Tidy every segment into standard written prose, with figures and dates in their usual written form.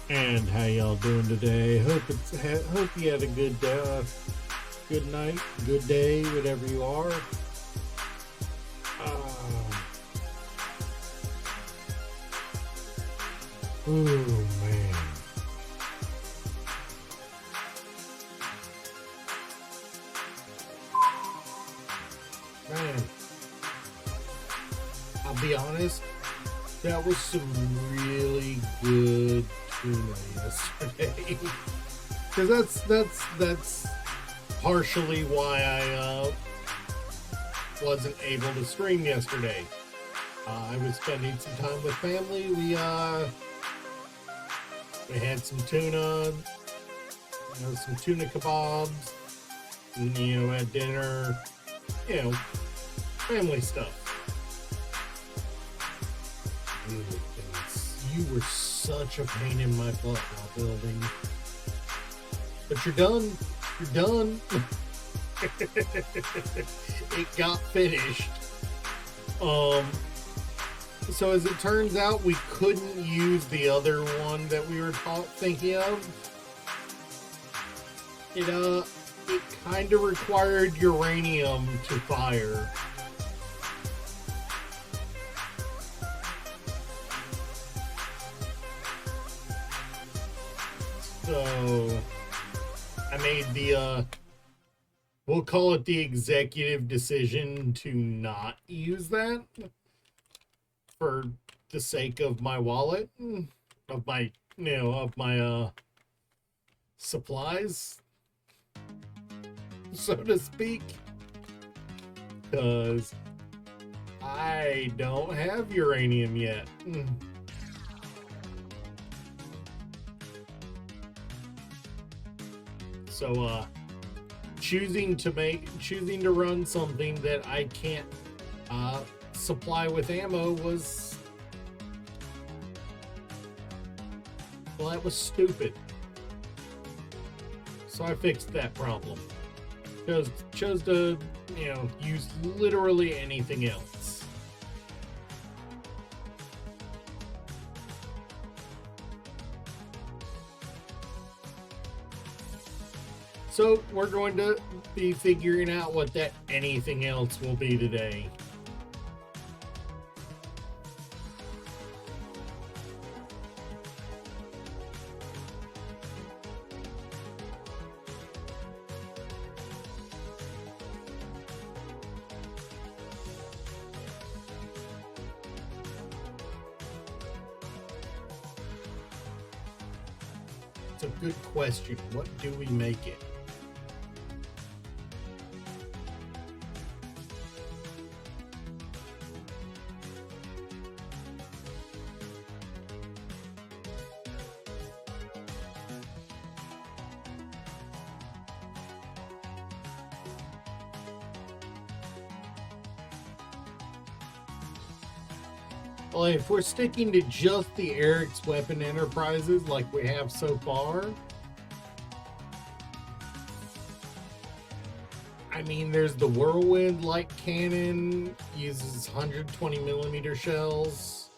And how y'all doing today? Hope you had a good night, good day, whatever you are. Oh man, man. I'll be honest. That was some really good tuna yesterday. Because that's partially why I wasn't able to stream yesterday. I was spending some time with family. We had some tuna, some tuna kebabs, and, at dinner, family stuff. You were such a pain in my butt while building. But you're done. You're done. It got finished. So as it turns out, we couldn't use the other one that we were thinking of. It kind of required uranium to fire. So I made we'll call it the executive decision to not use that for the sake of my wallet, of my supplies, so to speak, because I don't have uranium yet. So choosing to run something that I can't supply with ammo was, well, that was stupid. So I fixed that problem. Chose to use literally anything else. So we're going to be figuring out what that anything else will be today. It's a good question. What do we make it? Well, if we're sticking to just the Eric's Weapon Enterprises like we have so far, I mean, there's the Whirlwind light cannon, uses 120 millimeter shells.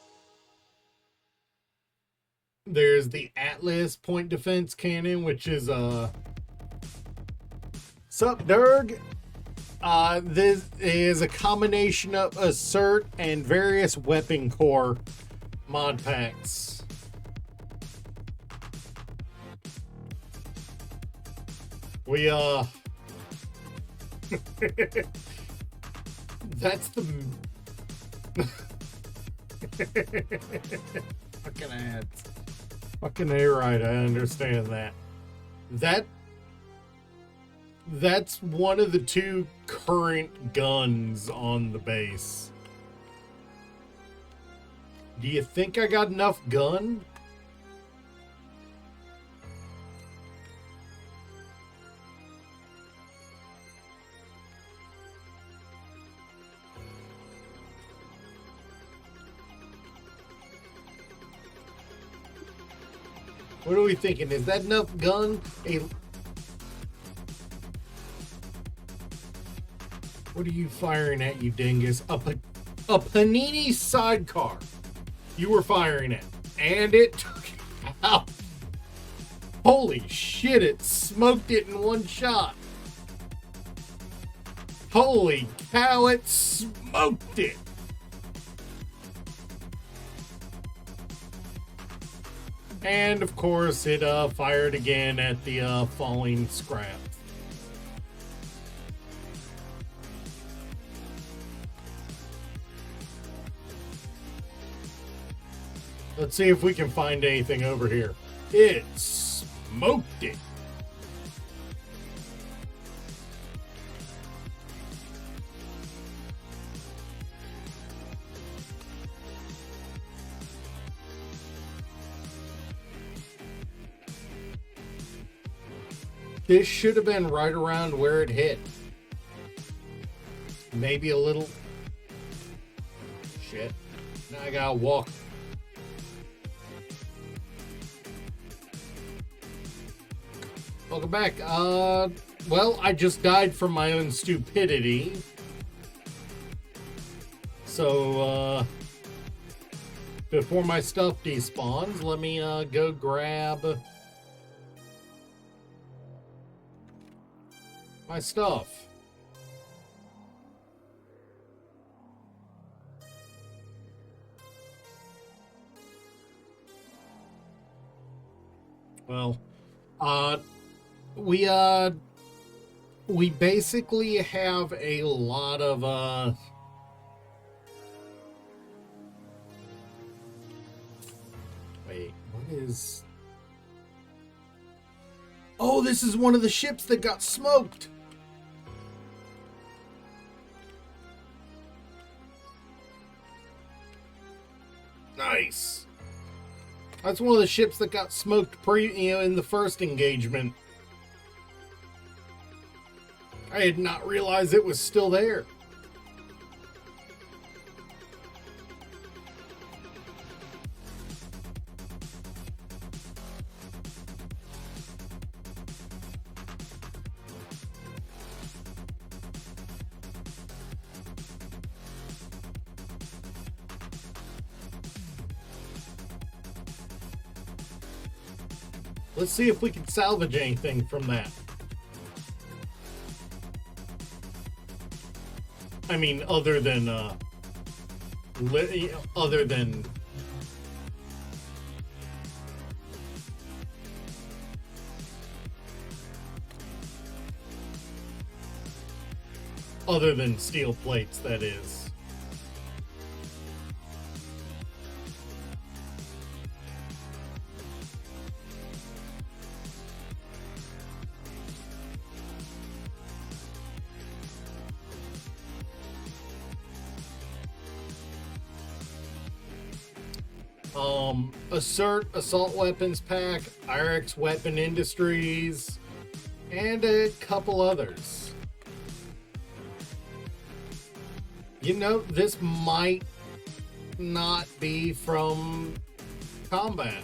There's the Atlas point defense cannon, which is sup, Derg? This is a combination of Assert and various Weapon Core mod packs. We, that's the... Fucking ads. Fucking A, right, I understand that. That's one of the two current guns on the base. Do you think I got enough gun? What are we thinking? Is that enough gun? What are you firing at, you dingus? A Panini sidecar you were firing at. And it took out Holy shit, it smoked it in one shot. Holy cow, it smoked it. And of course, it fired again at the falling scrap. Let's see if we can find anything over here. It smoked it. This should have been right around where it hit. Maybe a little. Shit. Now I gotta walk. Welcome back. Well, I just died from my own stupidity. So, before my stuff despawns, let me go grab my stuff. Well, we basically have a lot of wait, what is? Oh, this is one of the ships that got smoked. Nice. That's one of the ships that got smoked in the first engagement. I did not realize it was still there. Let's see if we can salvage anything from that. I mean, other than other than steel plates, that is. Assert Assault Weapons Pack, IRX Weapon Industries, and a couple others. You know, this might not be from combat.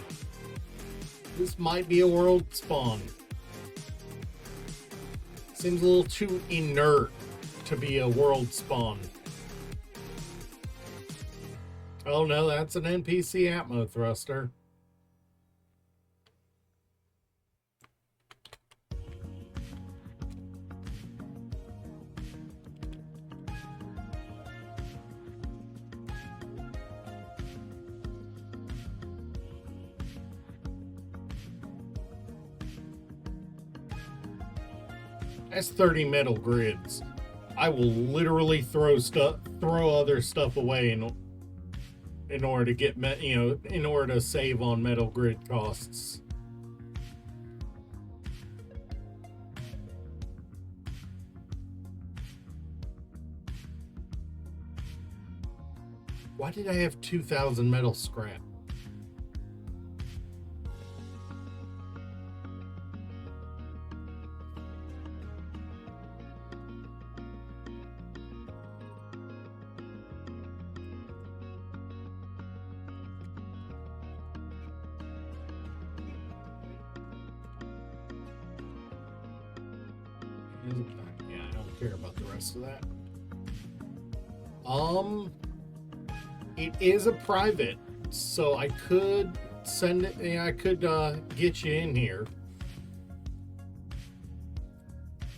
This might be a world spawn. Seems a little too inert to be a world spawn. Oh no, that's an NPC Atmo thruster. That's 30 metal grids. I will literally throw other stuff away in order to get in order to save on metal grid costs. Why did I have 2,000 metal scrap? Yeah, I don't care about the rest of that. It is a private, so I could send it. I could get you in here.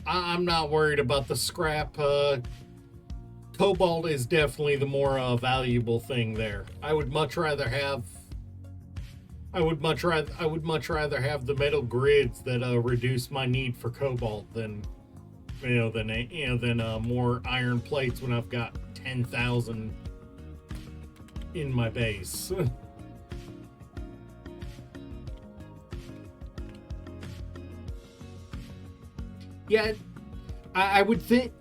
I'm not worried about the scrap. Cobalt is definitely the more valuable thing there. I would much rather have the metal grids that reduce my need for cobalt than more iron plates when I've got 10,000 in my base. Yeah, I would think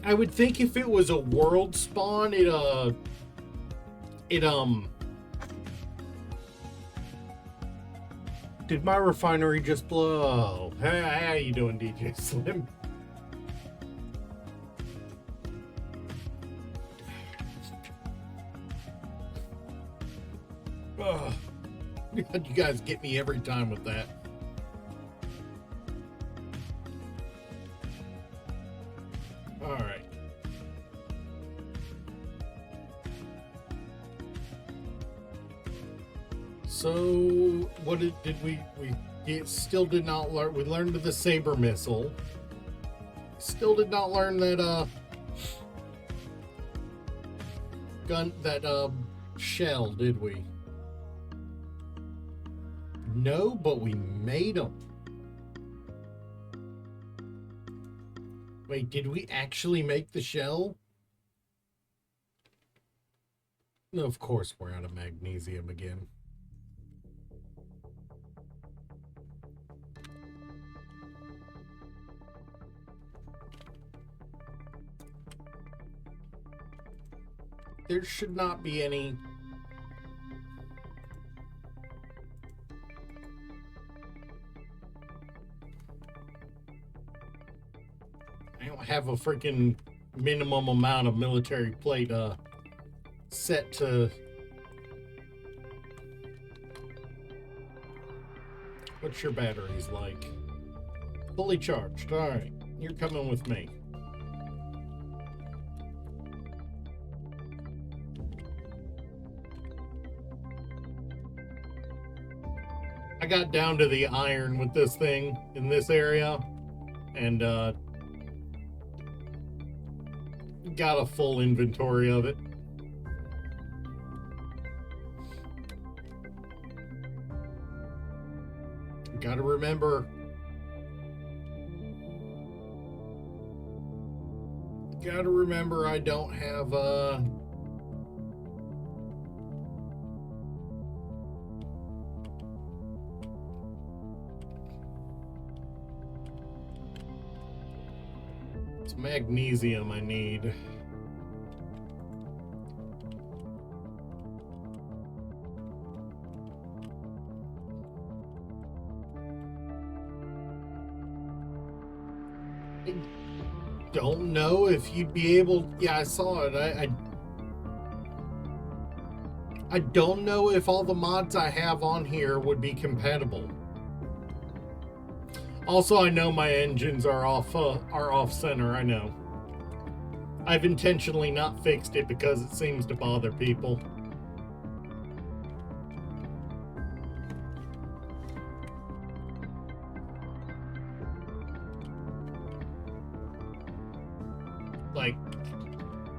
if it was a world spawn, did my refinery just blow? Hey, how you doing, DJ Slim? Oh, you guys get me every time with that. All right. So, what did we still did not learn? We learned the Saber missile. Still did not learn that shell, did we? No, but we made them. Wait, did we actually make the shell? No, of course we're out of magnesium again. There should not be any. I don't have a freaking minimum amount of military plate set to. What's your batteries like? Fully charged. All right, you're coming with me. I got down to the iron with this thing in this area, and got a full inventory of it. Gotta remember, I don't have it's magnesium I need. Don't know if you'd be able. Yeah, I saw it. I don't know if all the mods I have on here would be compatible. Also, I know my engines are off center. I know. I've intentionally not fixed it because it seems to bother people. Like,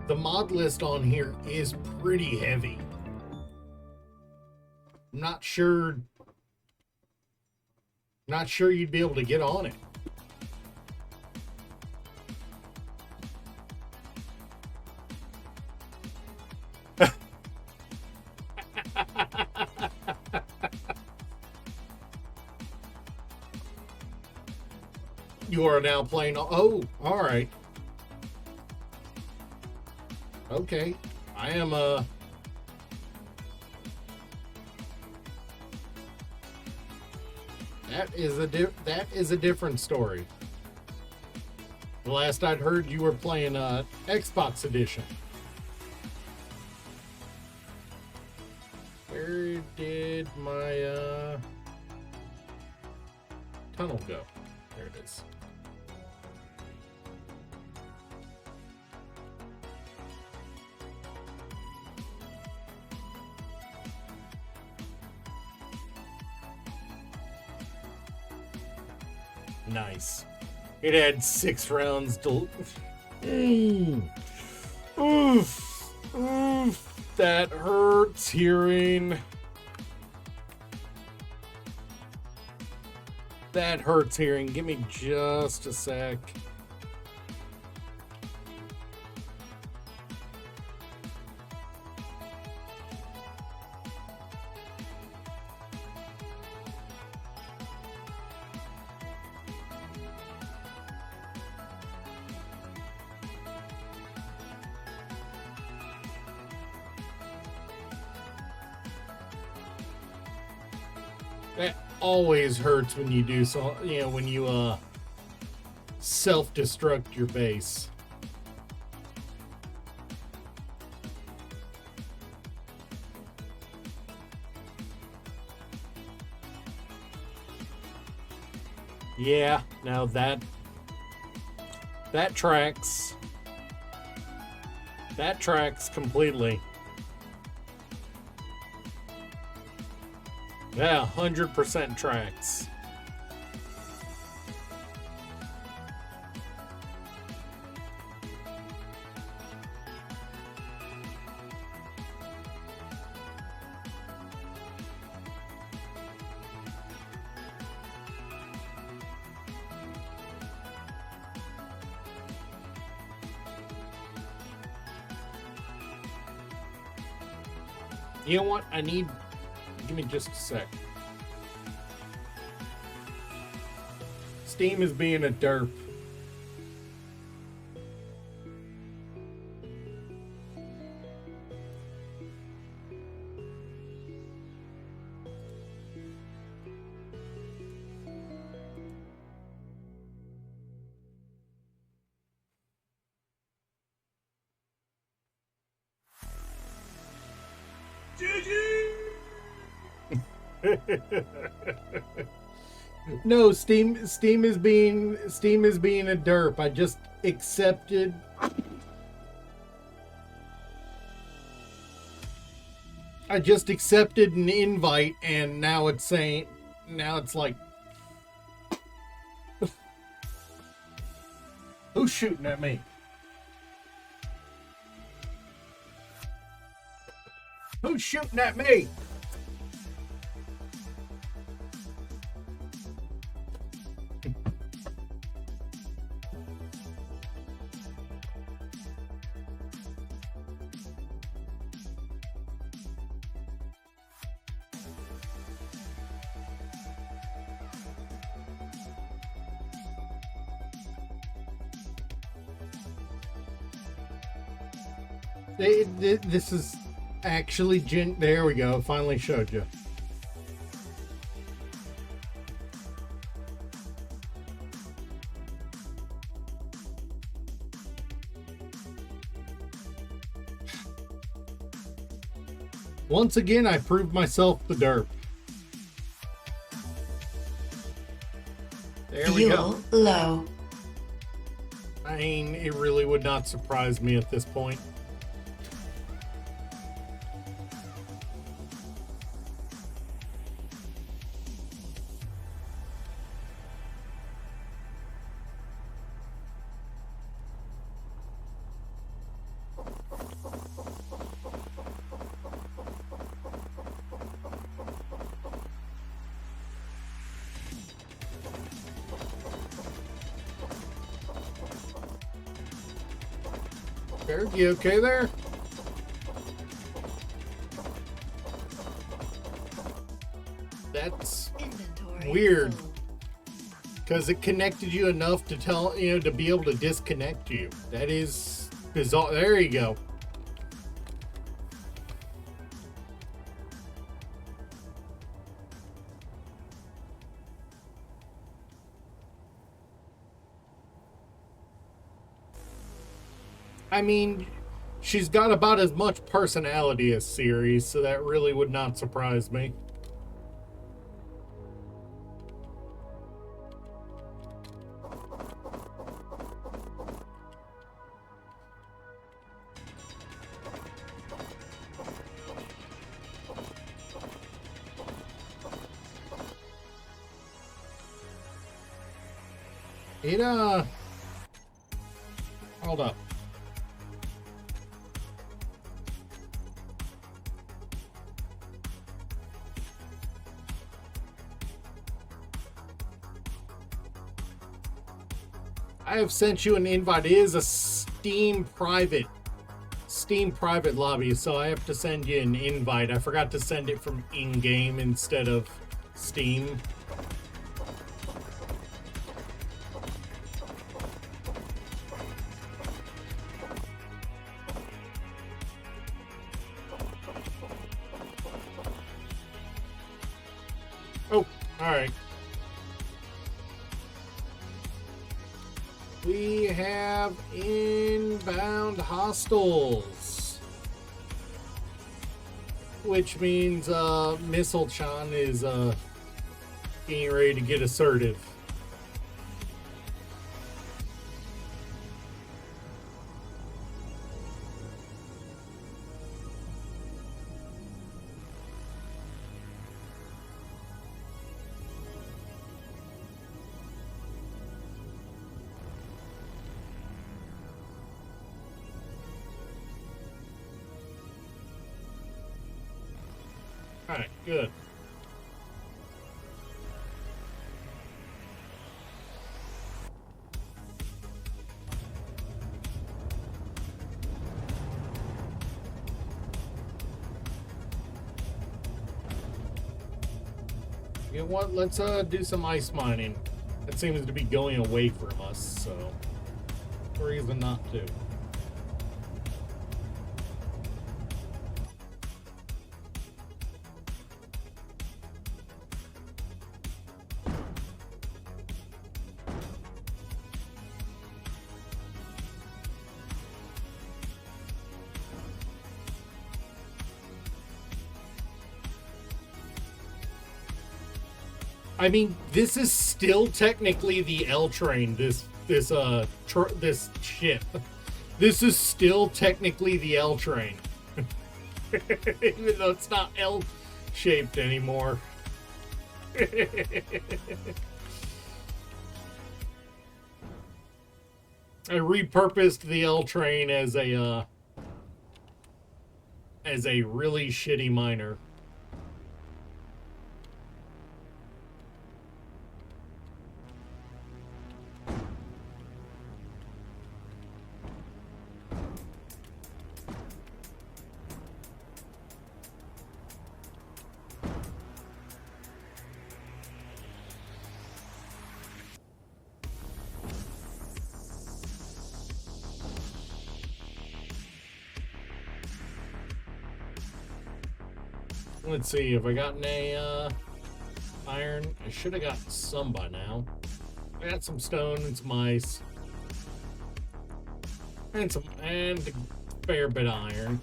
the mod list on here is pretty heavy. I'm not sure you'd be able to get on it. You are now playing. Oh, all right. Okay, I am that is a different story. The last I'd heard, you were playing Xbox Edition. Where did my tunnel go? There it is. Nice. It had 6 rounds to... Oof. Oof. That hurts hearing. That hurts hearing. Give me just a sec. That always hurts when you do so, when you self-destruct your base. Yeah, now that tracks. That tracks completely. Yeah, 100% tracks. You know what? Give me just a sec. Steam is being a derp. No, Steam is being a derp. I just accepted. I just accepted an invite, and now it's like, who's shooting at me? Who's shooting at me? This is actually there we go. Finally showed you. Once again, I proved myself the derp. There we go. Low. I mean, it really would not surprise me at this point. You okay there? That's weird. Because it connected you enough to to be able to disconnect you. That is bizarre. There you go. I mean, she's got about as much personality as Ceres, so that really would not surprise me. It, hold up. I have sent you an invite. It is a Steam private lobby, so I have to send you an invite. I forgot to send it from in-game instead of Steam. Oh, alright. We have inbound hostiles. Which means Missile-chan is getting ready to get assertive. Alright, good. You know what? Let's do some ice mining. It seems to be going away from us, so no reason not to. I mean, this is still technically the L train. This ship. This is still technically the L train, even though it's not L shaped anymore. I repurposed the L train as a really shitty miner. Let's see, have I gotten a iron? I should have gotten some by now. I got some stone and some ice. And a fair bit of iron.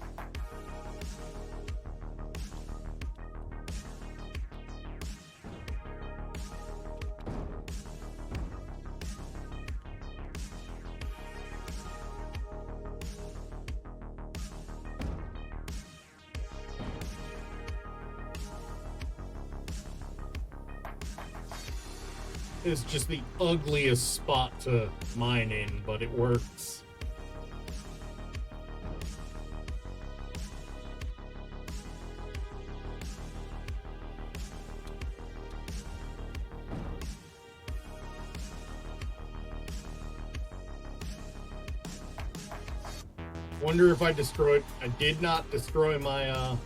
It's just the ugliest spot to mine in, but it works. Wonder if I destroyed... I did not destroy my,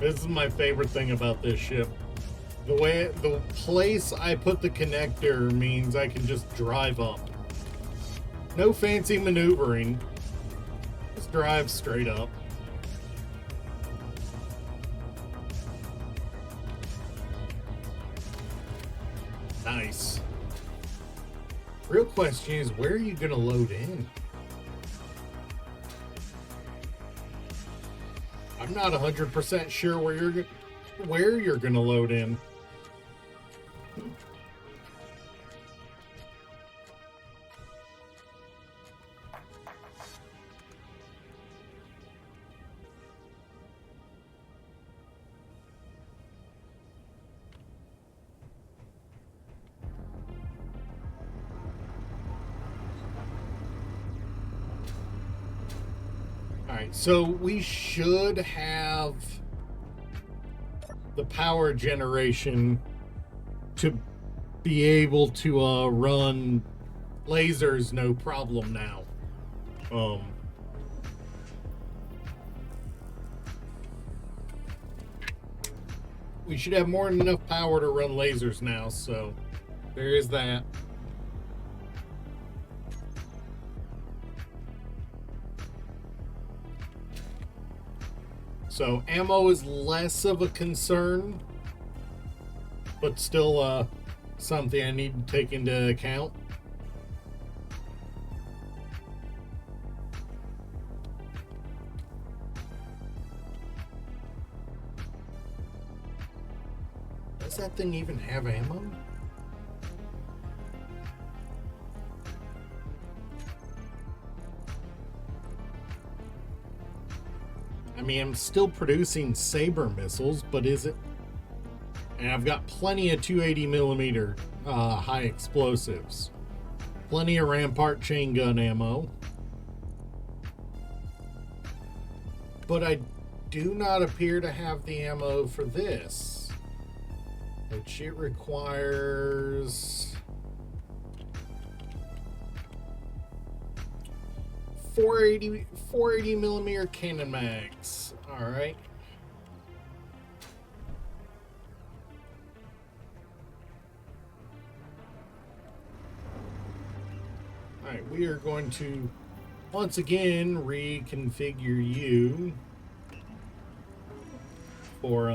This is my favorite thing about this ship. The place I put the connector means I can just drive up. No fancy maneuvering. Just drive straight up. Nice. Real question is, where are you gonna load in? I'm not 100% sure where you're gonna load in. Alright, so we should have the power generation to be able to run lasers no problem now. We should have more than enough power to run lasers now, so there is that. So ammo is less of a concern, but still something I need to take into account. Does that thing even have ammo? I mean, I'm still producing Saber missiles, but is it? And I've got plenty of 280 millimeter high explosives. Plenty of Rampart chain gun ammo. But I do not appear to have the ammo for this, which it requires 480 millimeter cannon mags. All right. All right, we are going to once again reconfigure you for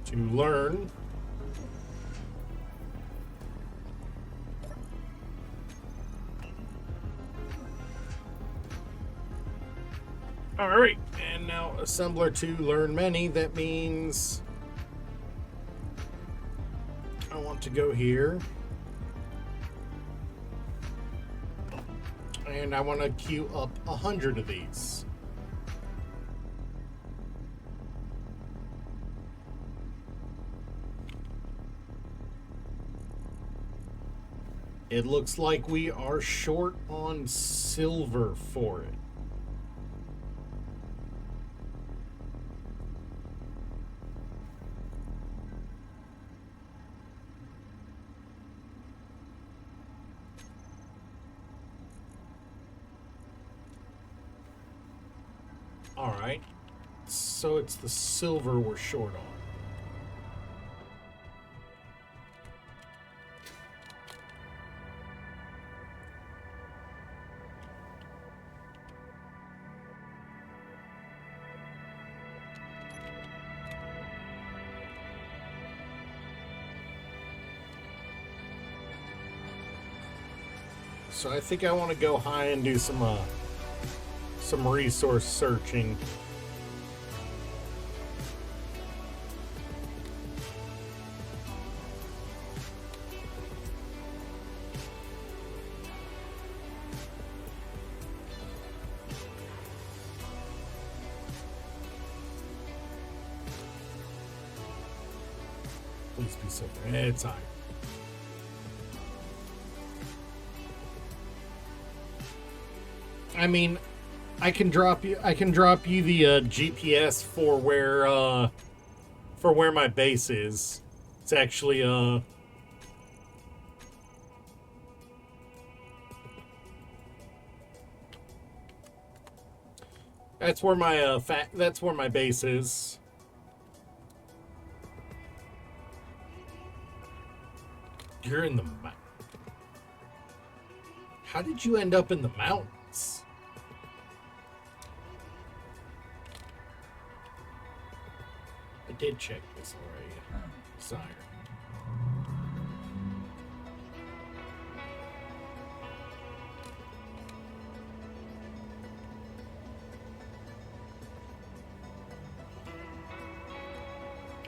to learn. All right, and now assembler to learn many. That means I want to go here and I want to queue up 100 of these. It looks like we are short on silver for it. All right, so it's the silver we're short on. So I think I want to go high and do some resource searching. Please be silver. It's high. I mean, I can drop you the GPS for where my base is. It's actually that's where my base is. You're in the How did you end up in the mountains? I did check this already. Sire.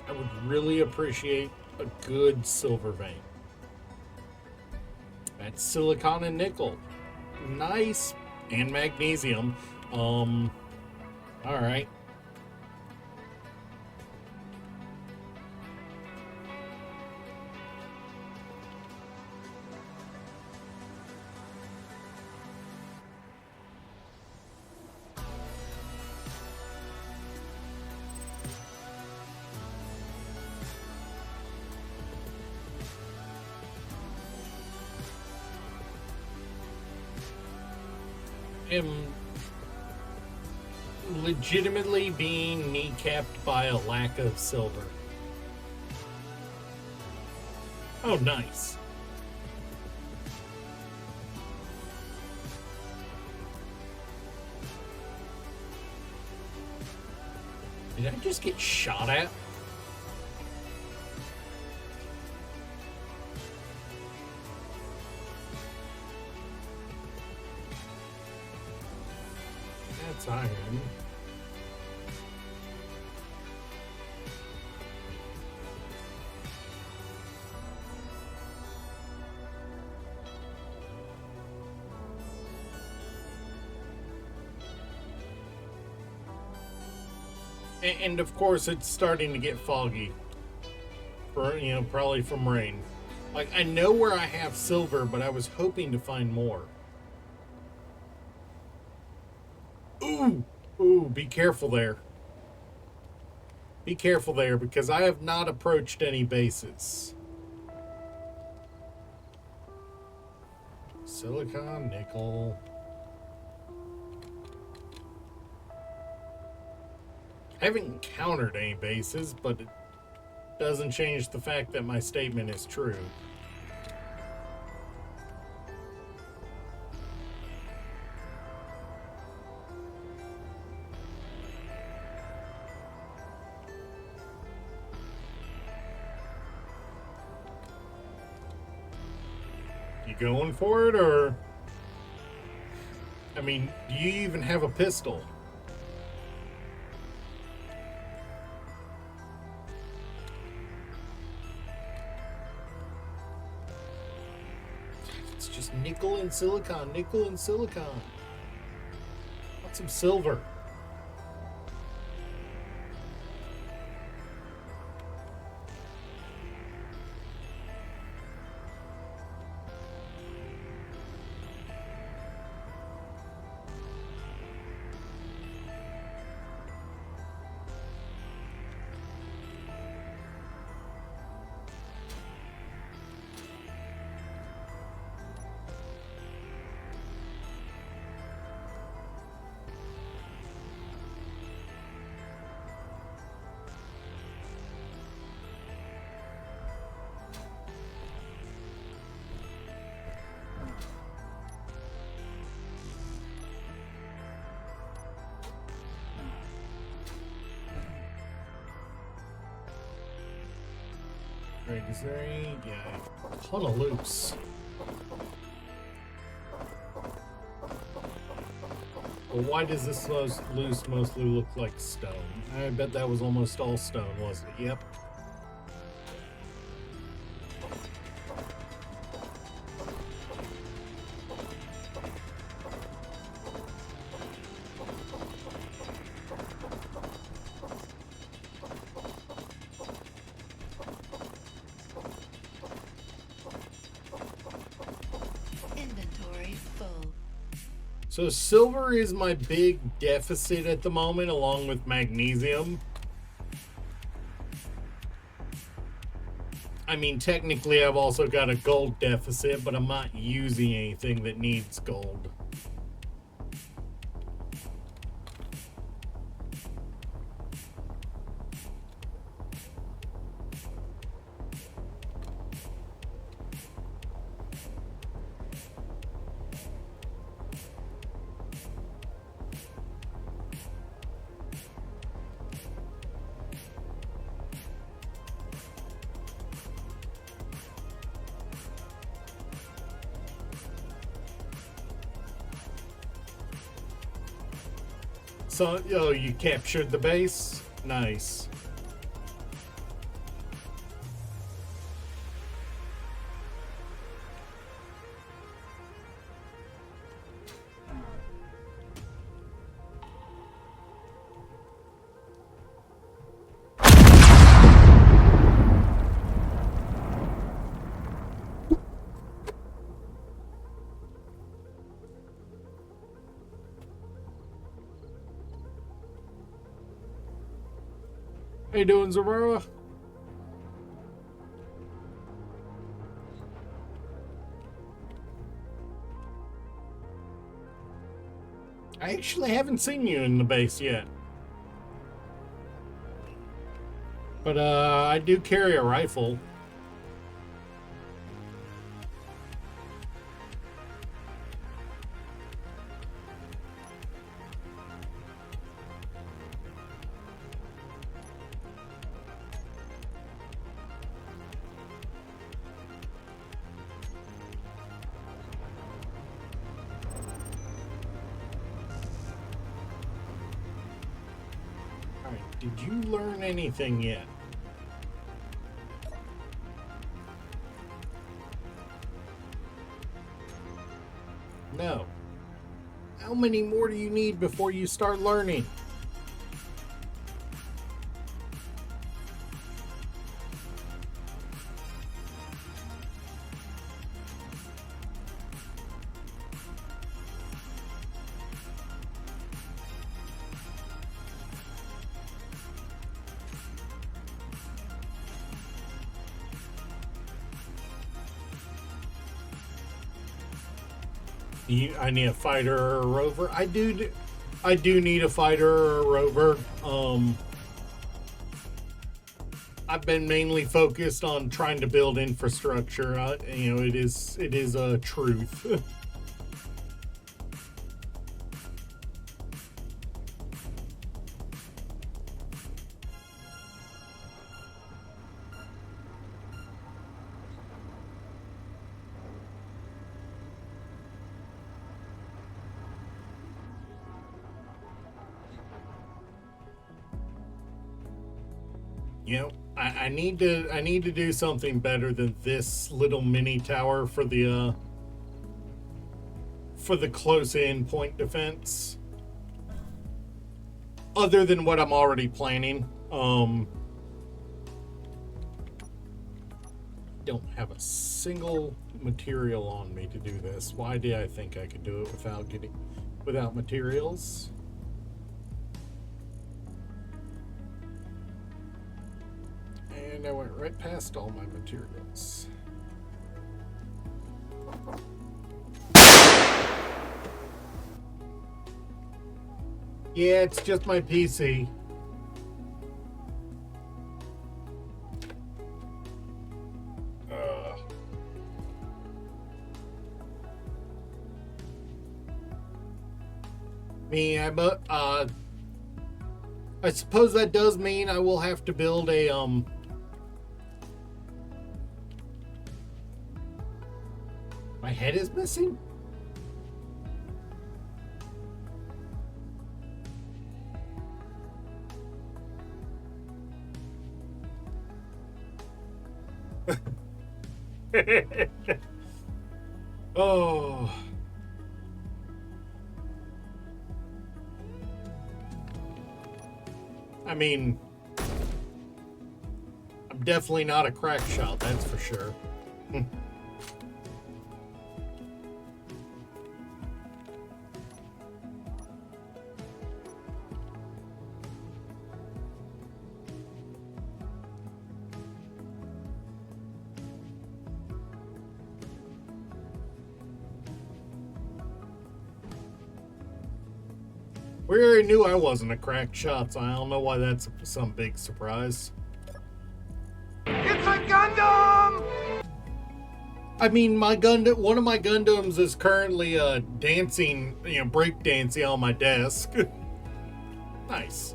I would really appreciate a good silver vein. That's silicon and nickel. Nice. And magnesium. Alright. am legitimately being kneecapped by a lack of silver. Oh, nice. Did I just get shot at? That's iron. And of course, it's starting to get foggy. Probably from rain. Like, I know where I have silver, but I was hoping to find more. Ooh! Ooh, be careful there. Be careful there, because I have not approached any bases. Silicon, nickel. I haven't encountered any bases, but it doesn't change the fact that my statement is true. You going for it, or... I mean, do you even have a pistol? It's just nickel and silicon, nickel and silicon. Want some silver. Right, is there any... Yeah, a ton of loops. Well, why does this loose mostly look like stone? I bet that was almost all stone, wasn't it? Yep. So silver is my big deficit at the moment, along with magnesium. I mean, technically I've also got a gold deficit, but I'm not using anything that needs gold. So, oh, you captured the base? Nice. How you doing, Zamora? I actually haven't seen you in the base yet. But I do carry a rifle. Alright, did you learn anything yet? No. How many more do you need before you start learning? I need a fighter or a rover. I do need a fighter or a rover. I've been mainly focused on trying to build infrastructure. It is a truth. I need to do something better than this little mini tower for the close in point defense. Other than what I'm already planning. Don't have a single material on me to do this. Why did I think I could do it without materials? And I went right past all my materials. Yeah, it's just my PC. I suppose that does mean I will have to build a my head is missing? Oh. I mean, I'm definitely not a crack shot, that's for sure. We already knew I wasn't a crack shot, so I don't know why that's some big surprise. It's a Gundam! I mean, one of my Gundams is currently dancing, break dancing on my desk. Nice.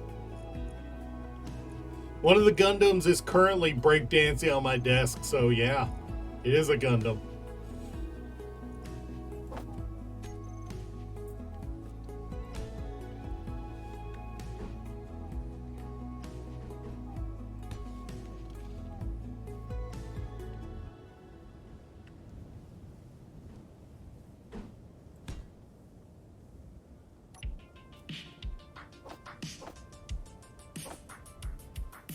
One of the Gundams is currently break dancing on my desk, so yeah, it is a Gundam.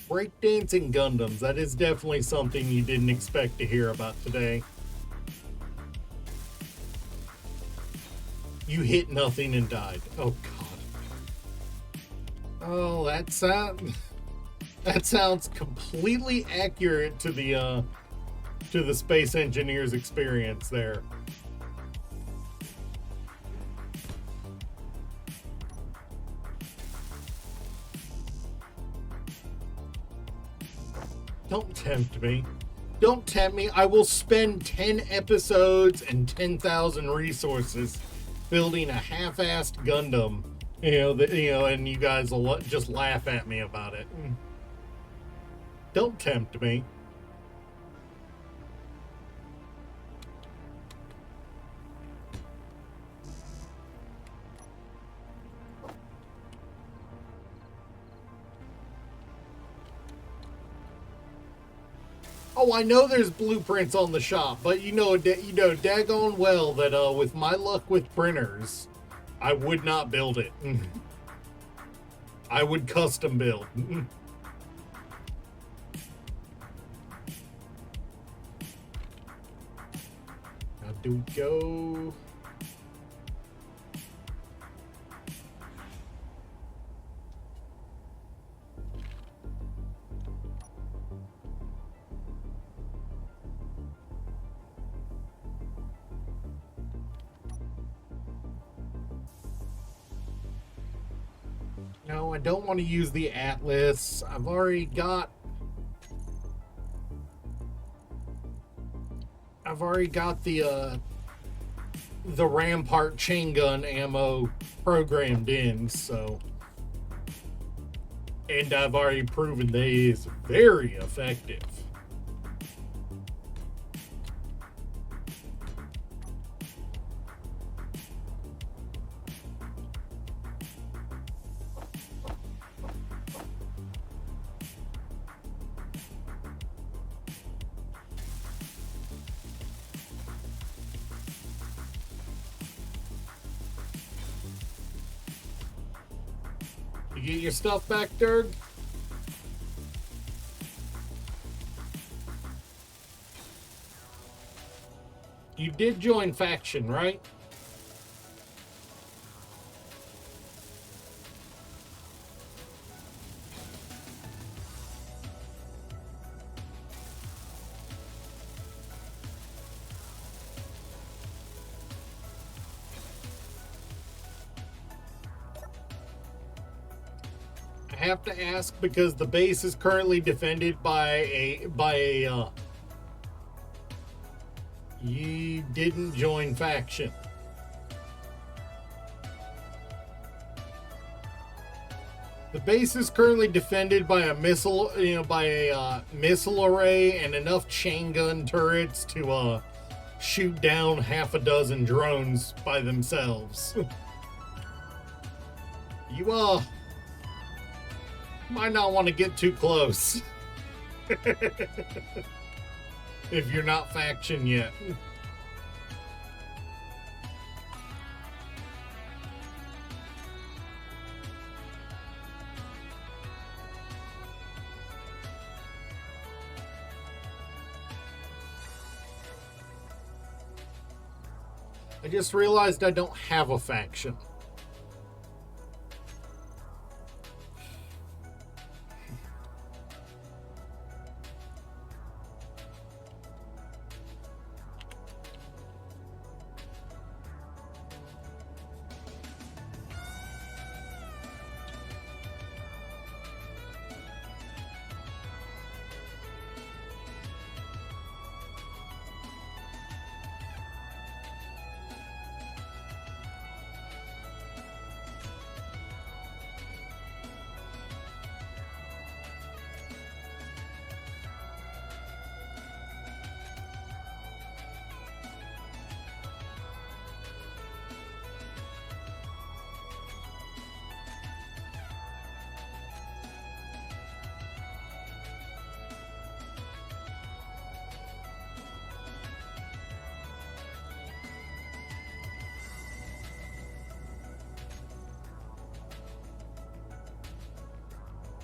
Breakdancing Gundams, that is definitely something you didn't expect to hear about today. You hit nothing and died. Oh god. Oh, that sounds completely accurate to the space engineer's experience there. Don't tempt me. Don't tempt me. I will spend 10 episodes and 10,000 resources building a half-assed Gundam. And you guys will just laugh at me about it. Don't tempt me. Oh, I know there's blueprints on the shop, but you know daggone well that with my luck with printers, I would not build it. I would custom build. Now do we go? No, I don't want to use the Atlas. I've already got the Rampart chain gun ammo programmed in, so, and I've already proven that it is very effective. You get your stuff back, Dirk? You did join faction, right? I have to ask because the base is currently defended by a you didn't join faction. The base is currently defended by a missile, missile array and enough chain gun turrets to shoot down half a dozen drones by themselves. You might not want to get too close. If you're not faction yet. I just realized I don't have a faction.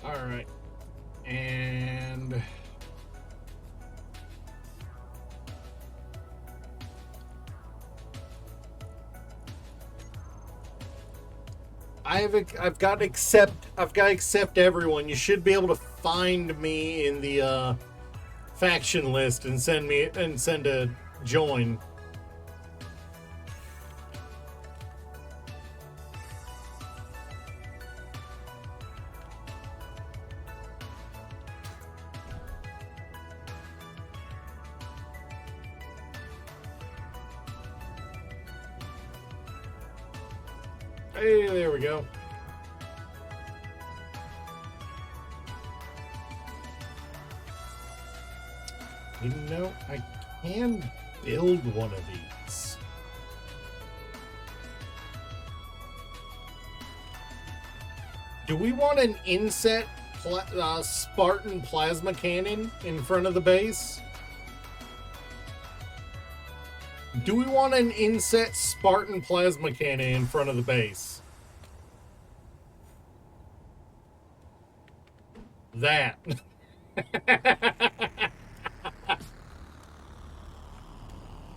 All right. And I've got to accept everyone. You should be able to find me in the faction list and send a join. Hey, there we go. You know, I can build one of these. Do we want an inset Spartan plasma cannon in front of the base? Do we want an inset Spartan plasma cannon in front of the base? That.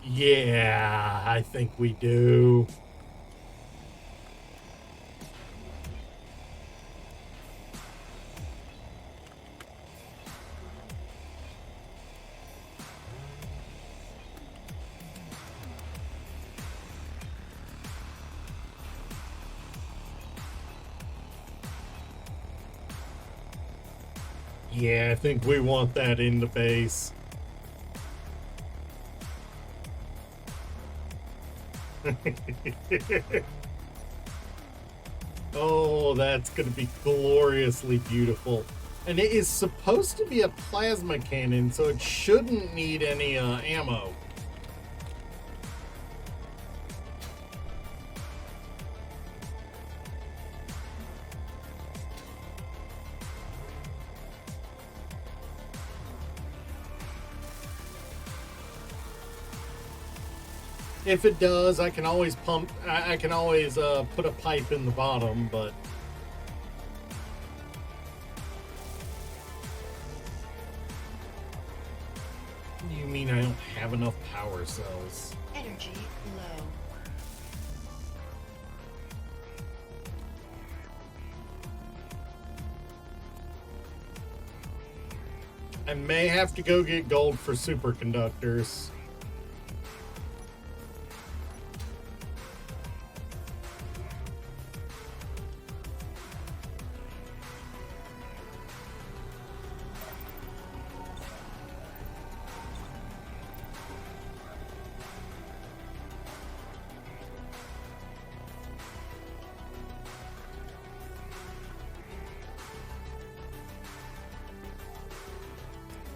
Yeah, I think we do. Yeah, I think we want that in the base. Oh, that's going to be gloriously beautiful. And it is supposed to be a plasma cannon, so it shouldn't need any ammo. If it does, I can always pump. I can always put a pipe in the bottom, but you mean I don't have enough power cells? Energy low. I may have to go get gold for superconductors.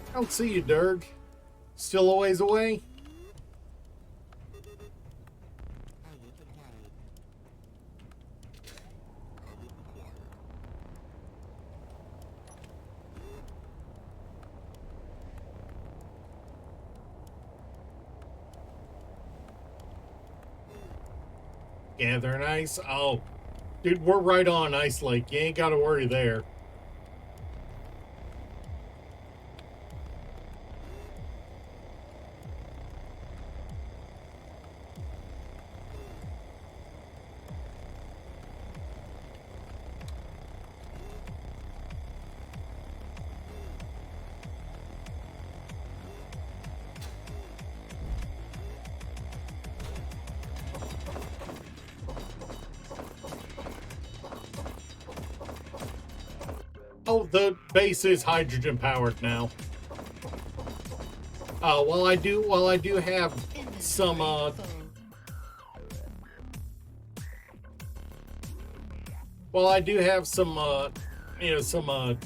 I don't see you, Durg. Still a ways away? Gathering ice? Oh, dude, we're right on Ice Lake. You ain't got to worry there. Oh, the base is hydrogen powered now. Well, I do have some well, I do have some some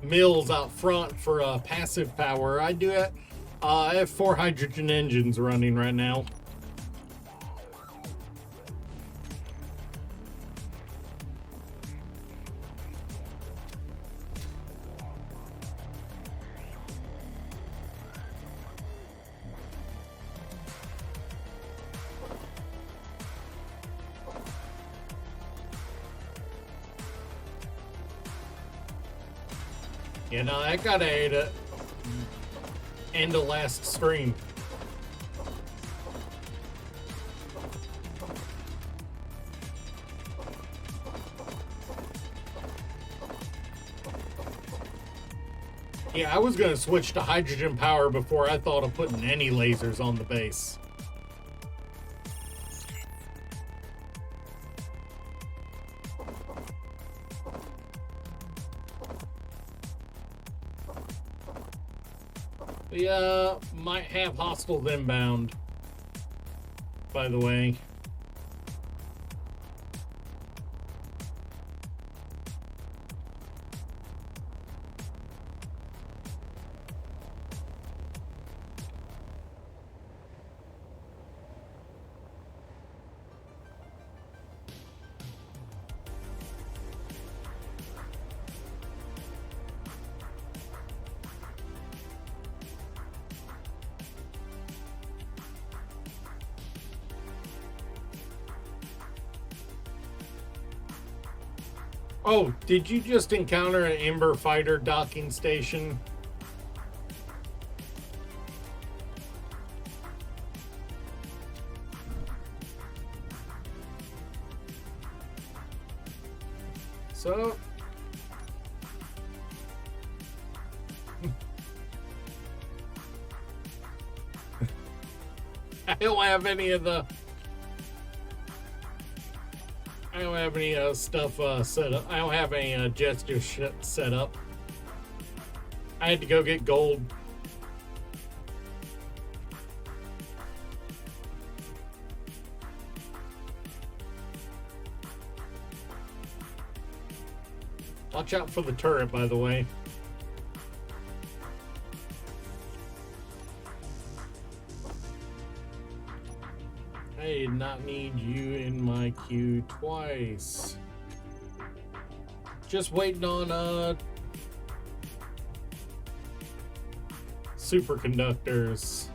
mills out front for passive power. I have 4 hydrogen engines running right now. You know, I gotta end of last stream. Yeah, I was gonna switch to hydrogen power before I thought of putting any lasers on the base. We might have hostiles inbound, by the way. Oh, did you just encounter an Ember fighter docking station? So... I don't have any of the... I don't have any stuff set up. I don't have any gesture set up. I had to go get gold. Watch out for the turret, by the way. I did not need you in my queue twice. Just waiting on superconductors.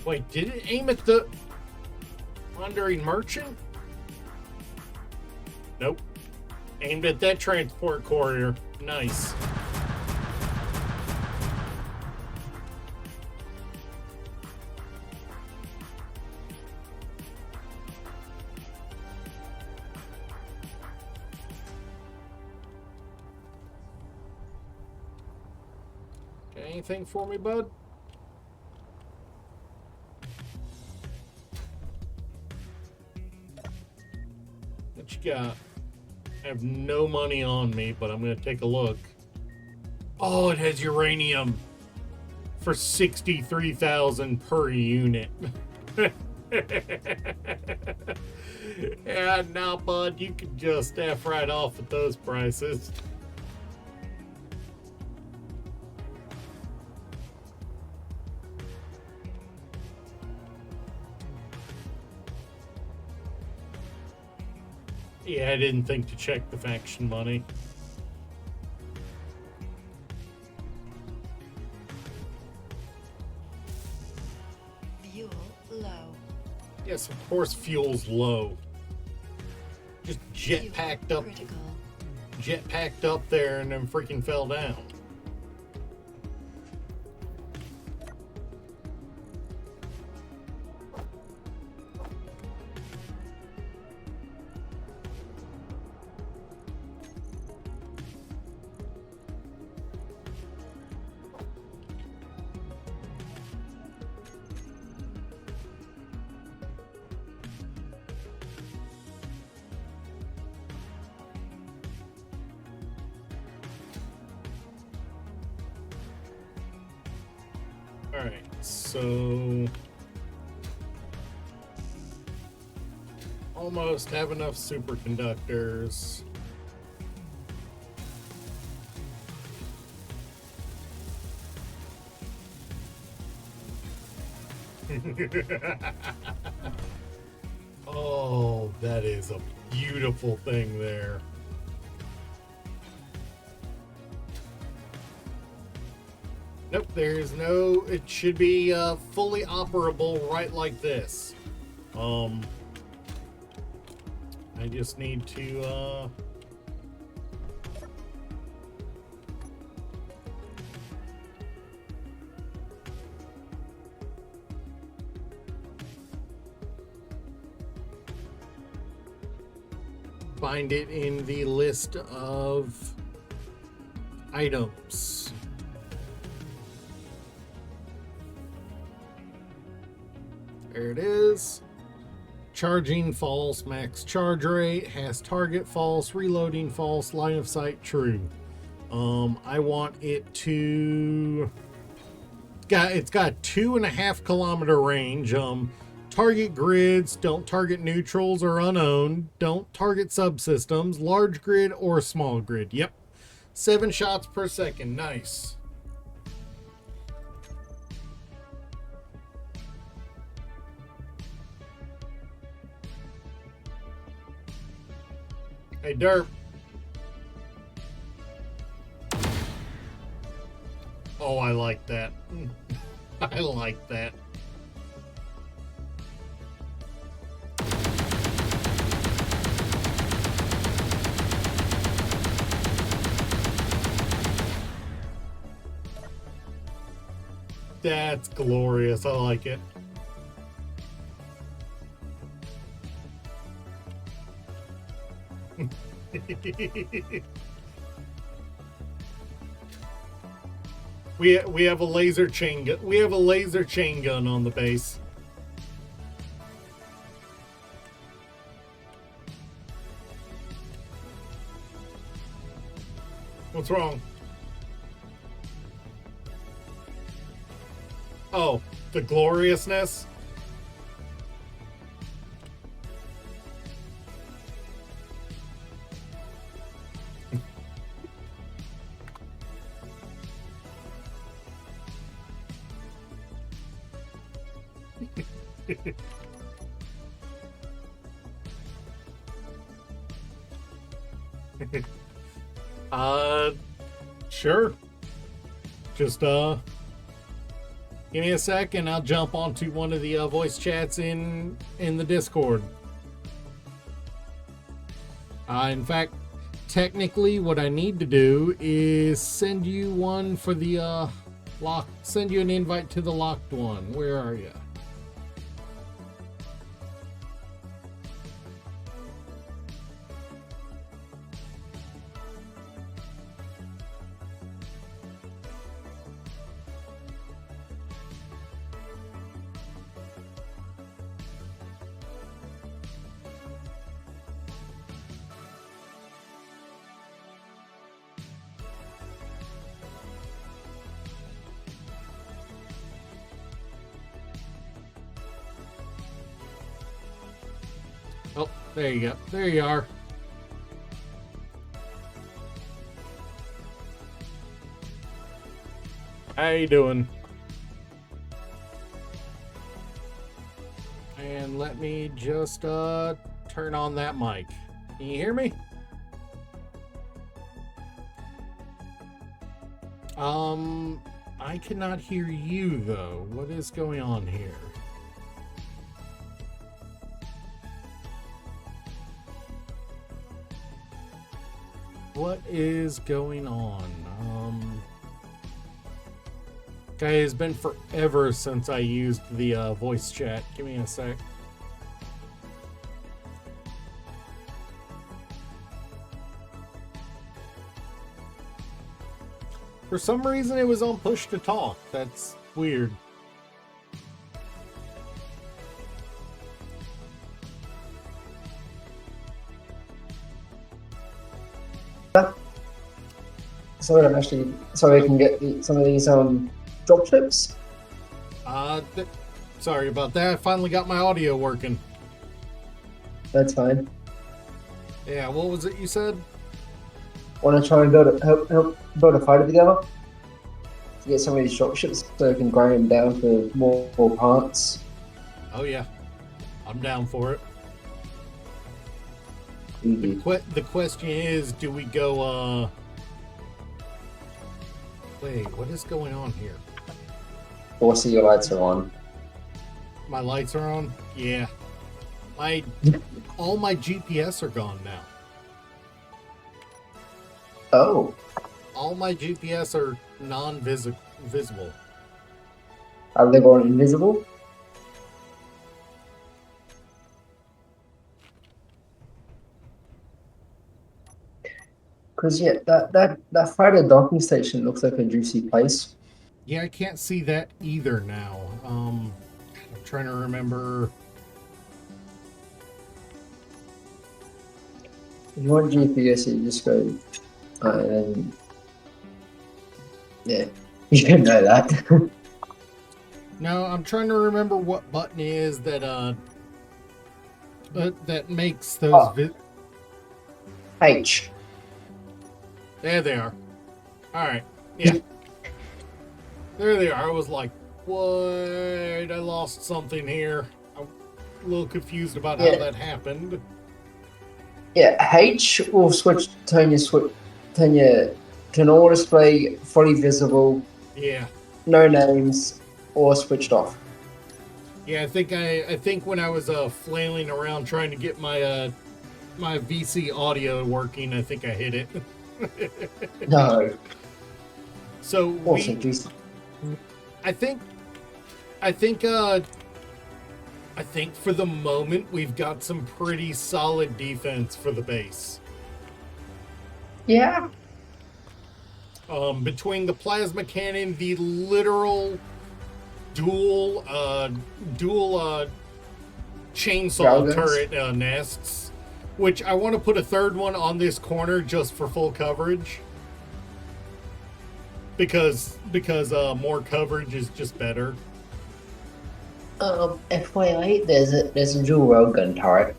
Wait, did it aim at the wandering merchant? Nope. Aimed at that transport corridor. Nice. Got anything for me, bud? What you got? I have no money on me, but I'm gonna take a look. Oh, it has uranium for 63,000 per unit. Yeah, now, bud, you can just F right off at those prices. Yeah, I didn't think to check the faction money. Fuel low. Yes, of course, fuel's low. Just Fuel jetpacked up, critical. jetpacked up there, and then freaking fell down. Alright, so... almost have enough superconductors. Oh, that is a beautiful thing there. Nope, there's no... it should be fully operable right like this. I just need to find it in the list of items. There it is. Charging false, max charge rate, has target false, reloading false, line of sight true. I want it to... it's got 2.5 kilometer range. Target grids, don't target neutrals or unowned, don't target subsystems, large grid or small grid. Yep. 7 shots per second. Nice. Hey, Derp. Oh, I like that. I like that. That's glorious. I like it. we have a laser chain gun. We have a laser chain gun on the base. What's wrong? Oh, the gloriousness. Sure. Just give me a sec and I'll jump onto one of the voice chats in the Discord. In fact, technically what I need to do is send you one for the send you an invite to the locked one. Where are you? Oh, there you go. There you are. How you doing? And let me just turn on that mic. Can you hear me? I cannot hear you though. What is going on here? What is going on? Okay, it's been forever since I used the voice chat. Give me a sec. For some reason, it was on push to talk. That's weird. So I'm actually, so I can get some of these drop ships. Sorry about that. I finally got my audio working. That's fine. Yeah, what was it you said? Want to try and help build a fighter together to get some of these drop ships so I can grind them down to more parts. Oh yeah, I'm down for it. Easy. The question is, do we go? Wait, what is going on here? Or see your lights are on. My lights are on? Yeah. All my GPS are gone now. Oh. All my GPS are non-visible. Are they going invisible? Because yeah, that fighter docking station looks like a juicy place. Yeah, I can't see that either now. I'm trying to remember. If you want GPS, you just go, and yeah, you can know that. No, I'm trying to remember what button is that that makes those. H. There they are. All right. Yeah. There they are. I was like, what? I lost something here. I'm a little confused about how Yeah. that happened. Yeah, H will turn your turn all display fully visible, Yeah. no names, or switched off. Yeah, I think when I was flailing around trying to get my my VC audio working, I think I hit it. No. So Also, geez. I think for the moment we've got some pretty solid defense for the base. Yeah. Between the plasma cannon, the literal dual chainsaw Railguns. turret nests, which I want to put a third one on this corner just for full coverage. Because more coverage is just better. FYI, there's a dual railgun turret.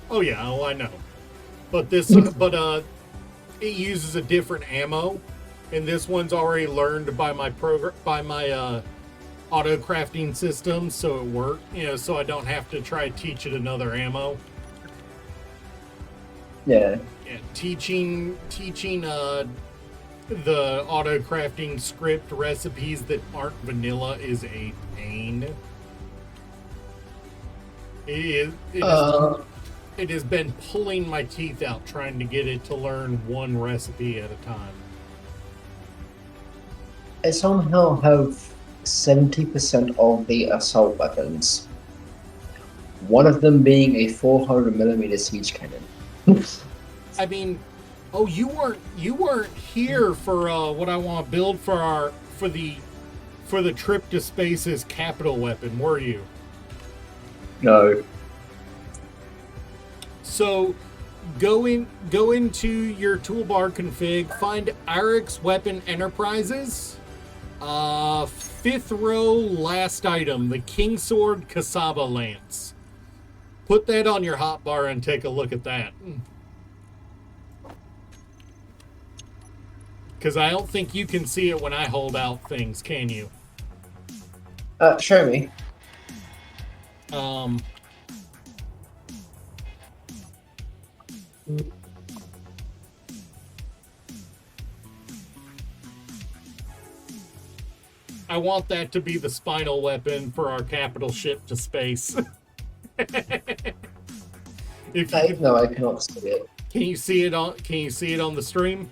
Oh yeah, oh I know. But this it uses a different ammo, and this one's already learned by my auto crafting system, so it worked. So I don't have to try to teach it another ammo. Yeah. Yeah, teaching the auto crafting script recipes that aren't vanilla is a pain. It has been pulling my teeth out trying to get it to learn one recipe at a time. I somehow have 70% of the assault weapons. One of them being a 400mm siege cannon. I mean, oh, you weren't here for what I want to build for the trip to space's capital weapon, were you? No. So go into your toolbar config, find Irix Weapon Enterprises, 5th row, last item, the Kingsword Kasaba Lance. Put that on your hotbar and take a look at that. Because I don't think you can see it when I hold out things, can you? Show me. I want that to be the spinal weapon for our capital ship to space. No, I cannot see it. Can you see it on the stream?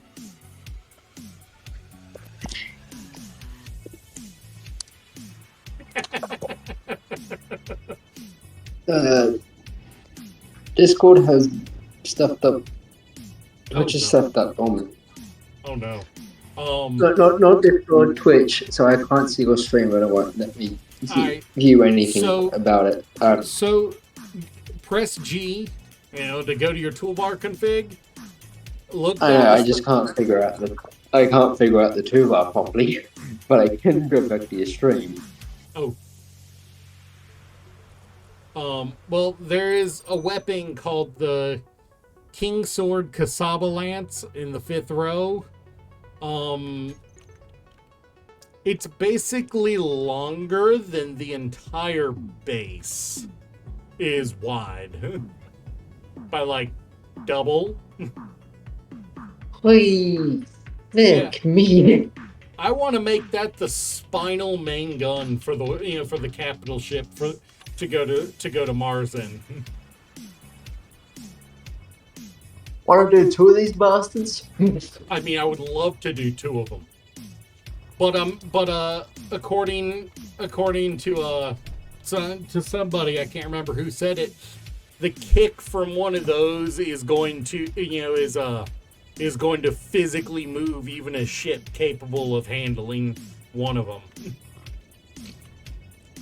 Discord has stuffed up. Oh, Twitch has no. stuffed up on me. Oh no. Not Discord, Twitch, so I can't see your stream and it won't let me view anything about it. So press G, to go to your toolbar config. Look. I know, I just can't figure out the toolbar properly, but I can go back to your stream. Oh. Well, there is a weapon called the Kingsword Kasaba Lance in the 5th row. It's basically longer than the entire base is wide. By like double. Please, Vic, me. I want to make that the spinal main gun for the for the capital ship to go to Mars in. Want to do 2 of these bastards? I mean, I would love to do 2 of them, but according to somebody, I can't remember who said it, the kick from one of those is going to is going to physically move even a ship capable of handling one of them.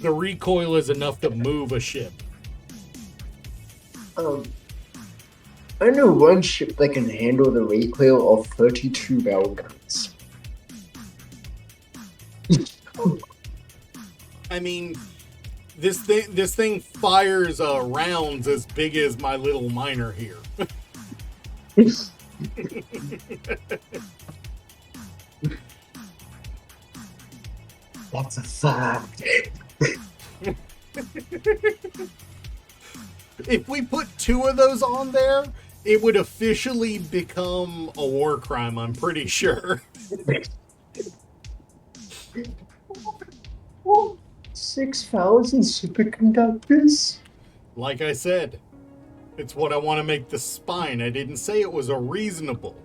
The recoil is enough to move a ship. I know one ship that can handle the recoil of 32 railguns. I mean, this thing fires rounds as big as my little miner here. That's a fact. If we put 2 of those on there, it would officially become a war crime, I'm pretty sure. 6,000 superconductors? Like I said, it's what I want to make the spine. I didn't say it was a reasonable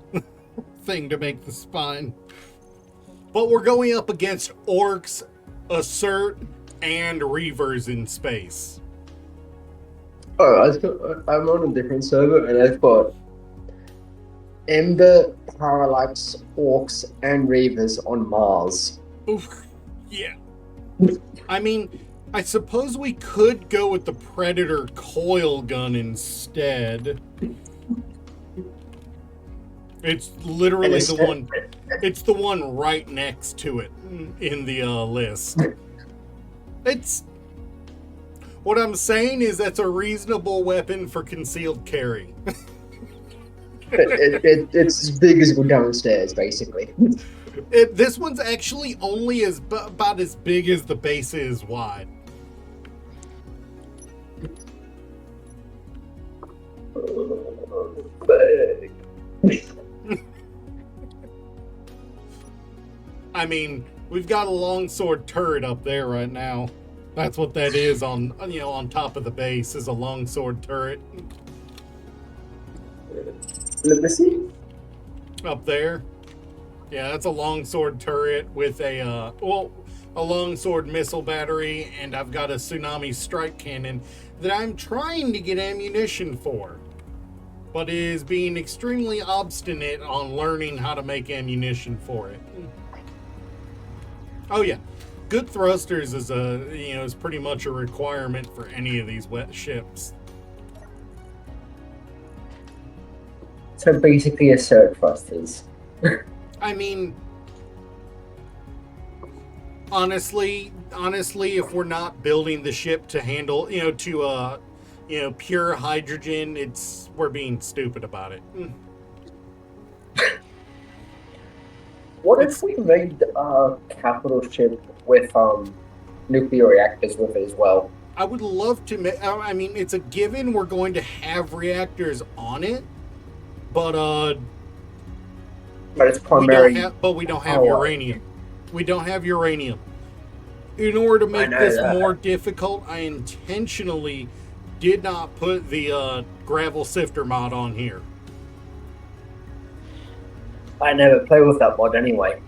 thing to make the spine. But we're going up against orcs, assert, and reavers in space. Oh, I'm on a different server and I've got Ember, Parallax, Orcs, and Reavers on Mars. Oof. Yeah. I mean, I suppose we could go with the Predator coil gun instead. It's literally the one. It's the one right next to it in the list. It's. What I'm saying is that's a reasonable weapon for concealed carry. It's as big as go downstairs, basically. This one's actually only about as big as the base is wide. I mean, we've got a longsword turret up there right now. That's what that is on top of the base is a longsword turret. Let me see. Up there. Yeah, that's a longsword turret with a longsword missile battery, and I've got a tsunami strike cannon that I'm trying to get ammunition for, but is being extremely obstinate on learning how to make ammunition for it. Oh yeah, good thrusters is pretty much a requirement for any of these wet ships. So basically, assert thrusters. I mean, honestly, if we're not building the ship to handle, pure hydrogen, we're being stupid about it. What if we made a capital ship with nuclear reactors with it as well? I would love to. I mean, it's a given we're going to have reactors on it, but it's primarily. we don't have uranium. We don't have uranium. In order to make this more difficult, I intentionally did not put the gravel sifter mod on here. I never play with that mod anyway.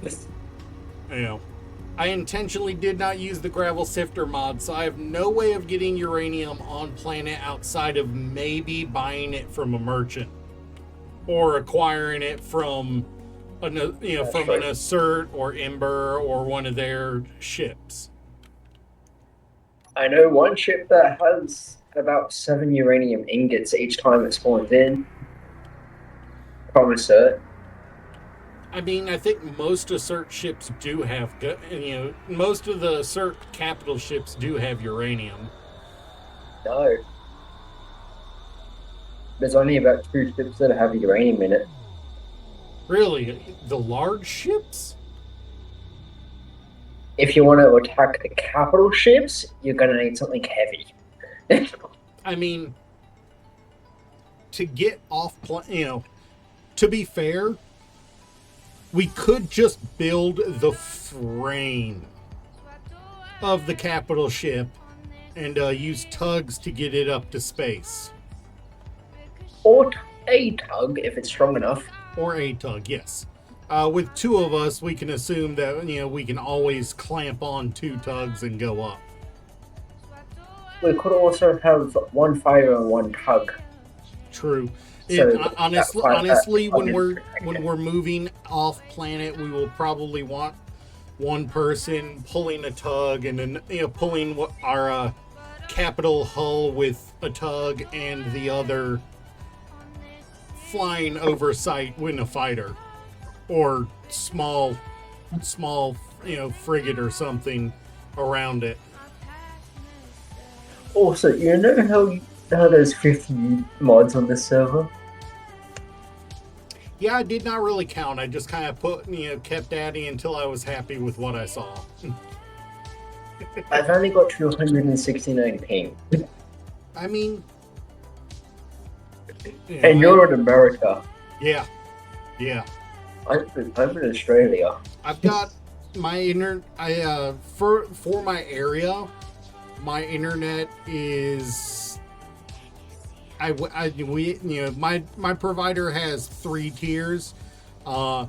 I intentionally did not use the gravel sifter mod, so I have no way of getting uranium on planet outside of maybe buying it from a merchant or acquiring it from an assert or Ember or one of their ships. I know one ship that has about 7 uranium ingots each time it spawns in. From assert. I mean, I think most assert ships do have, most of the assert capital ships do have uranium. No. There's only about 2 ships that have uranium in it. Really? The large ships? If you want to attack the capital ships, you're going to need something heavy. I mean, to get off, to be fair, we could just build the frame of the capital ship and use tugs to get it up to space. Or a tug, if it's strong enough. Or a tug, yes. With 2 of us, we can assume that, we can always clamp on 2 tugs and go up. We could also have 1 fighter and 1 tug. True. So honestly, when we're moving off planet, we will probably want one person pulling a tug and then pulling our capital hull with a tug, and the other flying oversight in a fighter or small frigate or something around it. Also, you know how there's 50 mods on this server? Yeah, I did not really count. I just kind of kept adding until I was happy with what I saw. I've only got 269 ping. I mean, And you're in America. yeah. I'm in Australia. I've got my for my area, my internet is my provider has 3 tiers. The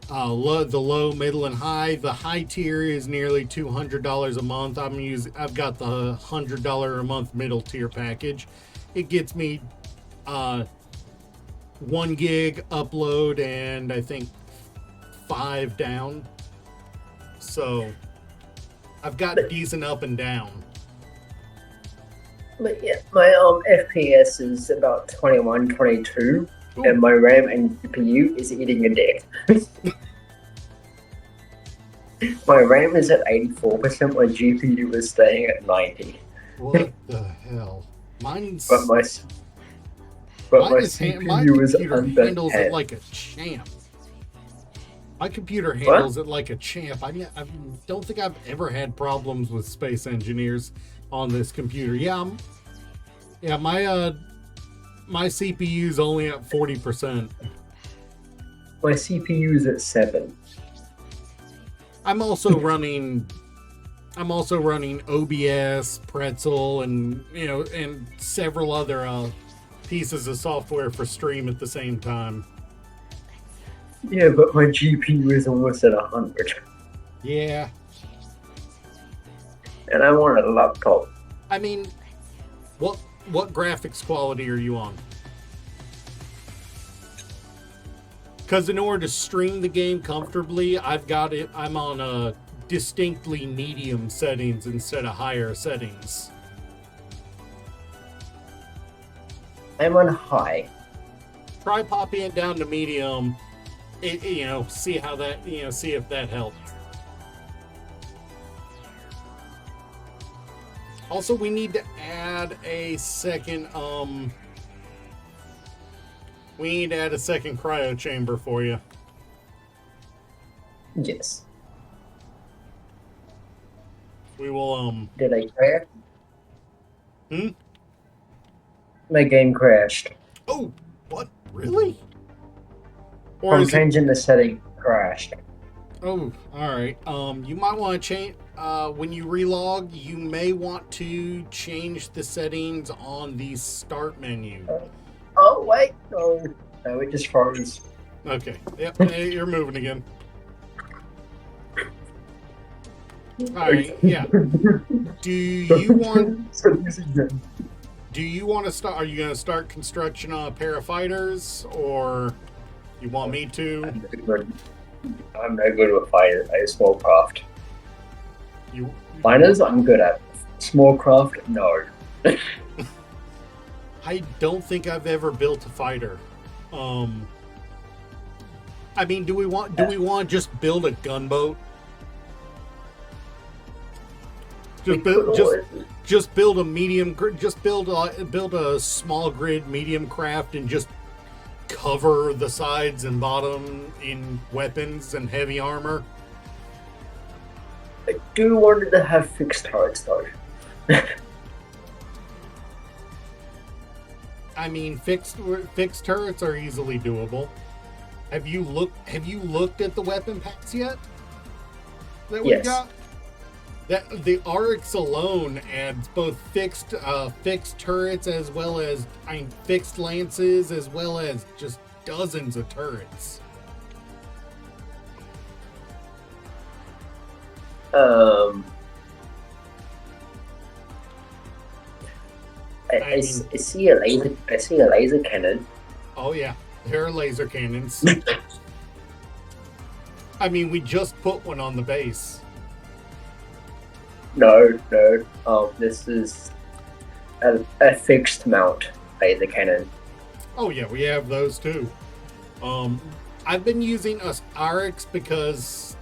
low, middle, and high. The high tier is nearly $200 a month. I've got the $100 a month middle tier package. It gets me 1 gig upload and I think 5 down. So I've got decent up and down. But yeah, my FPS is about 21, 22, Ooh. and my RAM and GPU is eating a dick. My RAM is at 84%, my GPU is staying at 90. What the hell? Mine's But my CPU is computer under handles 10. it like a champ. My computer handles it like a champ. I don't think I've ever had problems with Space Engineers on this computer. My CPU's only at 40%. My CPU is at 7. I'm also running OBS, Pretzel, and and several other pieces of software for stream at the same time. Yeah, but my GPU is almost at 100. Yeah. And I want a laptop. I mean, what graphics quality are you on? Because in order to stream the game comfortably, I'm on a distinctly medium settings instead of higher settings. I'm on high. Try popping it down to medium. See how that see if that helps. Also, we need to add a second cryo chamber for you. Yes. We will Did I crash? Hmm? My game crashed. Oh, what? Really? Or From is it? changing the setting, crashed. Oh, all right. You might want to change when you relog. You may want to change the settings on the start menu. Oh wait, no, it just froze. Okay. Yep. You're moving again. All right. Yeah. Do you want to start? Are you going to start construction on a pair of fighters, or you want me to? I'm not good with fighters. I small craft. You Fighters, I'm good at. Small craft, no. I don't think I've ever built a fighter. I mean, do we want to just build a gunboat? Just build a medium. Just build a small grid medium craft and just cover the sides and bottom in weapons and heavy armor. I do want to have fixed turrets though. I mean, fixed turrets are easily doable. Have you looked at the weapon packs yet? That we've Yes. got? That the Arix alone adds both fixed turrets as well as fixed lances as well as just dozens of turrets. I see a laser cannon. Oh yeah, there are laser cannons. I mean, we just put one on the base. No. This is a fixed mount laser cannon. Oh yeah, we have those too. I've been using Arix because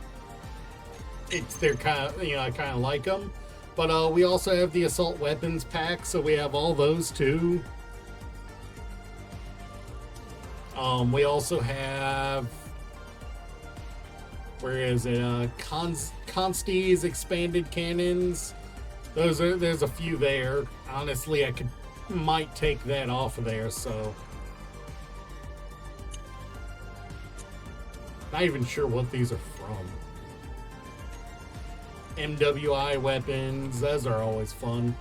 they're kind of I kind of like them, but we also have the assault weapons pack, so we have all those too. We also have, where is it? Consti's expanded cannons. There's a few there. Honestly, might take that off of there. So, not even sure what these are from. MWI weapons. Those are always fun.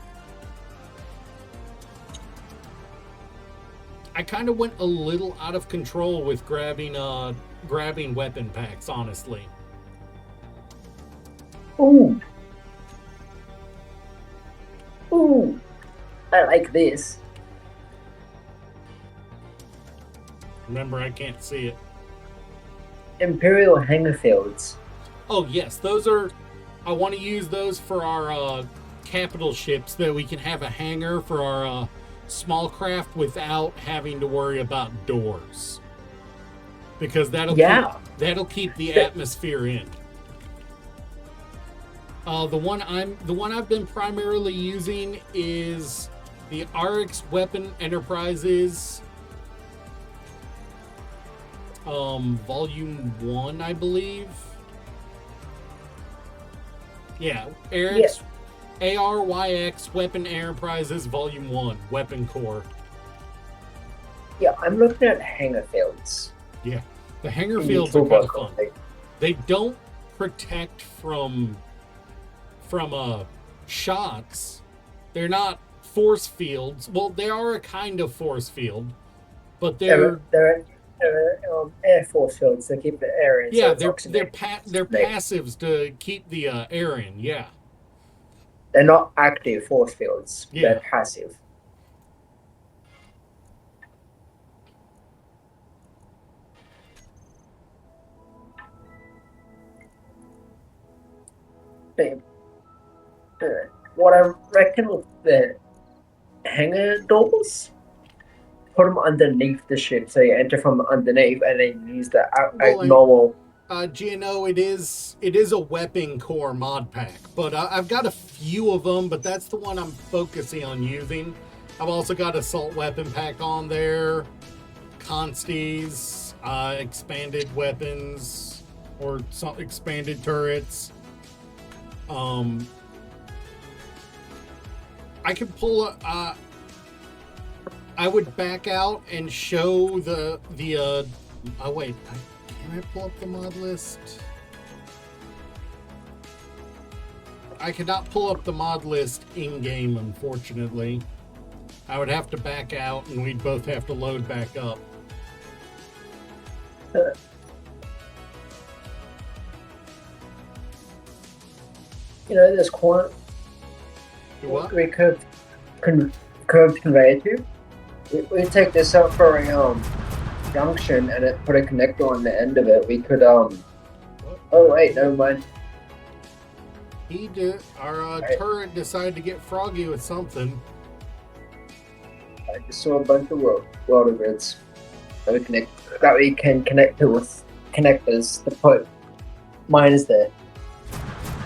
I kind of went a little out of control with grabbing weapon packs, honestly. Ooh. Ooh. I like this. Remember, I can't see it. Imperial hangar fields. Oh, yes, those are... I want to use those for our capital ships, that we can have a hangar for our small craft without having to worry about doors. Because that'll keep the atmosphere in. The one I've been primarily using is the RX Weapon Enterprises Volume 1, I believe. Yeah, ARYX Weapon Enterprises Volume 1, Weapon Core. Yeah, I'm looking at hangar fields. Yeah, the hangar fields are kind of fun. They don't protect from shots. They're not force fields. Well, they are a kind of force field, but they're air force fields to keep the air in. Yeah, so they're passives to keep the air in. Yeah, they're not active force fields. Yeah. They're passive. What I reckon with the hangar doors, put them underneath the ship, so you enter from underneath, and then use the normal. GNO, it is a weapon core mod pack, but I've got a few of them, but that's the one I'm focusing on using. I've also got assault weapon pack on there, Consti's, expanded weapons, or some expanded turrets. I could pull a, I would back out and show the oh wait, can I pull up the mod list? I could not pull up the mod list in-game, unfortunately. I would have to back out and we'd both have to load back up. You know, there's corner. What? We curved conveyor tube. We take this out for a junction and put a connector on the end of it. We could Oh wait, never mind. Our turret decided to get froggy with something. I just saw a bunch of welder grids that we can connect it with connectors to put miners there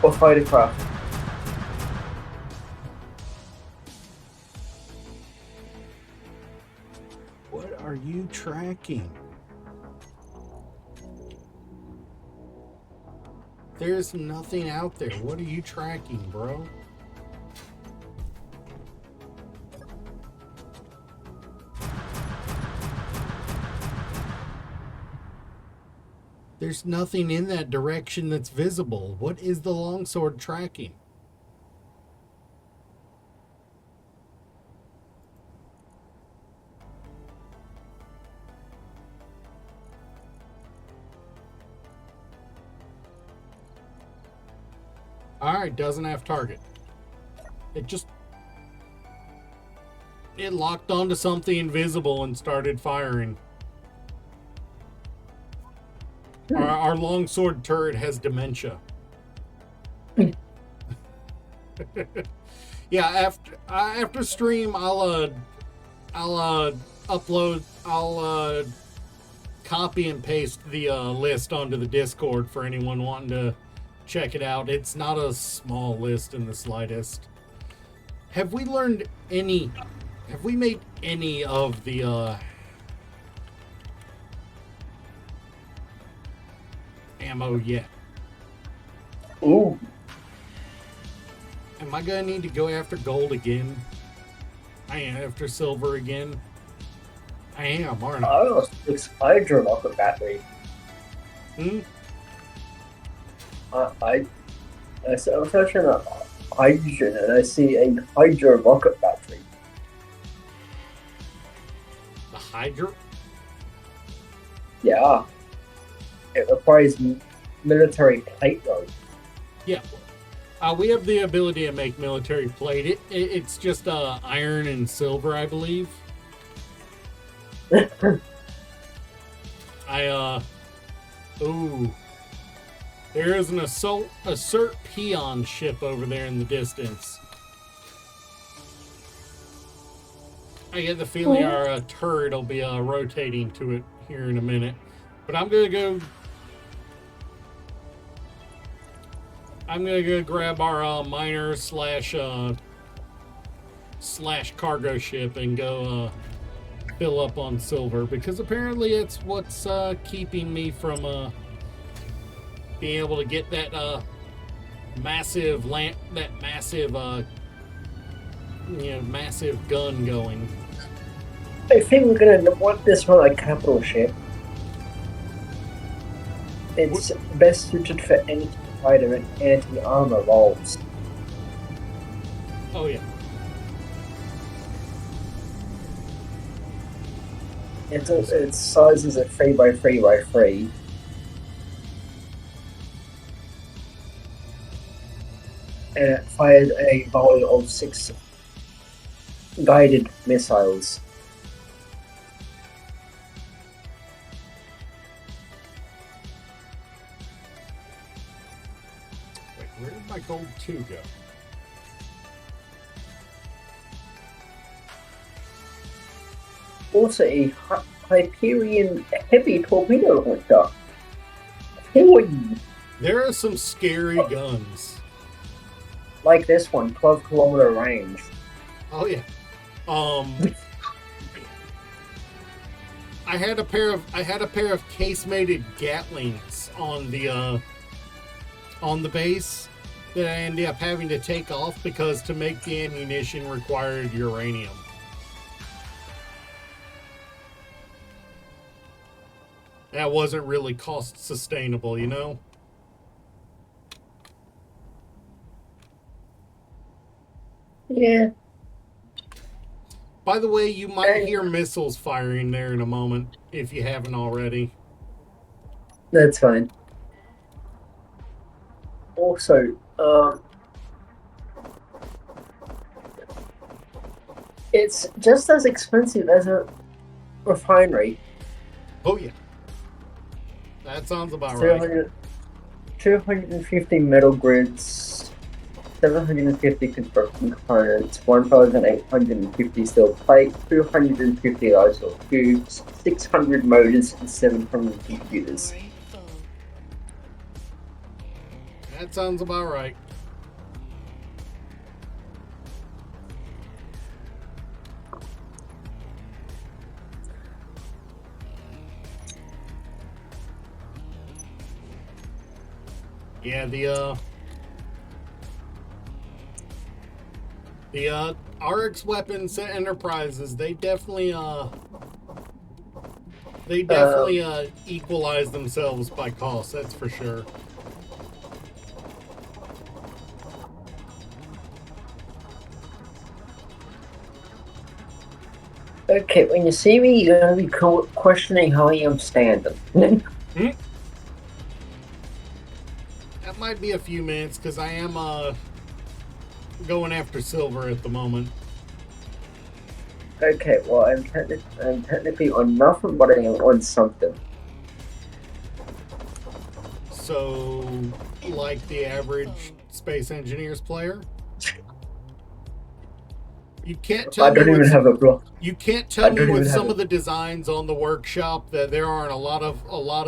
or fighter craft. What are you tracking? There's nothing out there. What are you tracking, bro? There's nothing in that direction that's visible. What is the longsword tracking? Alright, doesn't have target. It locked onto something invisible and started firing. Our longsword turret has dementia. Yeah, after stream, I'll copy and paste the list onto the Discord for anyone wanting to check it out. It's not a small list in the slightest. Have we made any of the ammo yet. Ooh, Am I gonna need to go after gold again? I am after silver again. I am, aren't I? oh, it's Hydra rocket battery. Hmm? I was searching at hydrogen and I see a Hydra rocket battery. The Hydra? Yeah. It requires military plate though. Yeah. We have the ability to make military plate. It's just iron and silver, I believe. Ooh. There is an assert peon ship over there in the distance. I get the feeling our turret will be rotating to it here in a minute. But I'm gonna go grab our miner slash cargo ship and go fill up on silver, because apparently it's what's keeping me from being able to get that massive gun going. I think we're gonna want this one like capital ship. It's best suited for anti-fighter and anti-armor roles. Oh yeah. Its size is a 3x3x3. And it fired a volley of 6 guided missiles. Wait, where did my gold 2 go? Also a Hyperion heavy torpedo launcher. Holy. There are some scary guns. Like this one, 12-kilometer range. Oh yeah. I had a pair of casemated Gatlings on the base that I ended up having to take off because to make the ammunition required uranium. That wasn't really cost sustainable, you know? Yeah. By the way, you might hear missiles firing there in a moment, if you haven't already. That's fine. Also, it's just as expensive as a refinery. Oh yeah. That sounds about right. 250 metal grids, 750 construction components, 1,850 steel plate, 250 iso cubes, 600 motors, and 700 computers. Grateful. That sounds about right. Yeah, the RX Weapons Enterprises, they definitely equalize themselves by cost, that's for sure. Okay, when you see me, you're gonna be questioning how I am standing. That might be a few minutes because I am going after silver at the moment. Okay, well, I'm technically on nothing, but I am on something. So, like the average Space Engineers player, you can't tell I don't me even have a block. you can't tell me with some of the designs on the workshop that there aren't a lot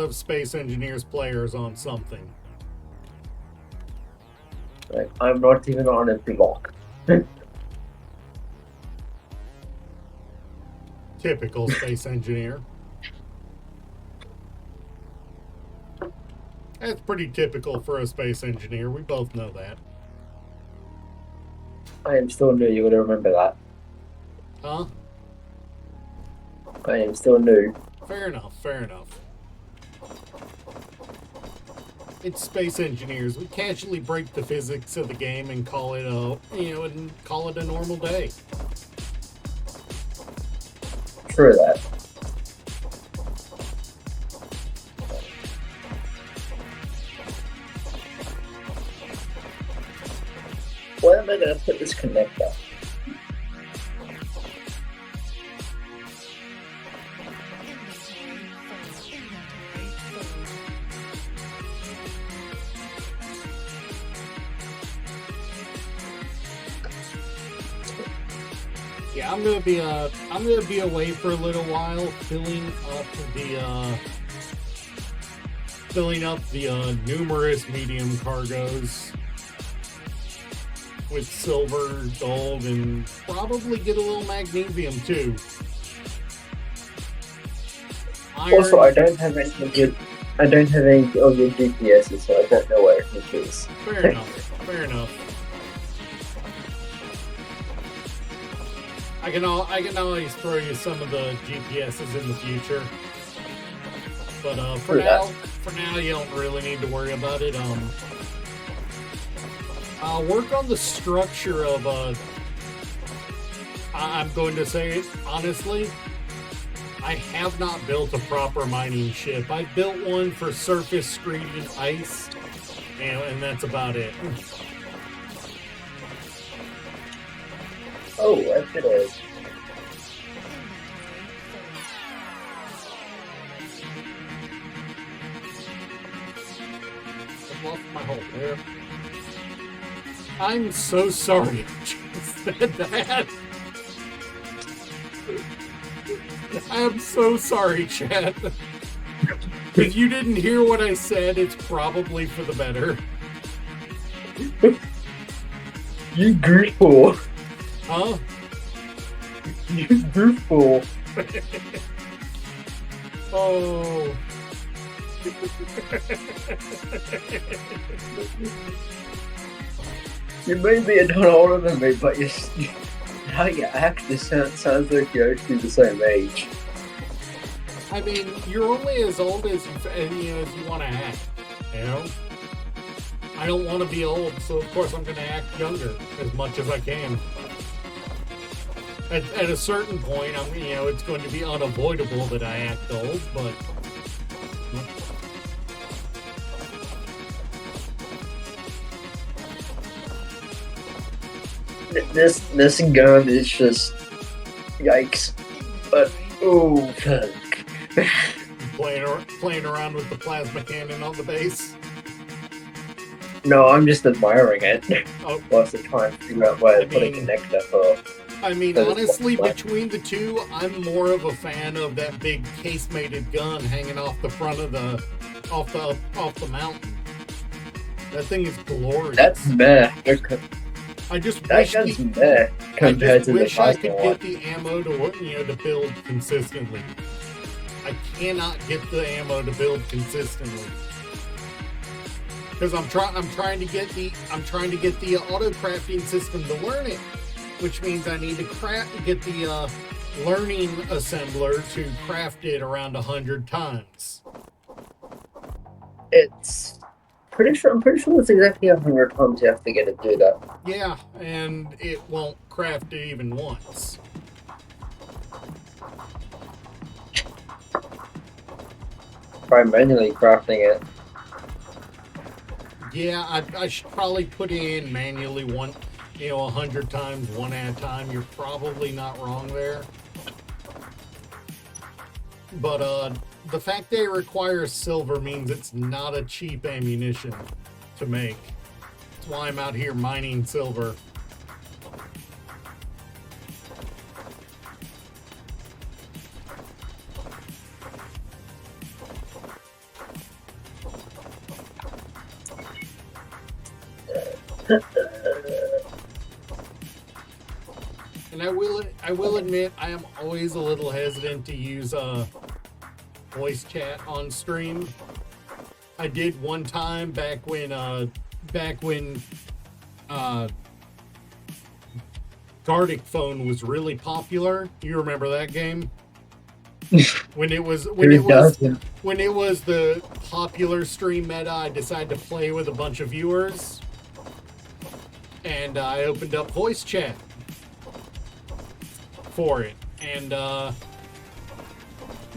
of Space Engineers players on something. Like, I'm not even on a block. Typical Space Engineer. That's pretty typical for a space engineer. We both know that. I am still new. You gotta remember that. Huh? I am still new. Fair enough, fair enough. It's space engineers. We casually break the physics of the game and call it a normal day. True that. Where am I gonna put this connector? Yeah, I'm gonna be away for a little while, filling up the numerous medium cargoes with silver, gold, and probably get a little magnesium too. Also, I don't have any of your GPSs, so I don't know where it is. Fair enough. Fair enough. I can always throw you some of the GPSs in the future, but for now you don't really need to worry about it. I'll work on the structure of I'm going to say it honestly. I have not built a proper mining ship. I built one for surface screening ice, and that's about it. Oh, I should have. I've lost my hole there. I'm so sorry I just said that. I am so sorry, chat. If you didn't hear what I said, it's probably for the better. You goofball. Huh? You goofball. Oh. You may be a ton older than me, but how you act just sounds like you're actually the same age. I mean, you're only as old as you want to act, you know? I don't want to be old, so of course I'm going to act younger as much as I can. At a certain point, it's going to be unavoidable that I act old, but... This gun is just yikes. But oh fuck. Playing around with the plasma cannon on the base. No, I'm just admiring it. Oh. Whilst I'm trying to figure out where to put a connector for. I mean, honestly, between the two, I'm more of a fan of that big case-mated gun hanging off the front of off the mountain. That thing is glorious. That's meh. I just that wish gun's meh compared to the wish I could one. get the ammo to build consistently. I cannot get the ammo to build consistently because I'm trying to get the auto crafting system to learn it, which means I need to get the learning assembler to craft it around 100 times. I'm pretty sure it's exactly 100 times you have to get it to do that. Yeah, and it won't craft it even once. Try manually crafting it. Yeah, I should probably put it in manually 100 times, one at a time. You're probably not wrong there. But the fact they require silver means it's not a cheap ammunition to make. That's why I'm out here mining silver. And I will admit I am always a little hesitant to use voice chat on stream. I did one time back when Gartic Phone was really popular. You remember that game? when it was the popular stream meta, I decided to play with a bunch of viewers, and I opened up voice chat for it, and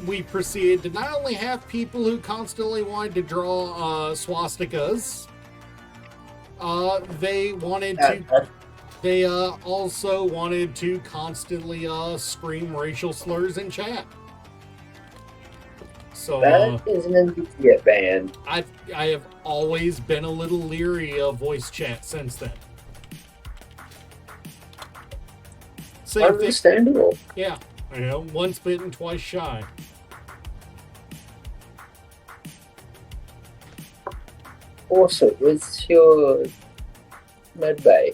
we proceeded to not only have people who constantly wanted to draw swastikas, they also wanted to constantly scream racial slurs in chat. So That is an immediate ban. I have always been a little leery of voice chat since then. Same thing. Understandable. Yeah, once bitten, twice shy. Also, what's your med bay?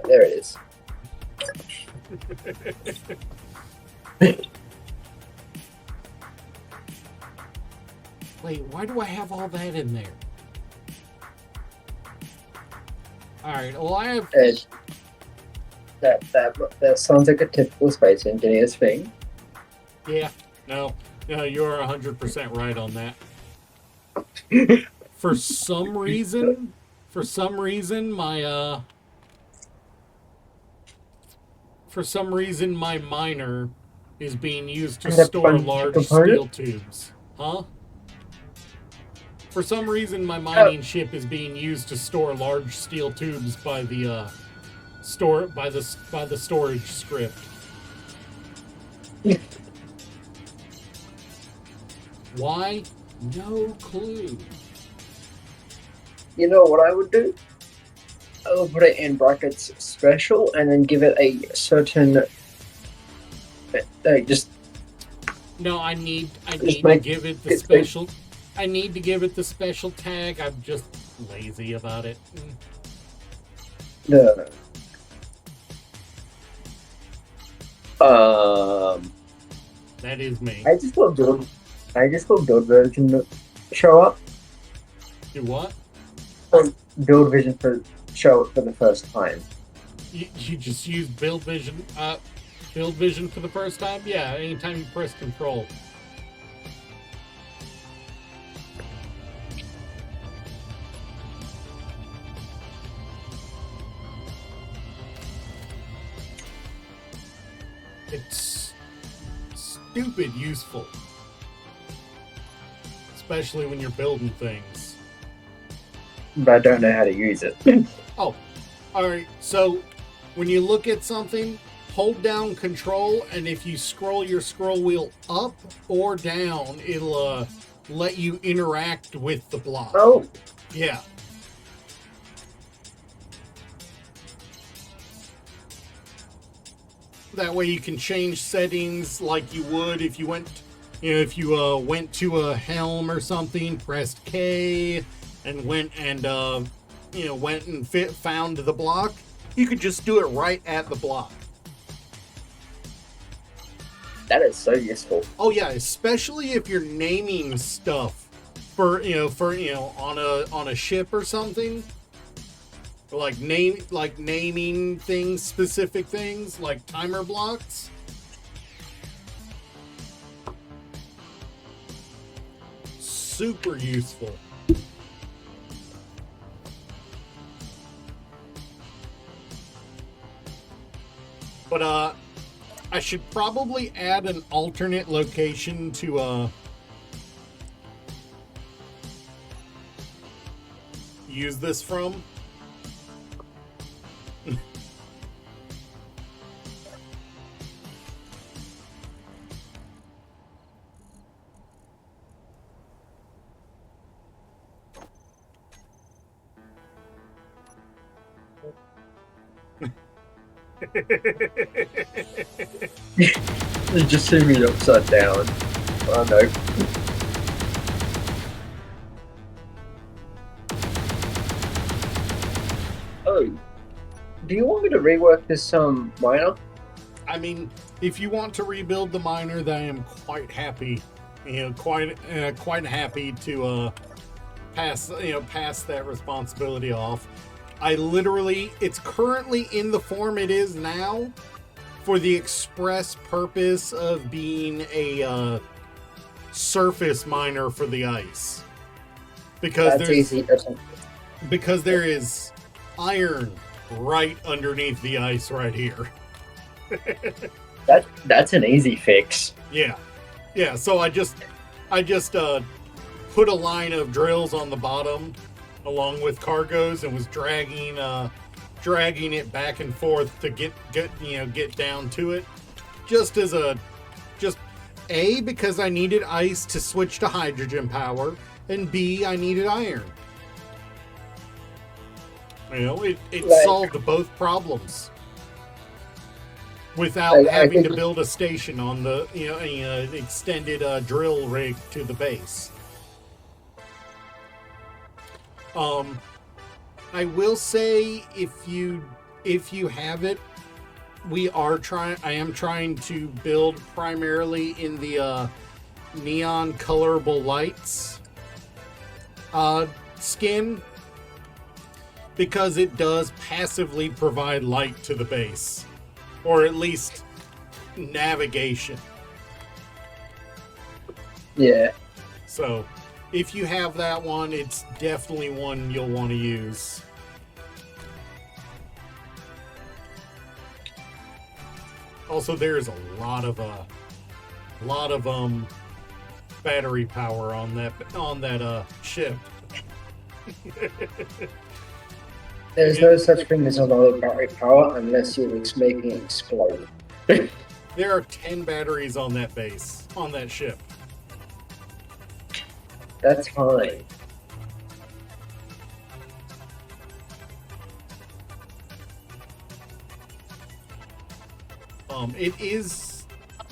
There it is. Wait, why do I have all that in there? Alright, well I have... That sounds like a typical space engineer's thing. Yeah, no, you're 100% right on that. For some reason, my miner is being used to store large steel tubes. Huh? For some reason, my mining ship is being used to store large steel tubes by the storage script. Why? No clue. You know what I would do? I would put it in brackets special and then give it a certain just No, I need to give it the special. I need to give it the special tag. I'm just lazy about it. no. That is me. I just will build version to show up. Do what? Build vision for show up for the first time. You just use build vision for the first time? Yeah, anytime you press control. It's stupid useful. Especially when you're building things. But I don't know how to use it. Oh, alright, so when you look at something, hold down control, and if you scroll your scroll wheel up or down, it'll let you interact with the block. Oh. Yeah. That way you can change settings like you would if you went, went to a helm or something, pressed K, and went and found the block. You could just do it right at the block. That is so useful. Oh yeah, especially if you're naming stuff for on a ship or something. Like naming things, specific things, like timer blocks. Super useful. But I should probably add an alternate location to use this from. You just see me upside down. Oh no. Oh, do you want me to rework this miner? I mean, if you want to rebuild the miner, then I am quite happy. Quite happy to pass that responsibility off. I literally, it's currently in the form it is now for the express purpose of being a surface miner for the ice. Because That's easy. because there is iron right underneath the ice right here. That's an easy fix. Yeah. So I just put a line of drills on the bottom along with cargoes and was dragging it back and forth to get down to it. Because I needed ice to switch to hydrogen power, and B, I needed iron. It solved both problems without having to build a station on the extended drill rig to the base. I will say if you have it, I am trying to build primarily in the neon colorable lights skin, because it does passively provide light to the base, or at least navigation. Yeah. So if you have that one, it's definitely one you'll want to use. Also, there's a lot of battery power on that ship. There's no such thing as a lot of battery power unless you're making it explode. There are 10 batteries on that base, on that ship. That's fine. It is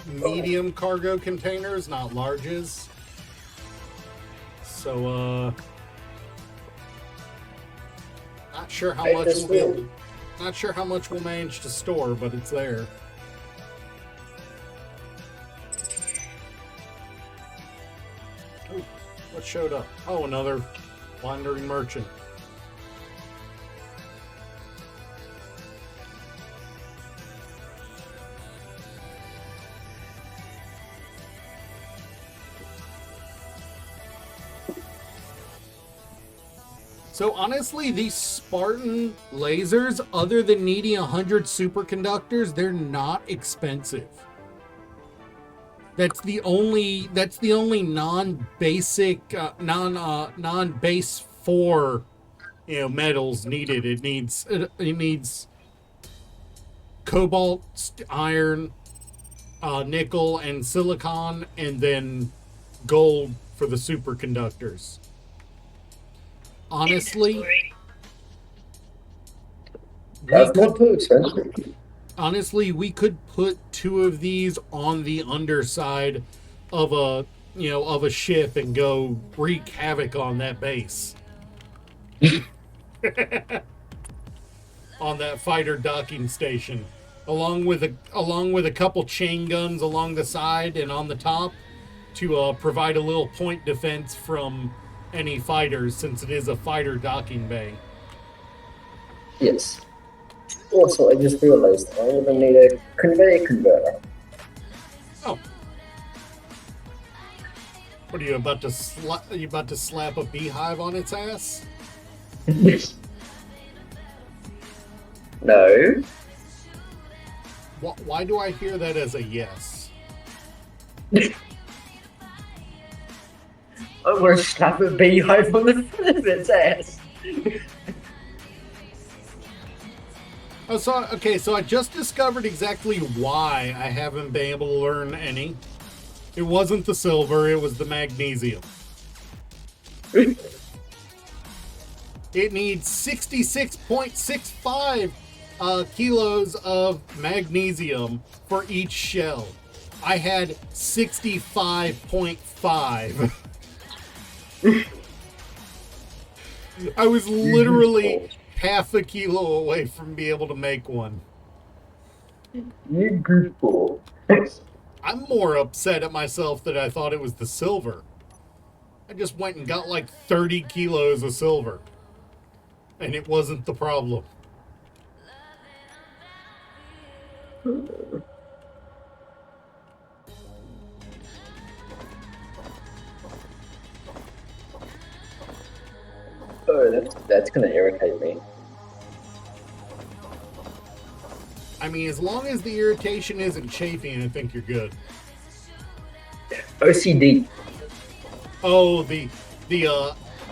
medium cargo containers, not larges. So, not sure how much we'll manage to store, but it's there. Ooh, what showed up? Oh, another wandering merchant. So honestly, these Spartan lasers, other than needing 100 superconductors, they're not expensive. That's the only non-basic, non-base 4, metals needed. It needs cobalt, iron, nickel, and silicon, and then gold for the superconductors. Honestly, that's not too expensive. Honestly, we could put 2 of these on the underside of a ship and go wreak havoc on that base. On that fighter docking station, along with a couple chain guns along the side and on the top to provide a little point defense from any fighters, since it is a fighter docking bay. Yes. Also, I just realized I even need a conveyor converter. Oh. What are you about to slap a beehive on its ass? No. Why do I hear that as a yes? I'm gonna slap a beehive on the front of its ass. So I just discovered exactly why I haven't been able to learn any. It wasn't the silver, it was the magnesium. It needs 66.65 kilos of magnesium for each shell. I had 65.5. I was literally half a kilo away from being able to make one. You goofball. I'm more upset at myself that I thought it was the silver. I just went and got like 30 kilos of silver. And it wasn't the problem. Oh, that's gonna irritate me. I mean, as long as the irritation isn't chafing, I think you're good. OCD. Oh, the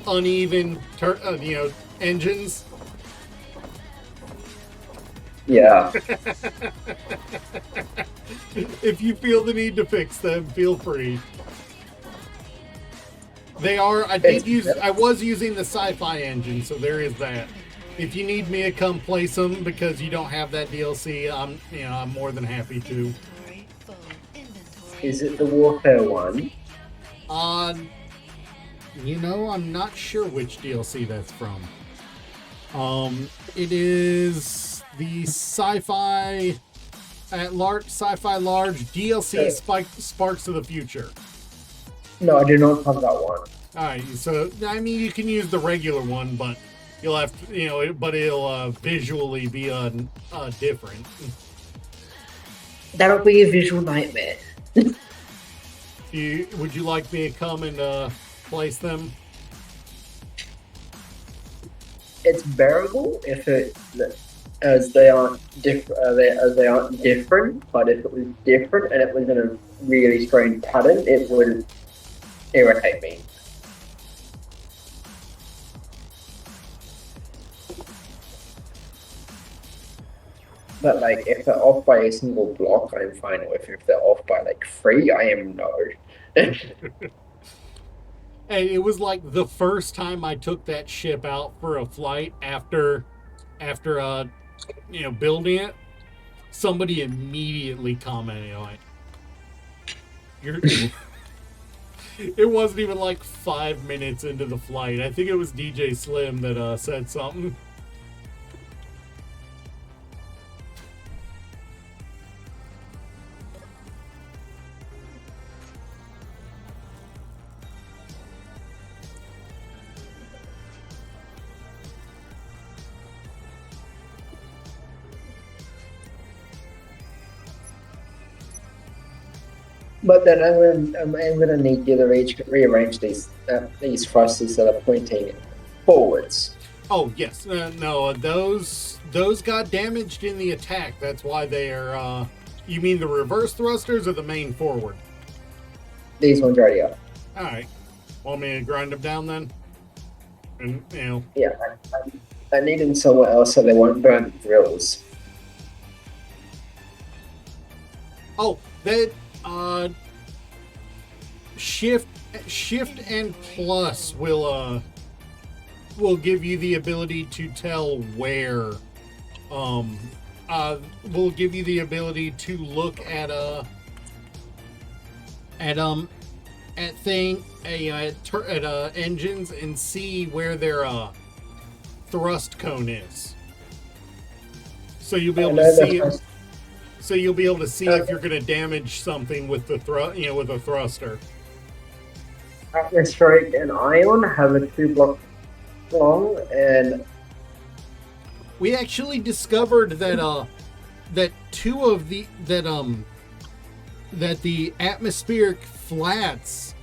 uneven, engines. Yeah. If you feel the need to fix them, feel free. They are. I was using the sci-fi engine, so there is that. If you need me to come place them because you don't have that DLC, I'm more than happy to. Inventory full. Inventory. Is it the Warfare one? I'm not sure which DLC that's from. It is the Sci-Fi Large DLC Sparks of the Future. No, I do not have that one. Alright, so, I mean, you can use the regular one, but you'll have to, but it'll visually be different. That'll be a visual nightmare. Would you like me to come and place them? It's bearable if as they aren't different. But if it was different and it was in a really strange pattern, it would irritate me. But like, if they're off by a single block, I'm fine with. If they're off by like 3, I am no. And it was like the first time I took that ship out for a flight after building it. Somebody immediately commented like, "You're." It wasn't even like 5 minutes into the flight. I think it was DJ Slim that said something. But then I'm gonna need you to rearrange these thrusters that are pointing forwards. Oh yes, no, those got damaged in the attack. That's why they are. You mean the reverse thrusters or the main forward? These ones already are. All right, want me to grind them down then? And Yeah, I need them somewhere else so they won't burn drills. Oh, that shift and plus will give you the ability to tell where will give you the ability to look at engines and see where their thrust cone is. So you'll be able to see it. So you'll be able to see if you're going to damage something with the with a thruster. Atmospheric and ion have a 2 block long, and we actually discovered that that the atmospheric flats,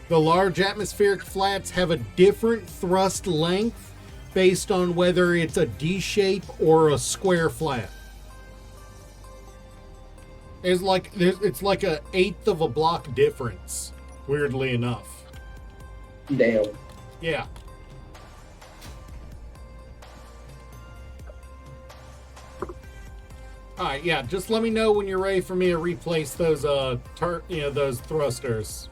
the large atmospheric flats, have a different thrust length based on whether it's a D shape or a square flat. It's like an eighth of a block difference, weirdly enough. damn. Yeah. Alright, yeah, just let me know when you're ready for me to replace those those thrusters.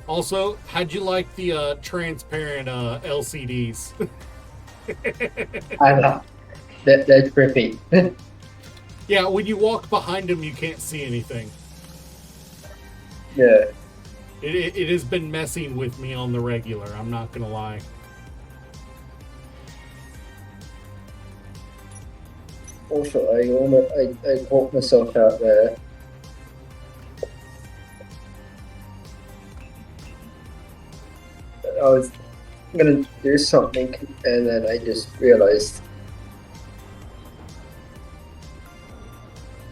Also, how'd you like the transparent LCDs? I know. That's creepy. Yeah, when you walk behind them, you can't see anything. Yeah. It has been messing with me on the regular, I'm not gonna lie. Also, I caught myself out there. was gonna do something, and then I just realized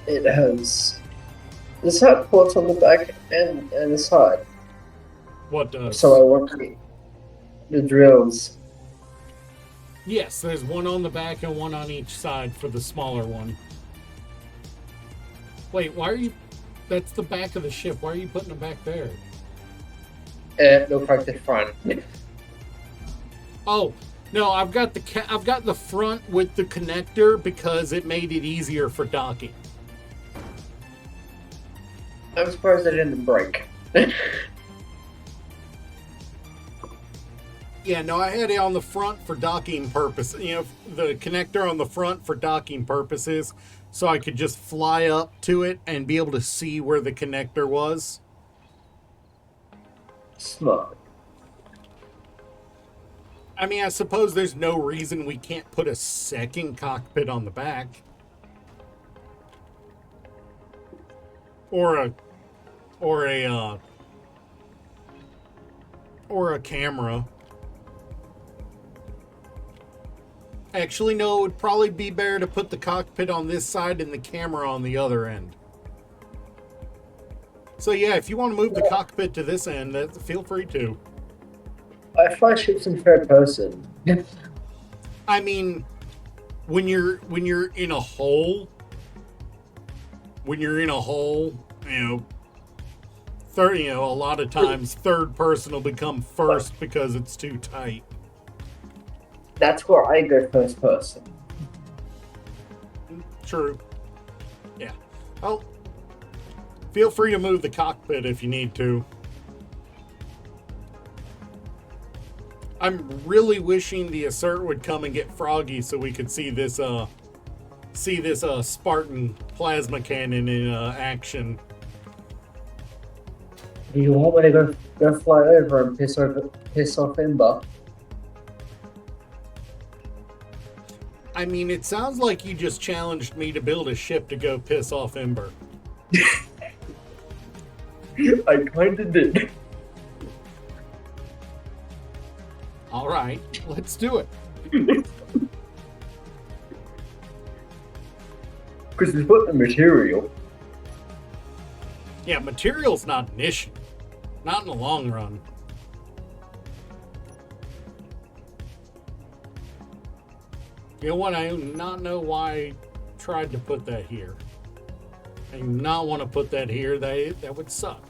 it has the side ports on the back and the side. What does? So I want the drills. Yes, there's one on the back and one on each side for the smaller one. Wait, why are you... That's the back of the ship. Why are you putting it back there? It looks like the front. Oh, no, I've got the front with the connector because it made it easier for docking. I'm surprised it didn't break. Yeah, no, I had it on the front for docking purposes. You know, the connector on the front for docking purposes, so I could just fly up to it and be able to see where the connector was. Smart. I mean, I suppose there's no reason we can't put a second cockpit on the back. Or a camera. Actually, no, it would probably be better to put the cockpit on this side and the camera on the other end. So yeah, if you want to move the cockpit to this end, feel free to. I fly ships in third person. I mean, when you're in a hole, a lot of times third person will become first because it's too tight. That's where I go first person. True. Yeah. Oh, feel free to move the cockpit if you need to. I'm really wishing the Assert would come and get Froggy so we could see this Spartan plasma cannon in action. Do you want me to go fly over and piss off Ember? I mean, it sounds like you just challenged me to build a ship to go piss off Ember. I kinda did. All right, let's do it. Because we've got the material. Yeah, material's not an issue. Not in the long run. You know what? I do not know why I tried to put that here. I do not want to put that here. That would suck.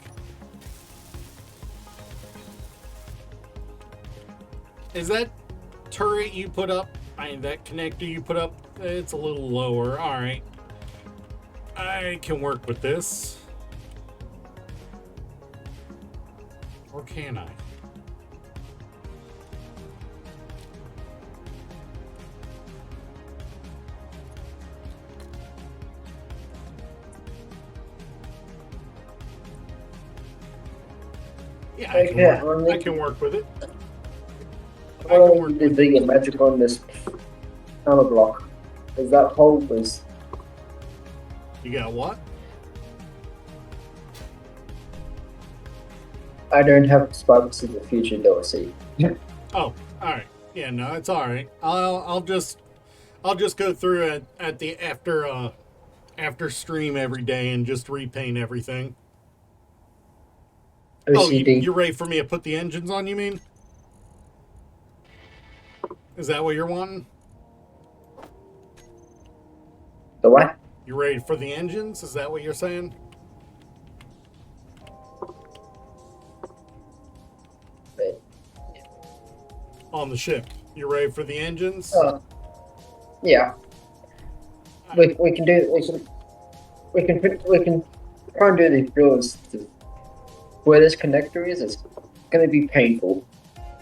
Is that turret you put up? I mean, that connector you put up, it's a little lower. All right. I can work with this. Or can I? Yeah, I can work with it. I want to do the magic on this hammer block. Because that hole was... You got what? I don't have sparks in the future DLC. Oh, all right. Yeah, no, it's all right. I'll just go through it at the after stream every day and just repaint everything. Oh, you're ready for me to put the engines on, you mean? Is that what you're wanting? The what? You ready for the engines? Is that what you're saying? Wait. On the ship. You ready for the engines? Yeah. Right. We can try and do these drills. Where this connector is, it's gonna be painful.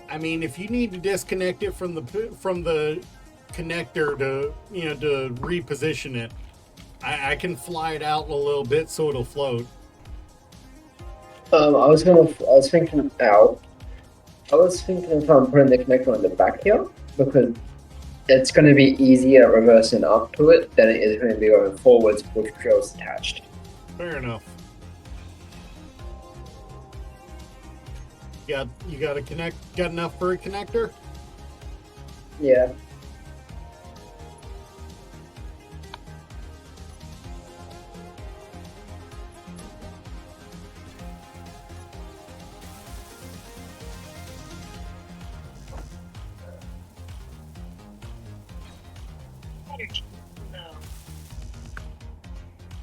I mean, if you need to disconnect it from the connector to to reposition it, I can fly it out a little bit so it'll float. I was thinking of putting the connector on the back here because it's going to be easier reversing up to it than it is going to be going forwards with drills attached. Fair enough. You got a connect. Got enough for a connector? Yeah.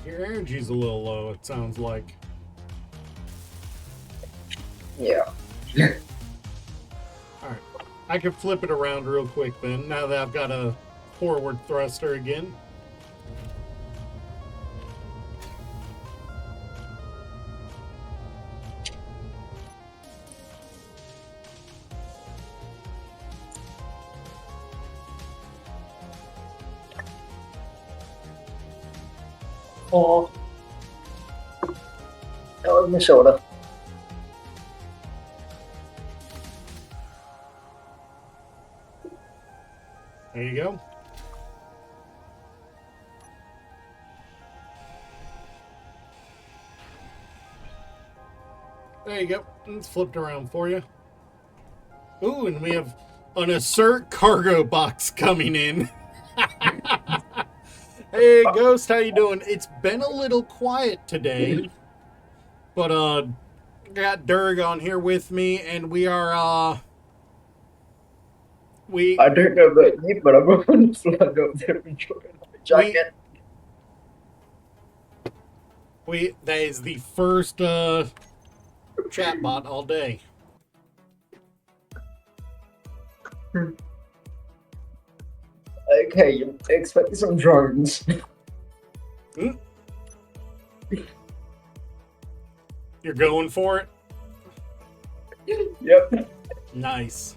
Your energy's a little low. It sounds like. Yeah. All right, I can flip it around real quick then. Now that I've got a forward thruster again. Oh. That was my shoulder. There you go. There you go. It's flipped around for you. Ooh, and we have an assert cargo box coming in. Hey, Ghost, how you doing? It's been a little quiet today, but I got Durg on here with me, and we are I don't know about you, but I'm going to fly up there and join my jacket. That is the first chatbot all day. Okay, you expect some drones. You're going for it? Yep. Nice.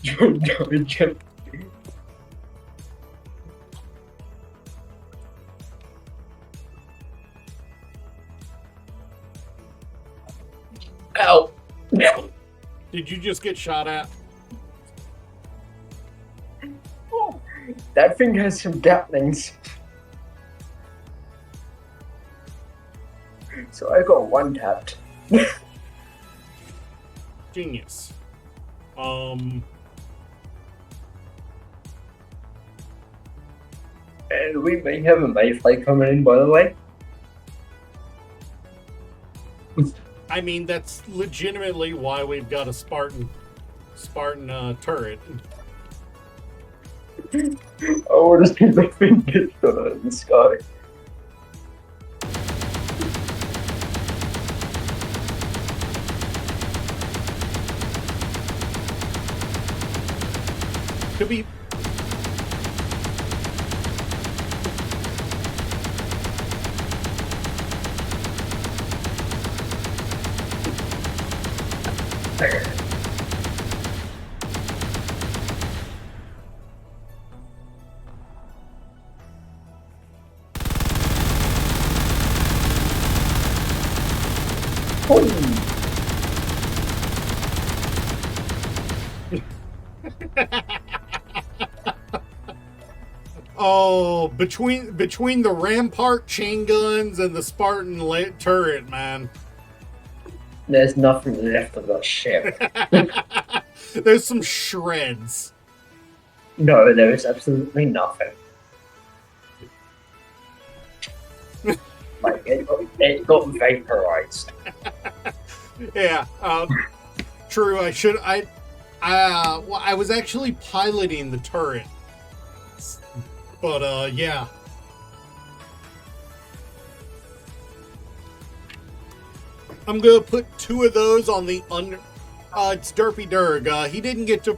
Drone damage. Ow. Did you just get shot at? That thing has some gatlings. So I got one tapped. Genius. And we may have a Mayfly coming in, by the way. I mean, that's legitimately why we've got a Spartan turret. I want to see the thing get shot out in the sky. To be Oh, between the Rampart chain guns and the Spartan turret, man. There's nothing left of that ship. There's some shreds. No, there is absolutely nothing. Like, it got vaporized. Yeah, true. I was actually piloting the turret, but yeah. I'm gonna put 2 of those on the under. It's Derpy Durg. He didn't get to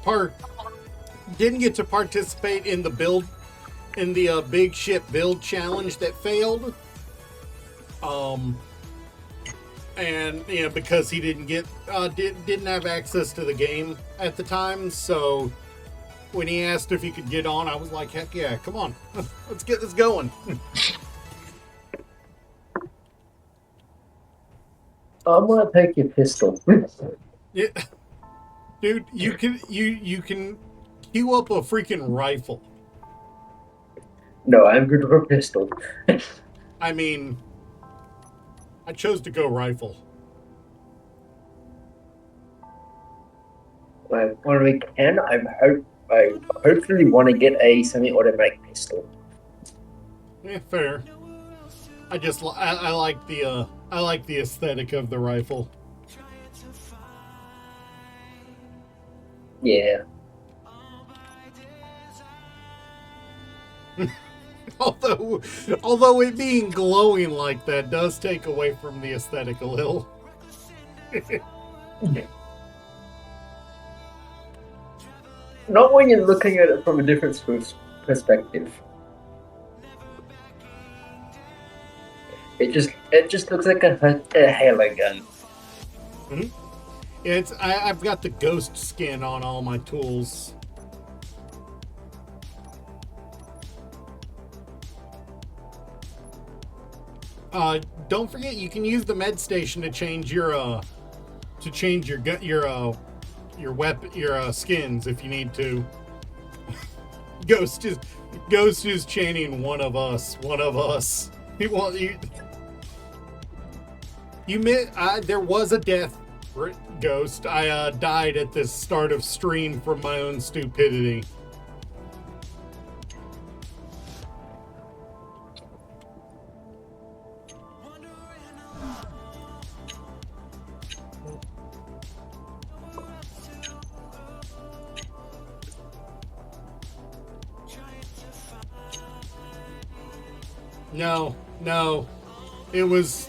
participate in the build, in the big ship build challenge that failed. And you know, because he didn't have access to the game at the time, so when he asked if he could get on, I was like, heck yeah, come on, let's get this going. I'm gonna take your pistol. Yeah, dude, you can queue up a freaking rifle. No, I'm good with a pistol. I mean, I chose to go rifle. Like when we can, I hopefully want to get a semi-automatic pistol. Yeah, fair. I like the aesthetic of the rifle. Yeah. Although it being glowing like that does take away from the aesthetic a little. Not when you're looking at it from a different perspective. It just looks like a halo gun. I've got the ghost skin on all my tools. Don't forget you can use the med station to change your weapon, your skins if you need to. Ghost is chanting one of us. He wants you. There was a death, Ghost. I died at the start of stream from my own stupidity. No. It was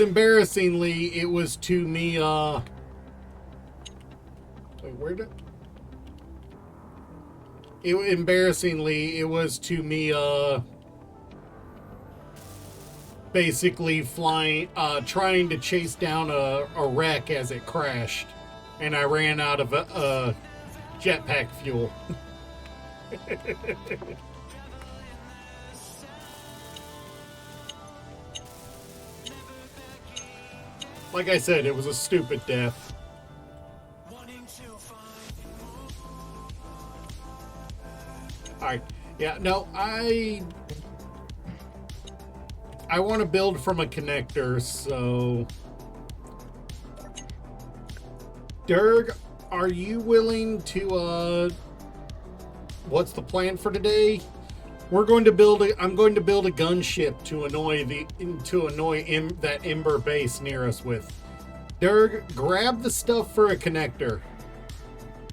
embarrassingly, it was to me, wait, embarrassingly, it was to me, basically flying, trying to chase down a wreck as it crashed. And I ran out of jetpack fuel. Like I said, it was a stupid death. Alright. Yeah, no, I want to build from a connector, so... Durg, are you willing to, what's the plan for today? I'm going to build a gunship to annoy that Ember base near us with. Durg, grab the stuff for a connector.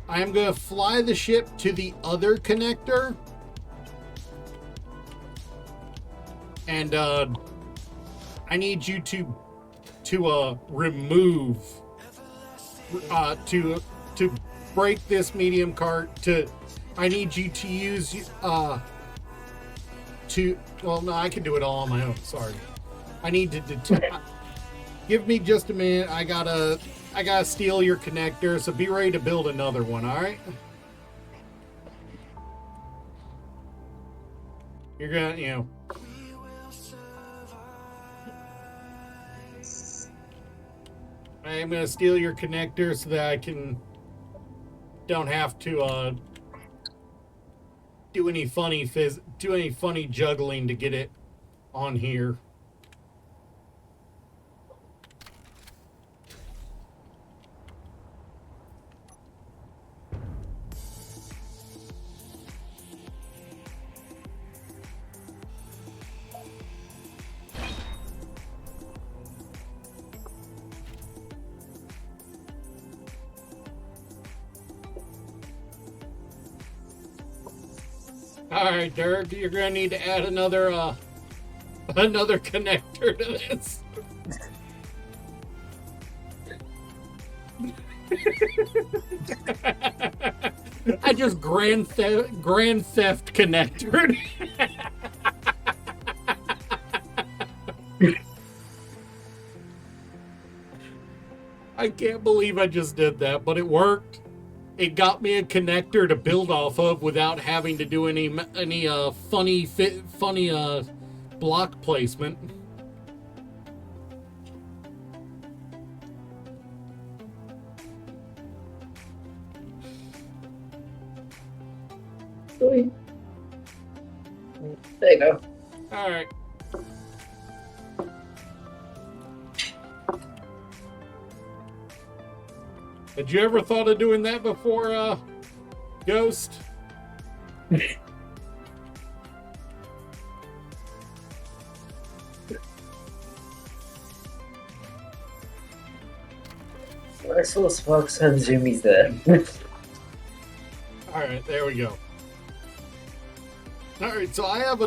I am going to fly the ship to the other connector. And I need you to remove to break this medium cart I need you to use well, no, I can do it all on my own. Sorry. I need to give me just a minute. I gotta steal your connector, so be ready to build another one, alright? You're gonna, I'm gonna steal your connector so that I don't have to do any funny juggling to get it on here. Alright, Dirk, you're gonna need to add another connector to this. I just grand theft connector. I can't believe I just did that, but it worked. It got me a connector to build off of without having to do any funny block placement. There you go. All right. Had you ever thought of doing that before, Ghost? I saw Sparks and Zoomies there. All right, there we go. All right, so I have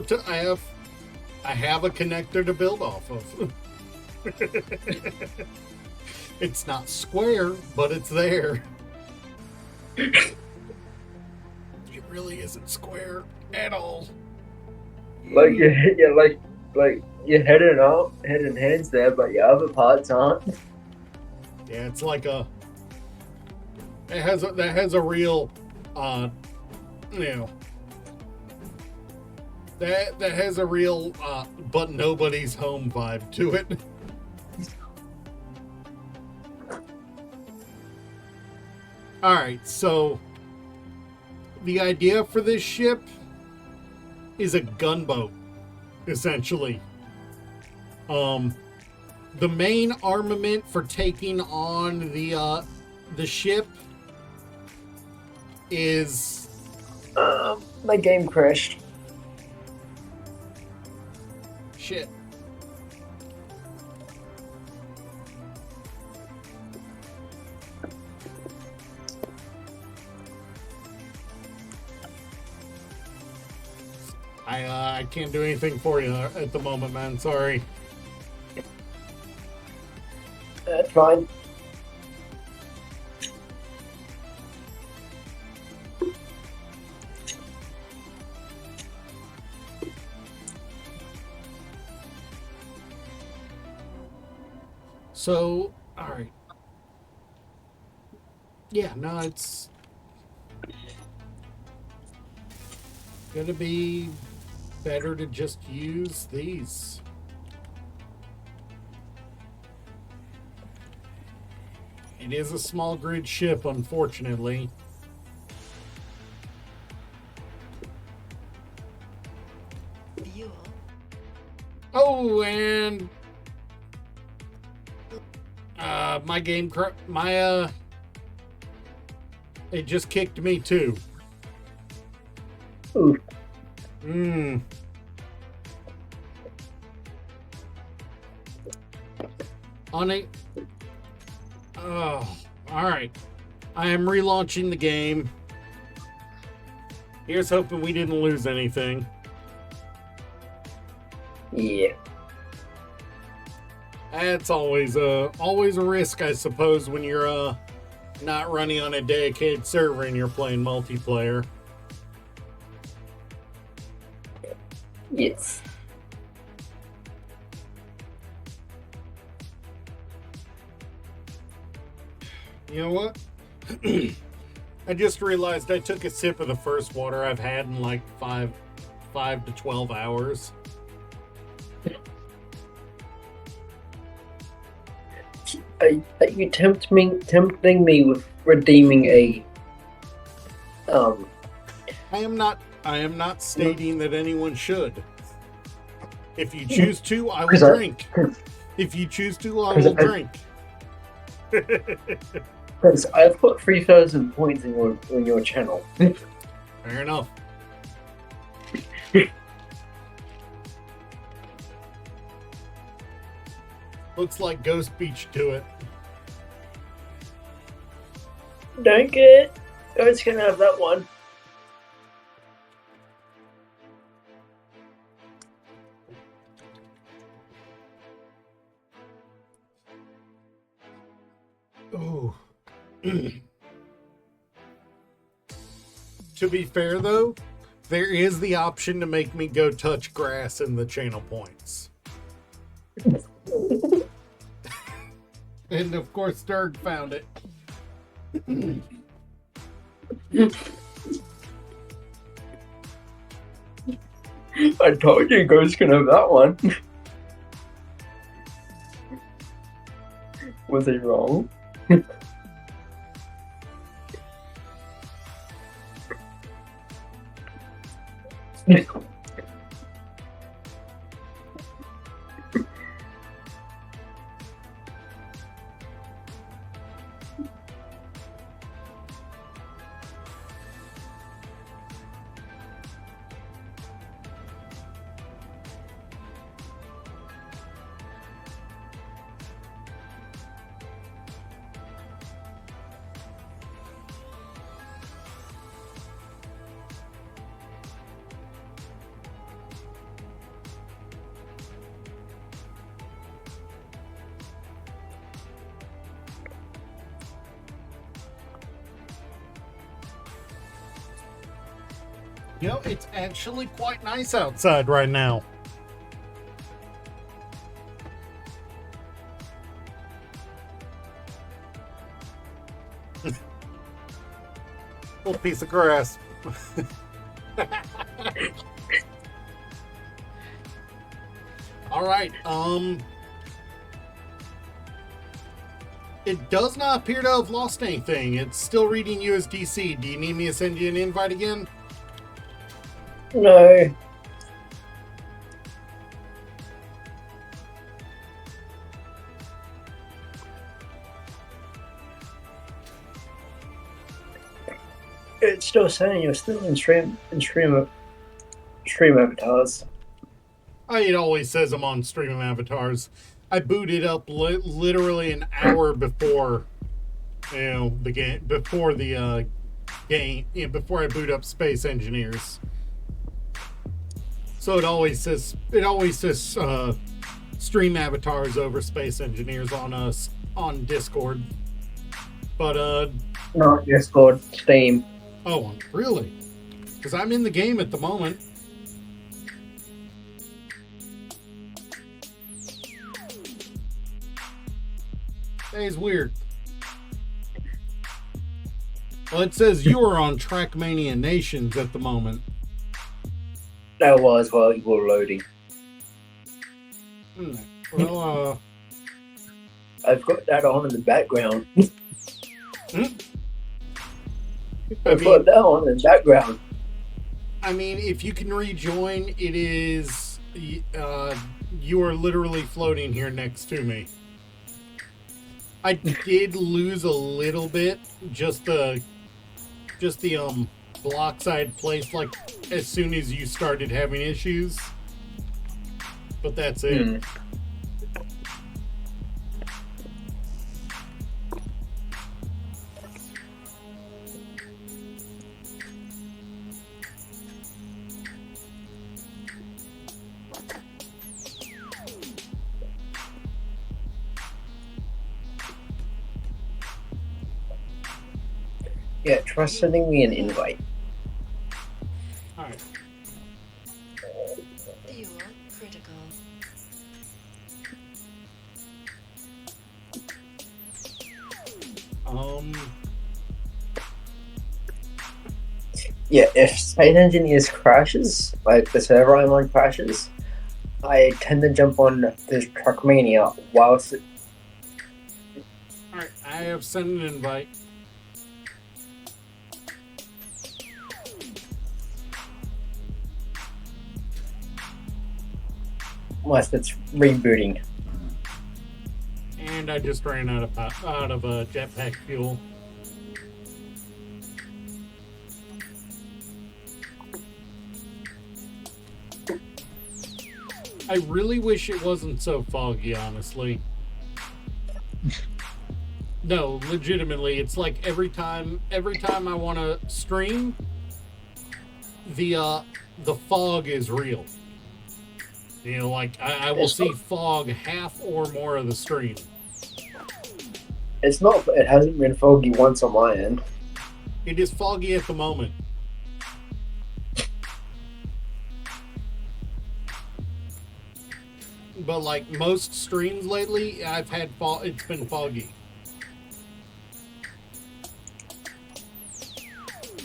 I have a connector to build off of. It's not square, but it's there. It really isn't square at all. Like you're head and hands there, but your other parts aren't. Yeah, it's like that has a real, you know, that has a real, but nobody's home vibe to it. All right, so the idea for this ship is a gunboat, essentially. The main armament for taking on the ship is My game crashed. shit. I can't do anything for you at the moment, man. Sorry. That's fine. So, all right. Yeah, no, it's gonna be better to just use these. It is a small grid ship, unfortunately. Fuel. Oh, and my game, it just kicked me too. Ooh. On a. Oh, all right. I am relaunching the game. Here's hoping we didn't lose anything. Yeah. That's always a risk, I suppose, when you're not running on a dedicated server and you're playing multiplayer. Yes. You know what? I just realized I took a sip of the first water I've had in like 5 to 12 hours. Are you tempting me with redeeming a I am not stating that anyone should. If you choose to, I will drink. If you choose to, I will drink. Because I've put 3,000 points in your channel. Fair enough. Looks like Ghost Beach to it. Don't get it. I was gonna have that one. Oh. To be fair, though, there is the option to make me go touch grass in the channel points. And of course, Sturg found it. I told you Ghost can have that one. Was he wrong? You know, it's actually quite nice outside right now. Little piece of grass. All right. It does not appear to have lost anything. It's still reading USDC. Do you need me to send you an invite again? No. It's still saying you're still in stream avatars. It always says I'm on Stream Avatars. I booted up literally an hour before, the game, before the game, before I boot up Space Engineers. So it always says Stream Avatars over Space Engineers on Discord. But Not Discord, Steam. oh, really? Because I'm in the game at the moment. That is weird. Well, it says you are on Trackmania Nations at the moment. That was while you were loading. Well, I've got that on in the background. I I've mean, got that on in the background. I mean, if you can rejoin, it is you are literally floating here next to me. I did lose a little bit, just the blocks I had placed like as soon as you started having issues. But that's it. Yeah, try sending me an invite. Alright. Fuel critical. Yeah, if Space Engineers crashes, like the server I'm on crashes, I tend to jump on this Trackmania whilst Alright, I have sent an invite. it's rebooting. And I just ran out of jetpack fuel. I really wish it wasn't so foggy, honestly. No, legitimately, it's like every time I want to stream, the fog is real. You know, like I will see fog half or more of the stream. It's not. It hasn't been foggy once on my end. It is foggy at the moment. But like most streams lately, I've had it's been foggy.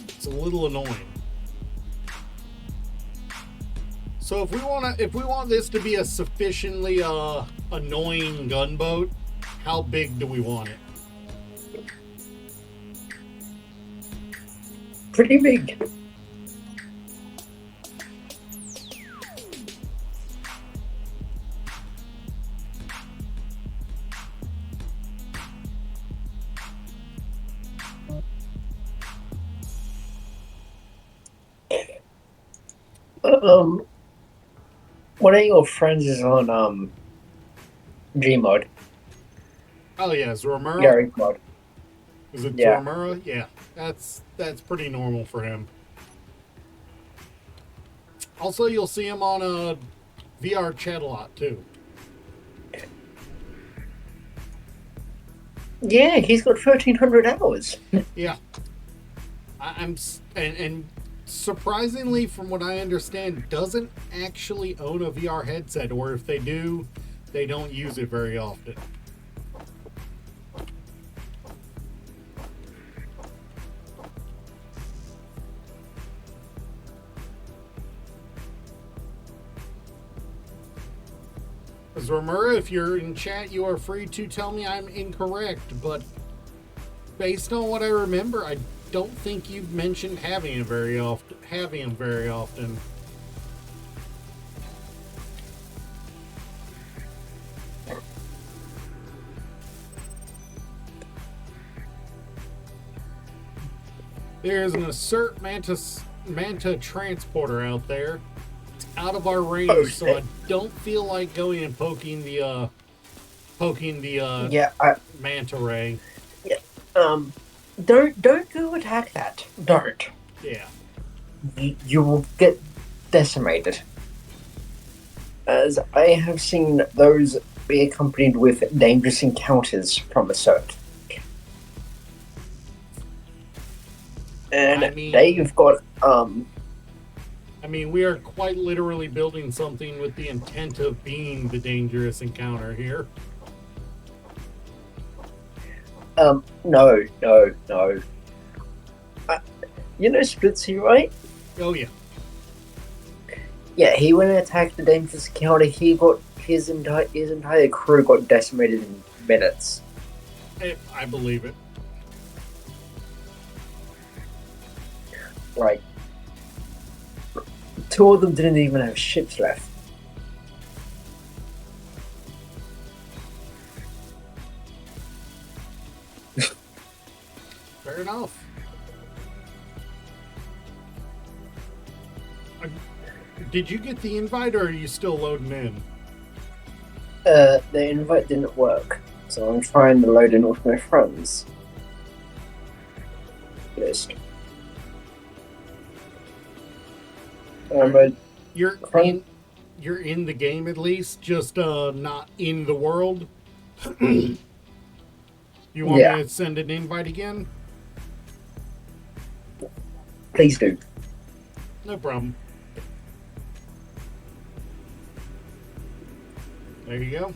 It's a little annoying. So if we want this to be a sufficiently annoying gunboat, how big do we want it? Pretty big. One of your friends is on Gmod. Oh yeah, Zormura? Gary mod. Is it Yeah. Zormura? Yeah, that's pretty normal for him. Also, you'll see him on a VR chat a lot too. Yeah, he's got 1,300 hours. Yeah, and surprisingly, from what I understand, doesn't actually own a VR headset, or if they do, they don't use it very often. As Romura, if you're in chat, you are free to tell me I'm incorrect, but based on what I remember, I don't think you've mentioned having him very often. There's an Assert Manta transporter out there. It's out of our range, so I don't feel like going and poking the manta ray. Don't go attack that. Don't. Yeah. You will get decimated. As I have seen those be accompanied with dangerous encounters from Assert. And they've got I mean, we are quite literally building something with the intent of being the dangerous encounter here. No. You know Splitsy, right? Oh yeah. Yeah, he went and attacked the dangerous encounter. He got his entire crew got decimated in minutes. I believe it. Like, 2 of them didn't even have ships left. Fair enough. Did you get the invite, or are you still loading in? The invite didn't work, so I'm trying to load in with my friends list. You're in the game at least, just not in the world. You want me to send an invite again? Please do. No problem. There you go.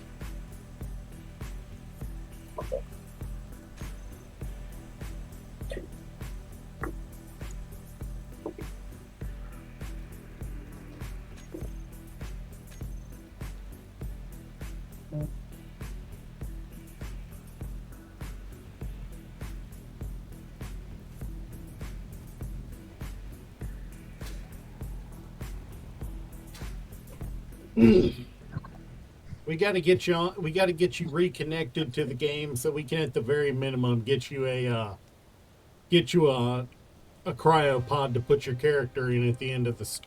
We got to get you on. We got to get you reconnected to the game so we can, at the very minimum, get you a cryopod to put your character in at the end of the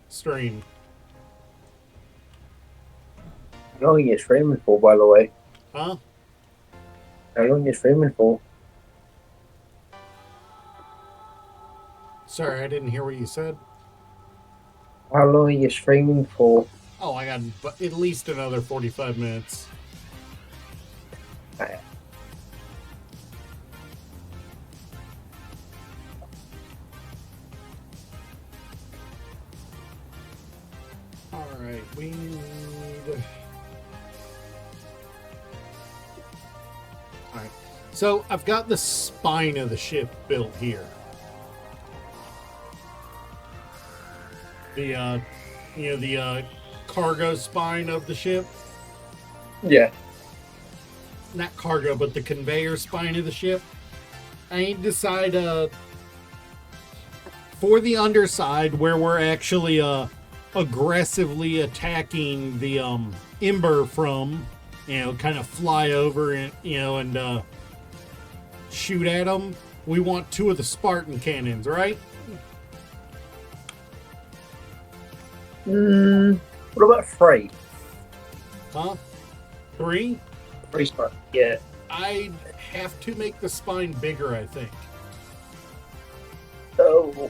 stream. How long are you streaming for, by the way? Huh? How long are you streaming for? Sorry, I didn't hear what you said. How long are you streaming for? Oh, I got at least another 45 minutes. Alright. Alright, we need... Alright, so I've got the spine of the ship built here. The, the cargo spine of the ship. Yeah. Not cargo, but the conveyor spine of the ship. I need to decide for the underside where we're actually aggressively attacking the Ember from, kind of fly over and and shoot at them. We want 2 of the Spartan cannons, right? What about 3? Huh? 3? 3 Spartan. Yeah. I have to make the spine bigger, I think. Oh.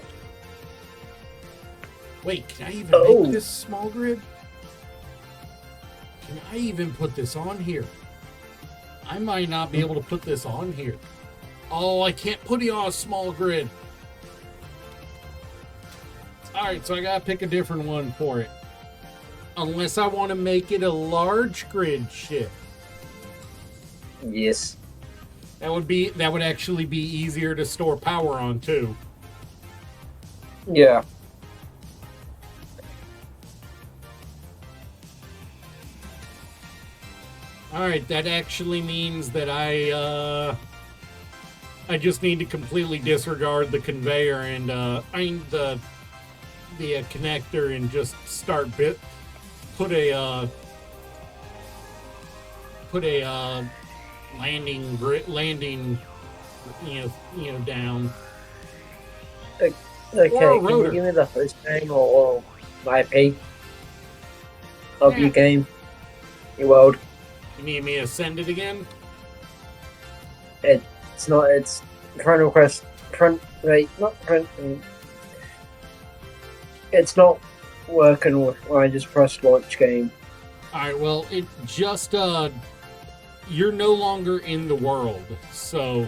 Wait, can I even make this small grid? Can I even put this on here? I might not be able to put this on here. Oh, I can't put it on a small grid. Alright, so I gotta pick a different one for it. Unless I want to make it a large grid ship. Yes. That would actually be easier to store power on too. Yeah. Alright, that actually means that I just need to completely disregard the conveyor and the connector and just start put a landing down. Okay, Or a can you rotor. give me the host name or my IP of your game? Your world. You need me to send it again? It's not. It's friend request. Not friend. It's not working when I just press launch game. Alright, well, it just, you're no longer in the world, so...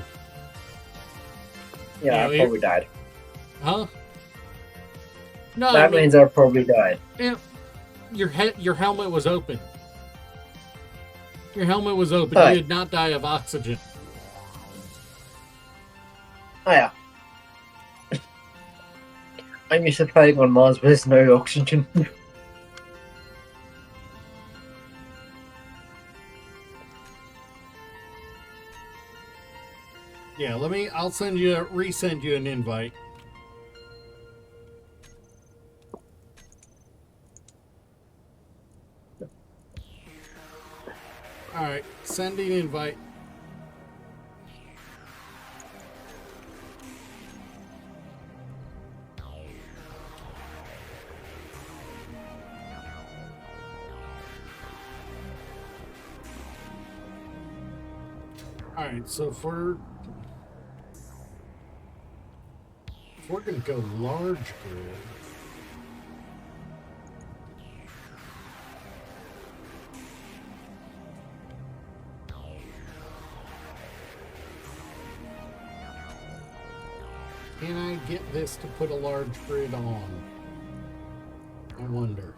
Yeah, I probably died. Huh? No, That I mean, means I probably died. your helmet was open. Your helmet was open. Hi. You did not die of oxygen. Oh yeah. I'm used to playing on Mars, but there's no oxygen. Yeah, I'll resend you an invite. Alright, sending invite. Alright, so if we're gonna go large grid, can I get this to put a large grid on? I wonder.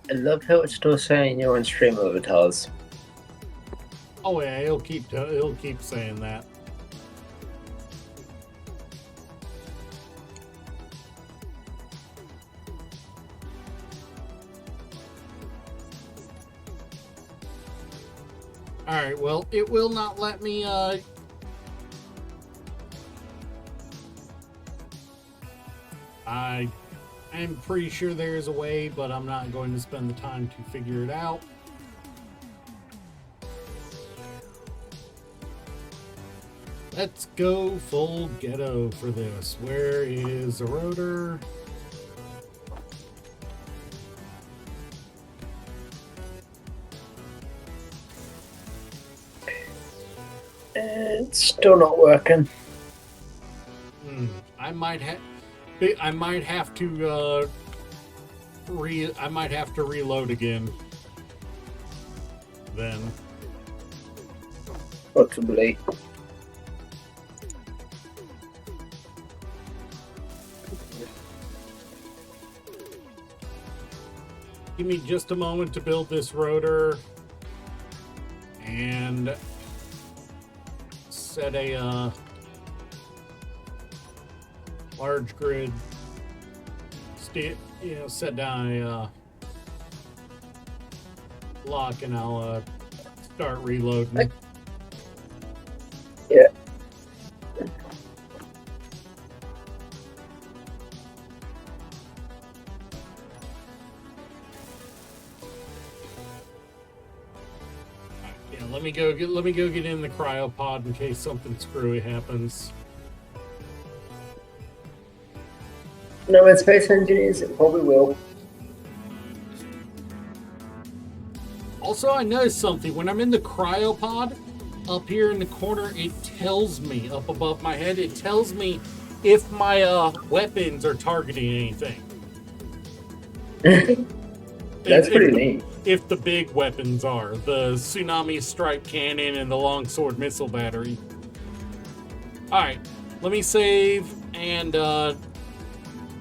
I love how it's still saying you're on stream avatars. Oh yeah, he'll keep saying that. Alright, well, it will not let me, I'm pretty sure there is a way, but I'm not going to spend the time to figure it out. Let's go full ghetto for this. Where is the rotor? It's still not working. I might have to reload again. Then. Possibly. Give me just a moment to build this rotor and set a large grid. Set down a lock, and I'll start reloading. Yeah. Yeah, let me go get in the cryopod in case something screwy happens. No, it's Space Engineers, it probably will. Also, I noticed something. When I'm in the cryopod, up here in the corner, it tells me, up above my head, it tells me if my weapons are targeting anything. That's pretty neat. If the big weapons are. The Tsunami Strike Cannon and the Longsword Missile Battery. Alright, let me save and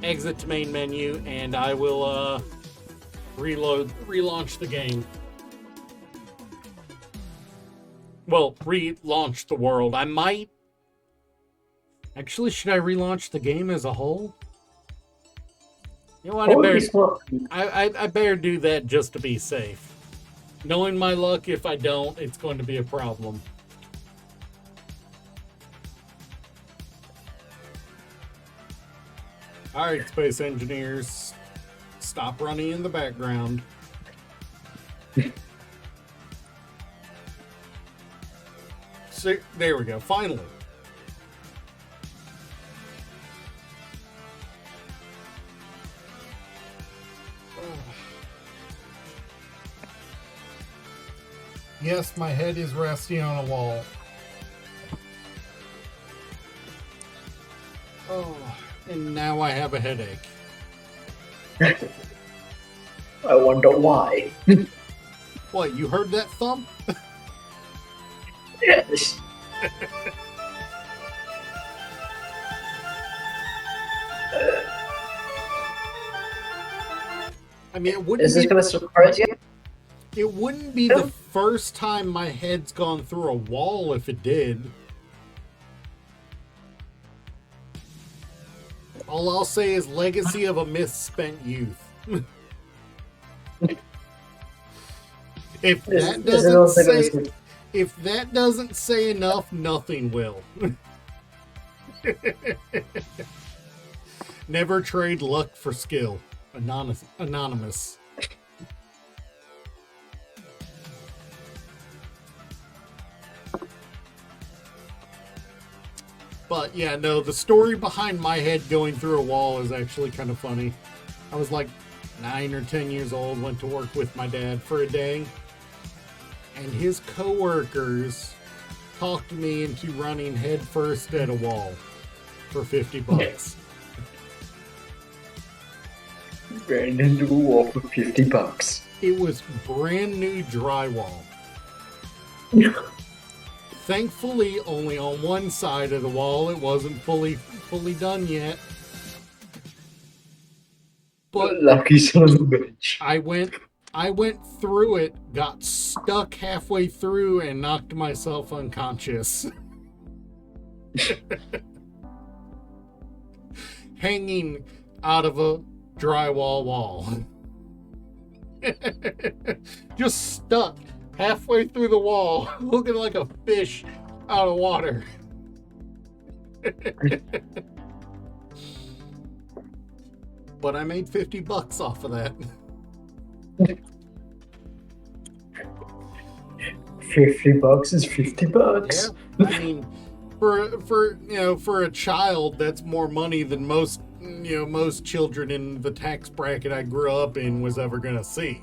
exit to main menu, and I will relaunch the game. Well, relaunch the world. I might... Actually, should I relaunch the game as a whole? You know what, I better do that just to be safe. Knowing my luck, if I don't, it's going to be a problem. Alright, Space Engineers. Stop running in the background. So, there we go, finally. Yes, my head is resting on a wall. Oh, and now I have a headache. I wonder why. What, you heard that thump? Yes. I mean, it wouldn't Is this be, going to surprise you? it wouldn't be the first time my head's gone through a wall if it did. All I'll say is legacy of a misspent youth. If that doesn't say enough, nothing will. Never trade luck for skill. Anonymous. But yeah, no, the story behind my head going through a wall is actually kind of funny. I was like 9 or 10 years old, went to work with my dad for a day, and his coworkers talked me into running headfirst at a wall for $50. Ran into a wall for $50. It was brand new drywall. Thankfully, only on one side of the wall. It wasn't fully done yet. But Lucky son of a bitch. I went through it, got stuck halfway through, and knocked myself unconscious. Hanging out of a drywall wall. Just stuck halfway through the wall, looking like a fish out of water. But I made $50 off of that. $50 is $50. Yeah, I mean, for a child, that's more money than most children in the tax bracket I grew up in was ever gonna see.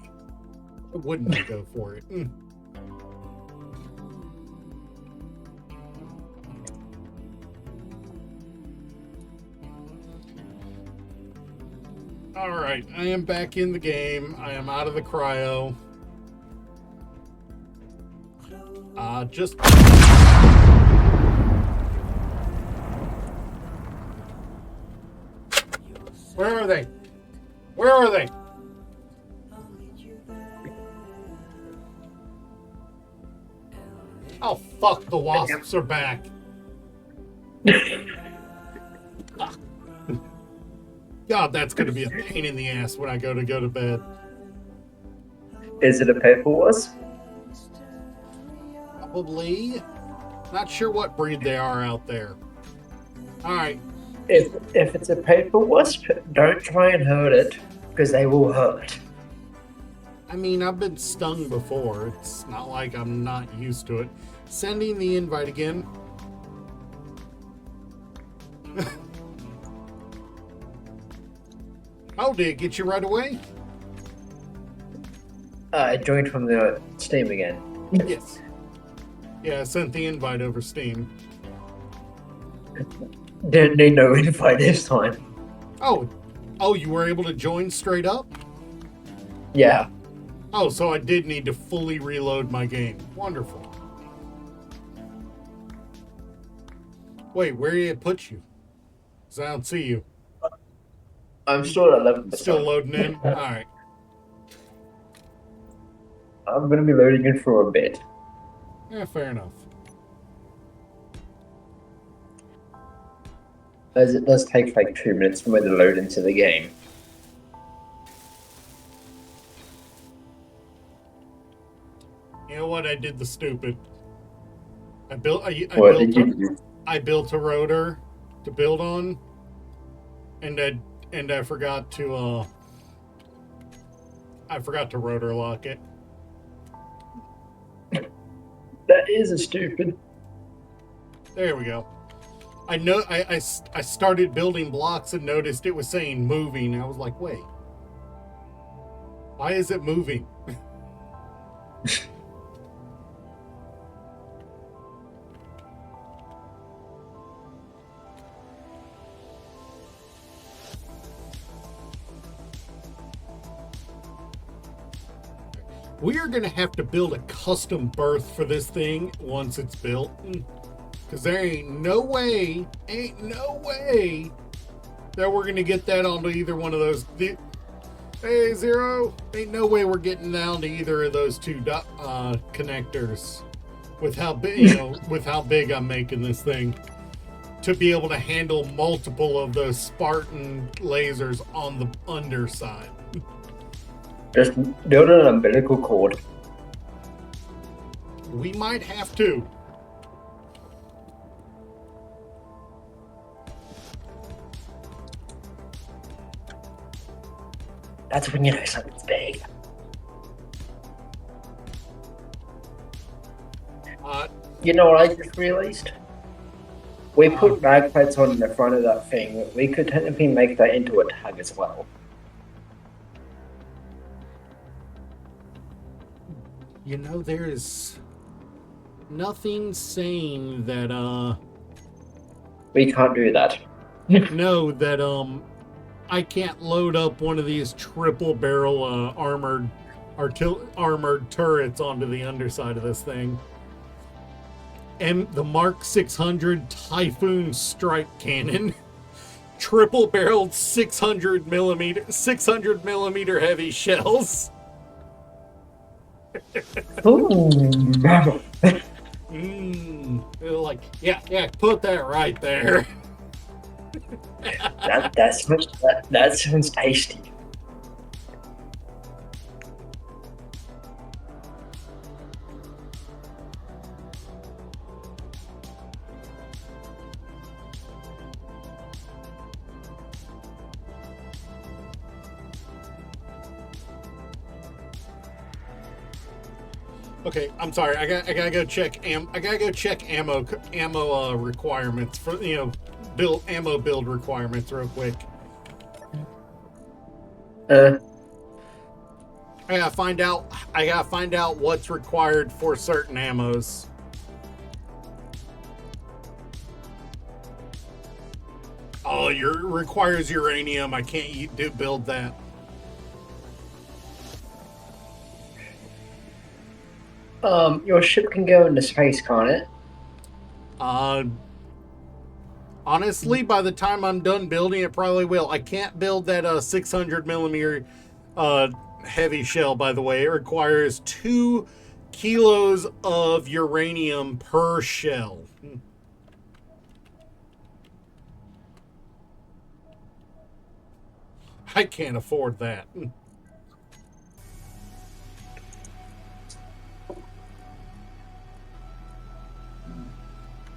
I wouldn't go for it. Alright, I am back in the game. I am out of the cryo. Just... Where are they? Where are they? Oh, fuck, the wasps are back. God, that's going to be a pain in the ass when I go to bed. Is it a paper wasp? Probably. Not sure what breed they are out there. Alright. If it's a paper wasp, don't try and hurt it, because they will hurt. I mean, I've been stung before. It's not like I'm not used to it. Sending the invite again. Oh, did it get you right away? I joined from the Steam again. Yes. Yeah, I sent the invite over Steam. Didn't need no invite this time. Oh, you were able to join straight up? Yeah. Oh, so I did need to fully reload my game. Wonderful. Wait, where did it put you? 'Cause I don't see you. I'm still at 11%. Still loading in? Alright. I'm gonna be loading in for a bit. Yeah, fair enough. As it does take like 2 minutes for me to load into the game. You know what? I did the stupid. I built a rotor to build on, and I forgot to rotor lock it. That is a stupid. There we go. I know. I started building blocks and noticed it was saying moving. I was like, wait, why is it moving? We are going to have to build a custom berth for this thing once it's built. Because there ain't no way that we're going to get that onto either one of those. Hey, Zero, ain't no way we're getting down to either of those two connectors with how big, with how big I'm making this thing to be able to handle multiple of those Spartan lasers on the underside. Just build an umbilical cord. We might have to. That's when you know something's big. You know what I just realized? We put mag plates on the front of that thing. We could technically make that into a tag as well. You know, there's nothing saying that, We can't do that. no, that, I can't load up one of these triple barrel, armored turrets onto the underside of this thing. And the Mark 600 Typhoon Strike Cannon. Triple barreled 600 millimeter heavy shells. Like, yeah, put that right there. that sounds tasty. Okay, I'm sorry. I gotta go check ammo requirements for ammo build requirements real quick. I gotta find out what's required for certain ammos. Oh, requires uranium. I can't build that. Your ship can go into space, can't it? Honestly, by the time I'm done building, it probably will. I can't build that 600 millimeter heavy shell, by the way. It requires 2 kilos of uranium per shell. I can't afford that.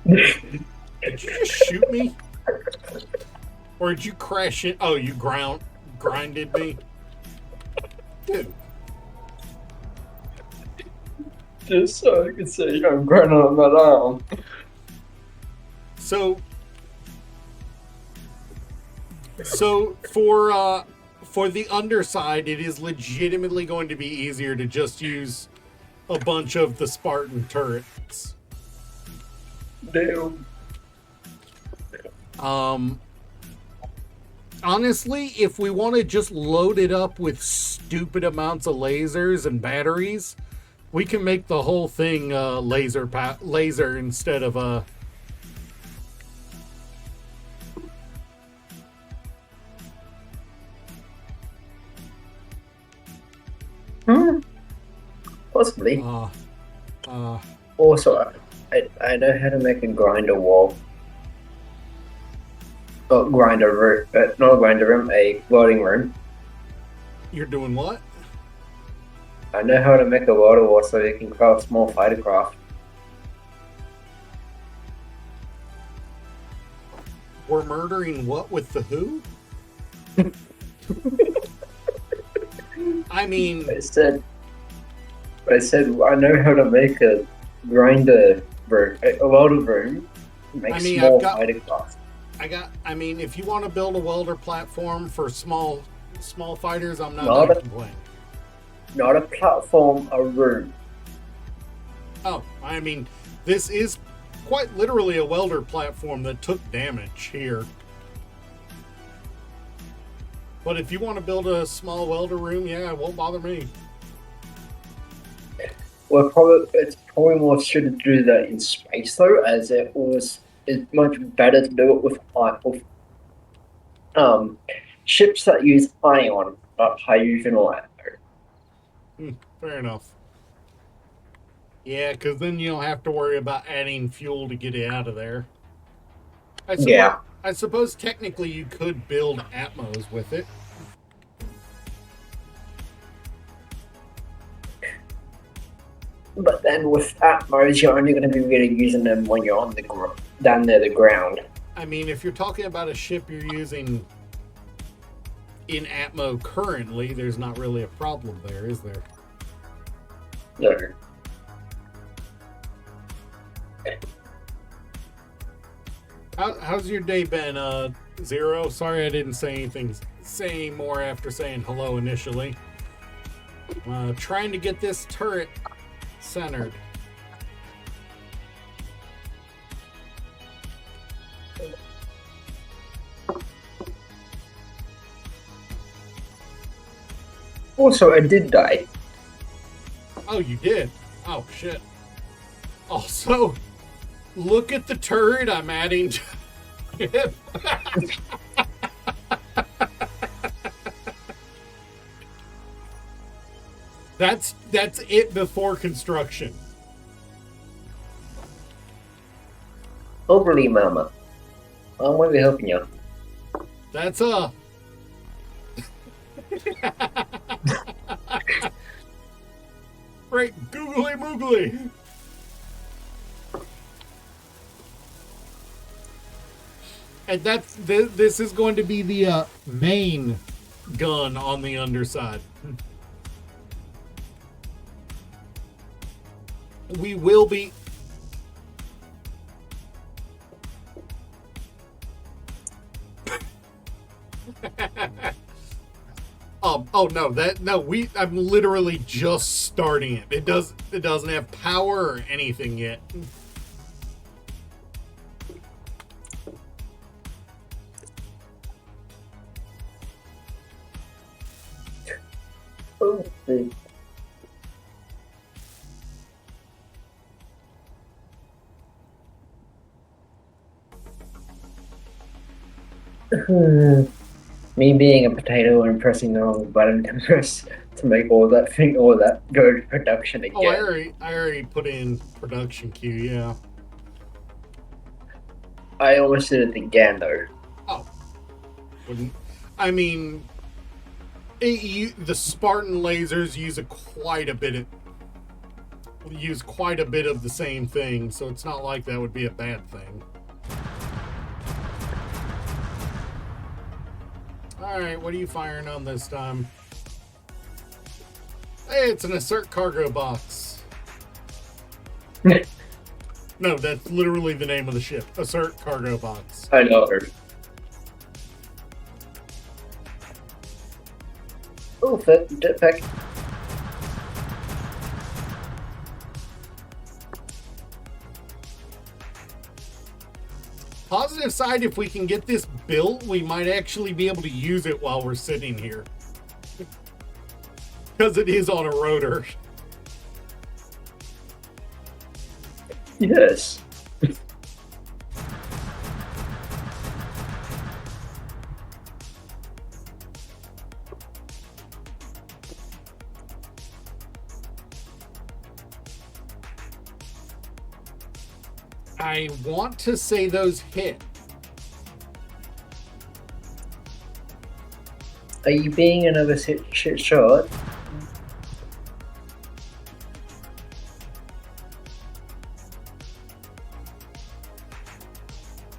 Did you just shoot me? Or did you crash it? Oh, you grinded me? Dude. Just so I can say I'm grinding on that arm. for the underside, it is legitimately going to be easier to just use a bunch of the Spartan turrets. Damn. Honestly, if we want to just load it up with stupid amounts of lasers and batteries, we can make the whole thing laser instead of a. Possibly. Uh, Also, I know how to make a grinder wall. Oh, grinder room. Not a grinder room, a welding room. you're doing what? I know how to make a welder wall so you can craft small fighter craft. We're murdering what with the who? I mean, I said I know how to make a grinder room, a welder room. Make I mean, small I've got- fighter craft. if you want to build a welder platform for small fighters, I'm not Not going a- to complain. Not a platform, a room. Oh, I mean, this is quite literally a welder platform that took damage here. But if you want to build a small welder room, yeah, it won't bother me. Well, it's probably more suited to do that in space though, as it's much better to do it with ships that use ion, not hydrogen or ammo. Fair enough. Yeah, because then you don't have to worry about adding fuel to get it out of there. Yeah. I suppose technically you could build Atmos with it. But then with Atmos, you're only going to be really using them when you're on down near the ground. I mean, if you're talking about a ship you're using in Atmo currently, there's not really a problem there, is there? No. How's your day been, Zero? Sorry I didn't say any more after saying hello initially. Trying to get this turret centered. Also, I did die. Oh, you did? Oh, shit. Also, look at the turret I'm adding to it. That's it before construction. Overly, Mama. I'm going to be helping you. That's right, googly moogly. And this is going to be the main gun on the underside. We will be. Oh no, I'm literally just starting it. It doesn't have power or anything yet. Oh, me being a potato and pressing the wrong button to press to make all that go to production again. Oh, I already put in production queue. Yeah. I almost did it again though. I mean, the Spartan lasers use quite a bit of the same thing, so it's not like that would be a bad thing. Alright, what are you firing on this time? Hey, it's an Assert cargo box. No, that's literally the name of the ship. Assert cargo box. I know. Oh, jetpack. Positive side, if we can get this built, we might actually be able to use it while we're sitting here. Because it is on a rotor. Yes. I want to say those hit. Are you being another shit shot?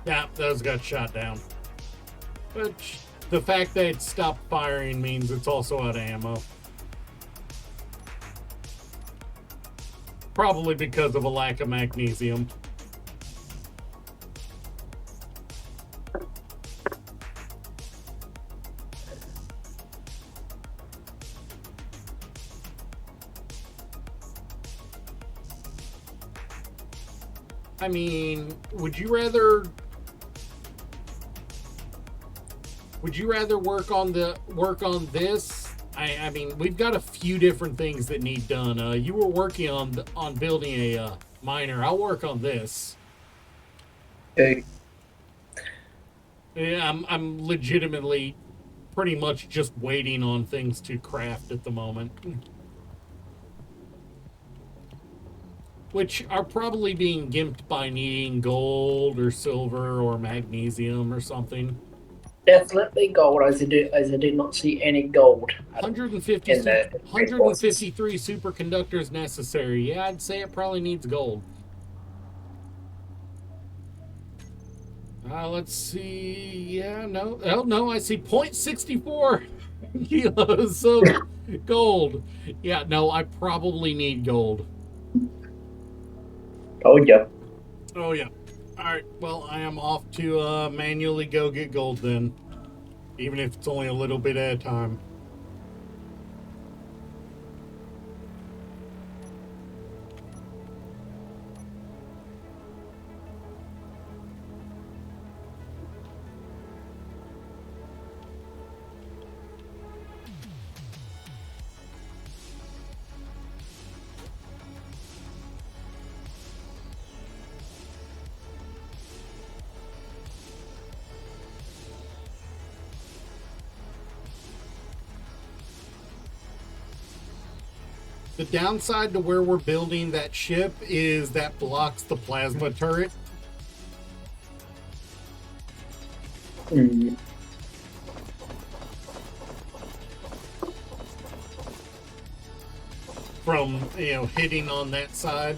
Yeah, those got shot down. Which, the fact that it stopped firing means it's also out of ammo. Probably because of a lack of magnesium. I mean, would you rather work on this? I mean, we've got a few different things that need done. You were working on building a miner. I'll work on this. Okay. Yeah, I'm legitimately pretty much just waiting on things to craft at the moment. Which are probably being gimped by needing gold or silver or magnesium or something. Definitely gold, as I did not see any gold. 153 superconductors necessary. Yeah, I'd say it probably needs gold. Let's see. Yeah, no. Oh, no, I see 0.64 kilos of gold. Yeah, no, I probably need gold. Told ya. Oh, yeah. All right, well, I am off to manually go get gold then. Even if it's only a little bit at a time. The downside to where we're building that ship is that blocks the plasma turret. Mm. From, hitting on that side.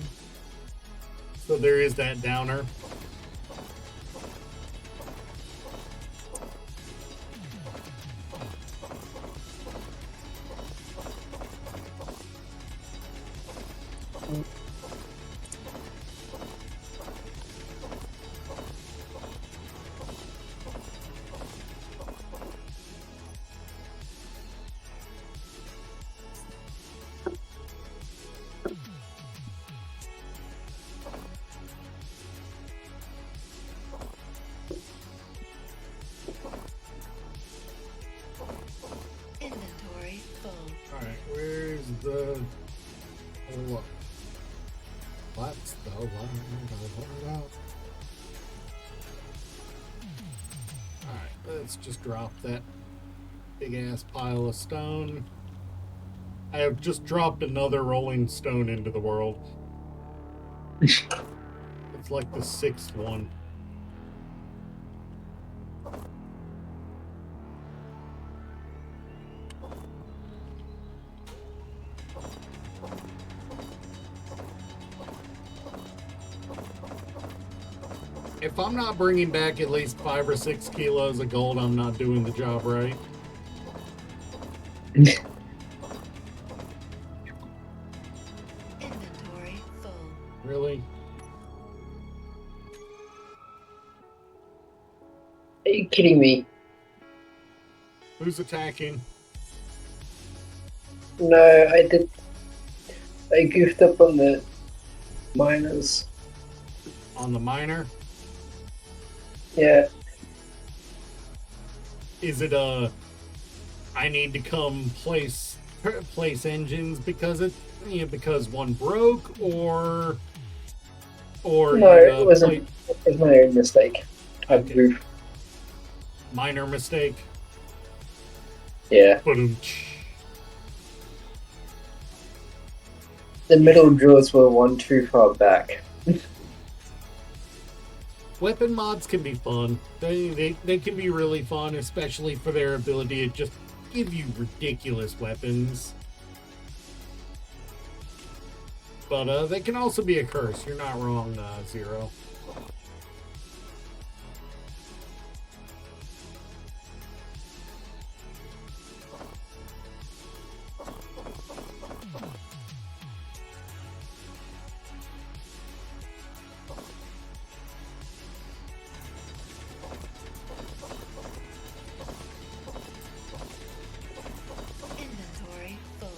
So there is that downer. Inventory full. Alright, where's the... Oh, what's the one? Alright, let's just drop that big ass pile of stone. I have just dropped another rolling stone into the world. It's like the 6th one. If I'm not bringing back at least 5 or 6 kilos of gold, I'm not doing the job right. Inventory full. Really? Are you kidding me? Who's attacking? No, I did. I goofed up on the miners. On the miner? Yeah. Is it I need to come place engines because because one broke, or No, you, it wasn't. It was my own mistake. I Okay. goofed. minor mistake? Yeah. But The middle drills were one too far back. weapon mods can be fun. They can be really fun, especially for their ability to just give you ridiculous weapons. But they can also be a curse. You're not wrong, Zero. Inventory full.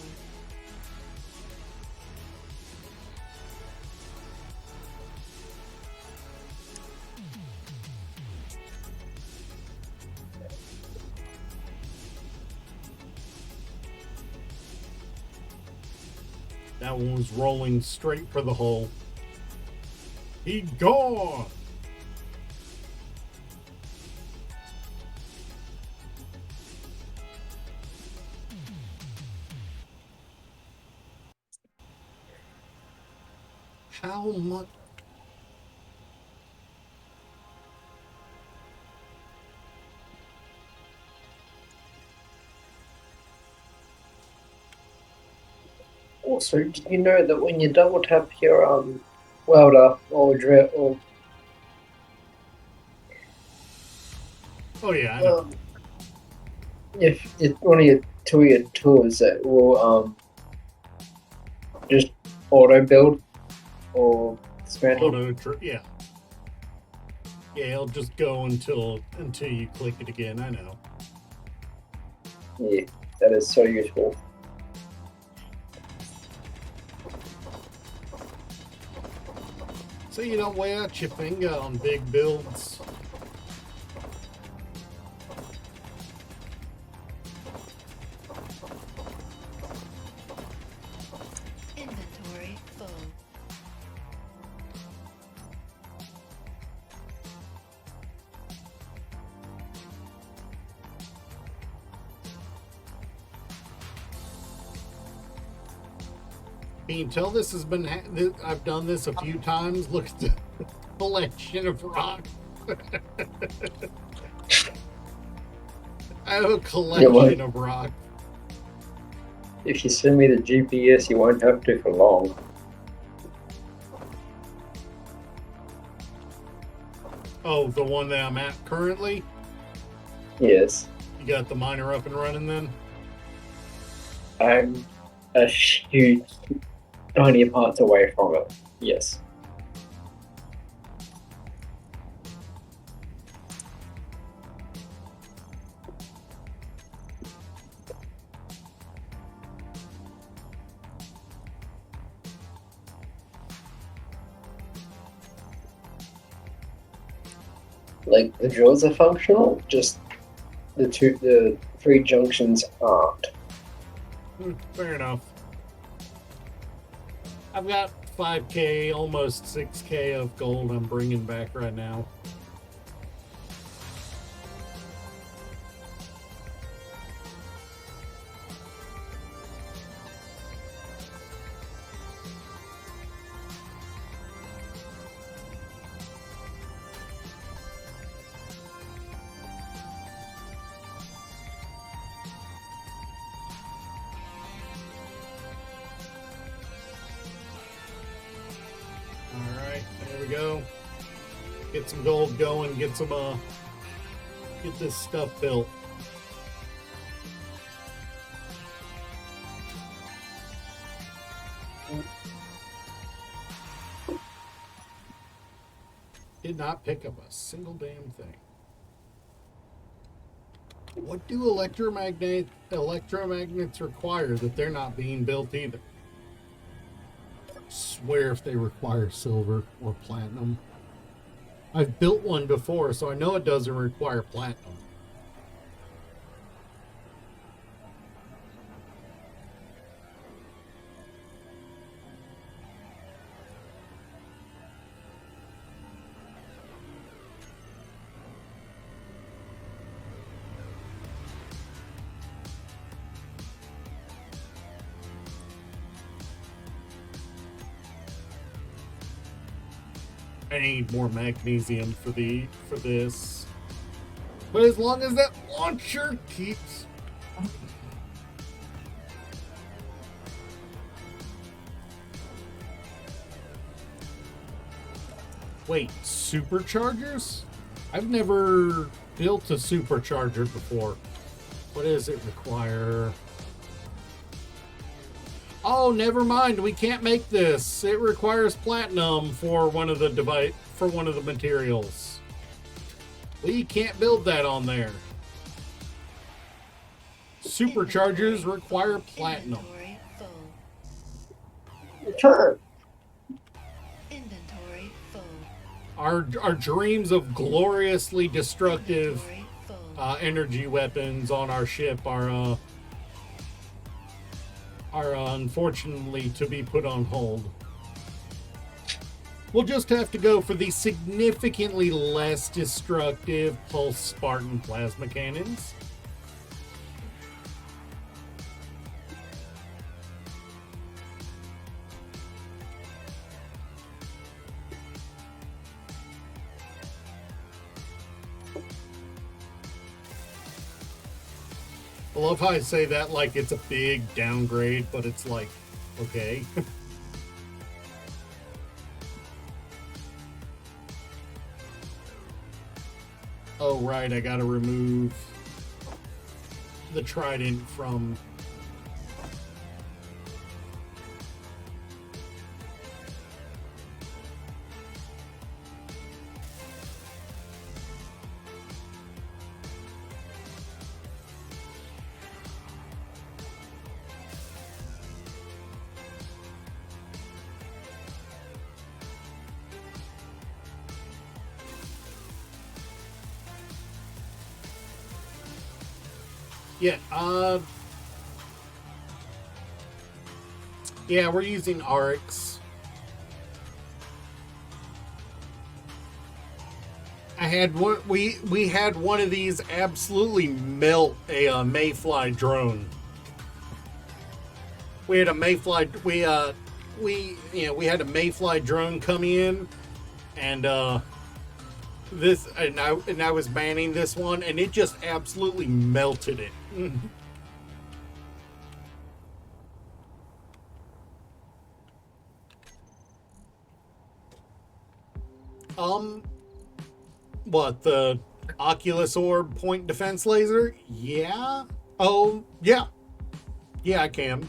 That one was rolling straight for the hole. He gone! How much? Also, did you know that when you double tap your welder or drill or Oh yeah, I know. if it's one of your two of your tools, it will just auto build or dismantle. Yeah. Yeah, it'll just go until you click it again. I know. Yeah, that is so useful. So you don't weigh out your finger on big builds. Inventory full. Can you tell this has been? I've done this a few times. Look at the collection of rock. I have a collection of rock. If you send me the GPS, you won't have to for long. Oh, the one that I'm at currently? Yes. You got the miner up and running then? I'm a huge tiny parts away from it. Yes. Like the drills are functional, just the three junctions aren't. Fair enough. I've got 5k, almost 6k of gold I'm bringing back right now. Alright, there we go. Get some gold going, get this stuff built. Did not pick up a single damn thing. What do electromagnets require that they're not being built either? Swear if they require silver or platinum. I've built one before, so I know it doesn't require platinum. I need more magnesium for this. But as long as that launcher keeps... Wait, superchargers? I've never built a supercharger before. What does it require? Oh, never mind. We can't make this. It requires platinum for one of the materials. We can't build that on there. Superchargers require platinum. Inventory full. Return. Inventory full. Our dreams of gloriously destructive Inventory full. energy weapons on our ship are unfortunately to be put on hold. We'll just have to go for the significantly less destructive Pulse Spartan plasma cannons. I love how I say that like it's a big downgrade, but it's like, okay. Oh, right, I gotta remove the trident from... Yeah, yeah, we're using Arx. I had one. We had one of these absolutely melt a Mayfly drone. We had a Mayfly. We had a Mayfly drone come in, and I was manning this one, and it just absolutely melted it. What, the Oculus Orb point defense laser? Yeah. Oh, yeah. Yeah, I can.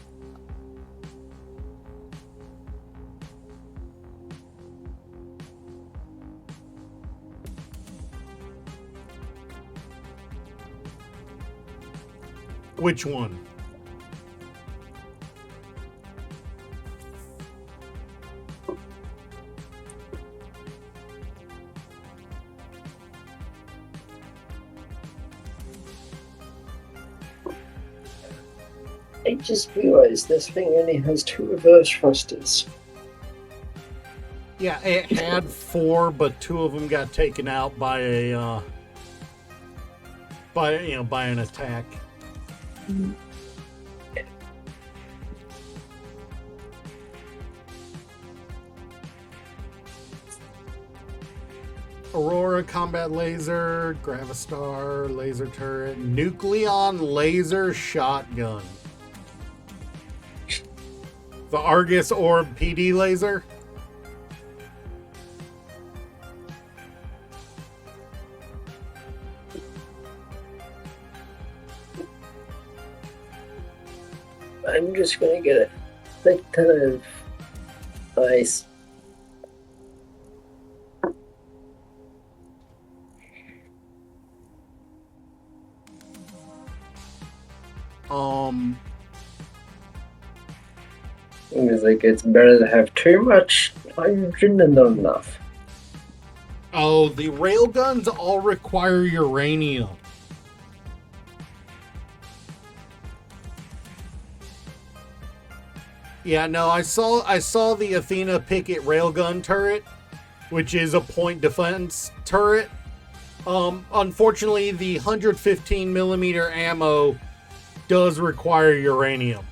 Which one? I just realized this thing only has 2 reverse thrusters. Yeah, it had 4, but 2 of them got taken out by a by an attack. Aurora combat laser, Gravistar laser turret, Nucleon laser shotgun. The Argus Orb PD laser. I'm just gonna get a thick ton of ice. It's like it's better to have too much hydrogen than not enough. Oh, the railguns all require uranium. Yeah, no, I saw the Athena Picket railgun turret, which is a point defense turret. Unfortunately, the 115 millimeter ammo does require uranium.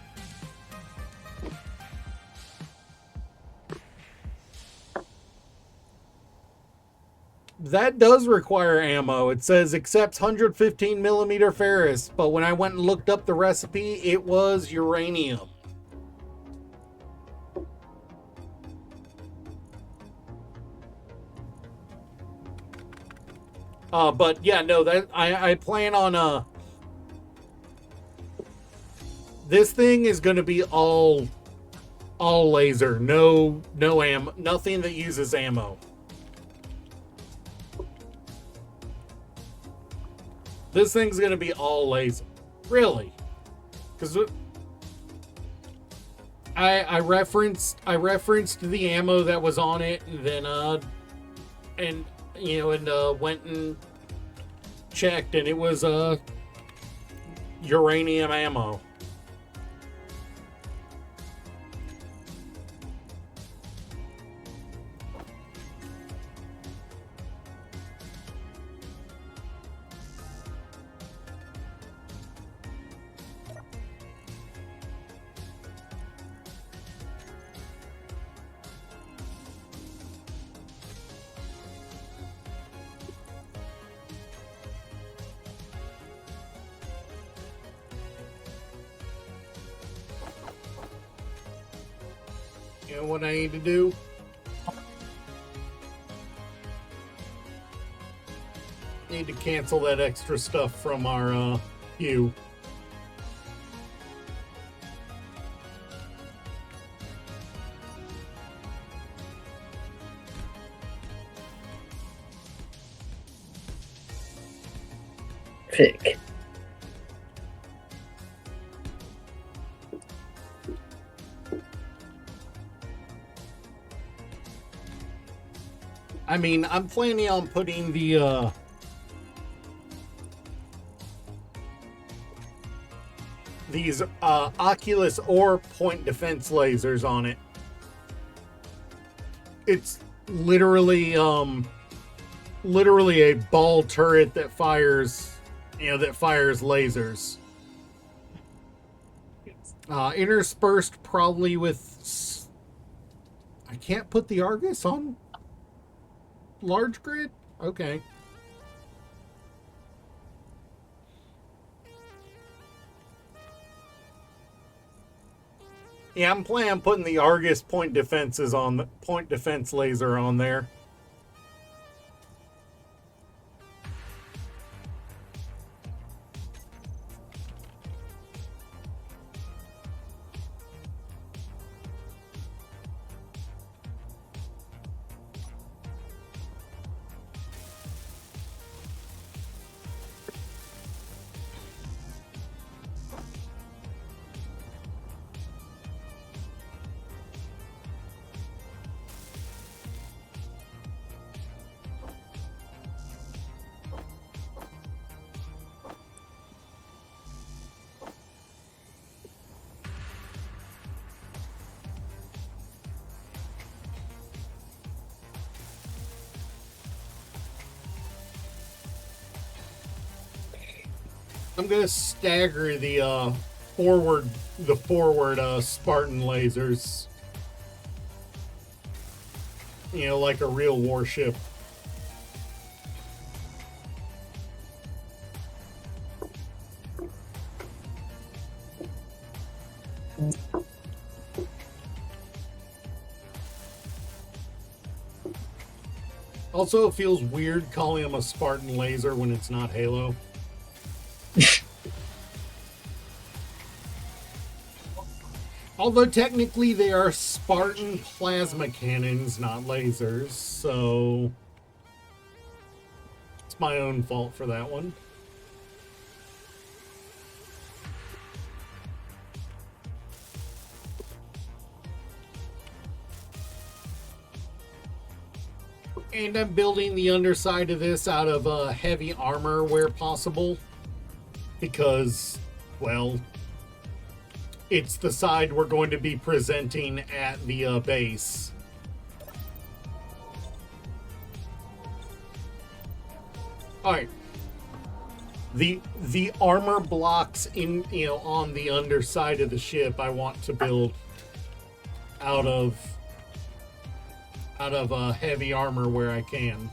That does require ammo. It says accepts 115 millimeter ferrous, but when I went and looked up the recipe, it was uranium. But yeah, no, that I plan on this thing is going to be all laser, no ammo, nothing that uses ammo. This thing's going to be all laser. Really? Cuz I referenced the ammo that was on it, and then went and checked, and it was uranium ammo. You know what I need to do? Need to cancel that extra stuff from our queue. Pick. I mean, I'm planning on putting the these Oculus or point defense lasers on it. It's literally a ball turret that fires, lasers. Interspersed probably with, I can't put the Argus on large grid? Okay. Yeah, I'm planning on putting the Argus point defense laser on there. I'm gonna stagger the forward Spartan lasers. Like a real warship. Also, it feels weird calling them a Spartan laser when it's not Halo. Although technically they are Spartan plasma cannons, not lasers, so it's my own fault for that one. And I'm building the underside of this out of heavy armor where possible. Because, well, it's the side we're going to be presenting at the base. Alright. The armor blocks in on the underside of the ship I want to build out of heavy armor where I can.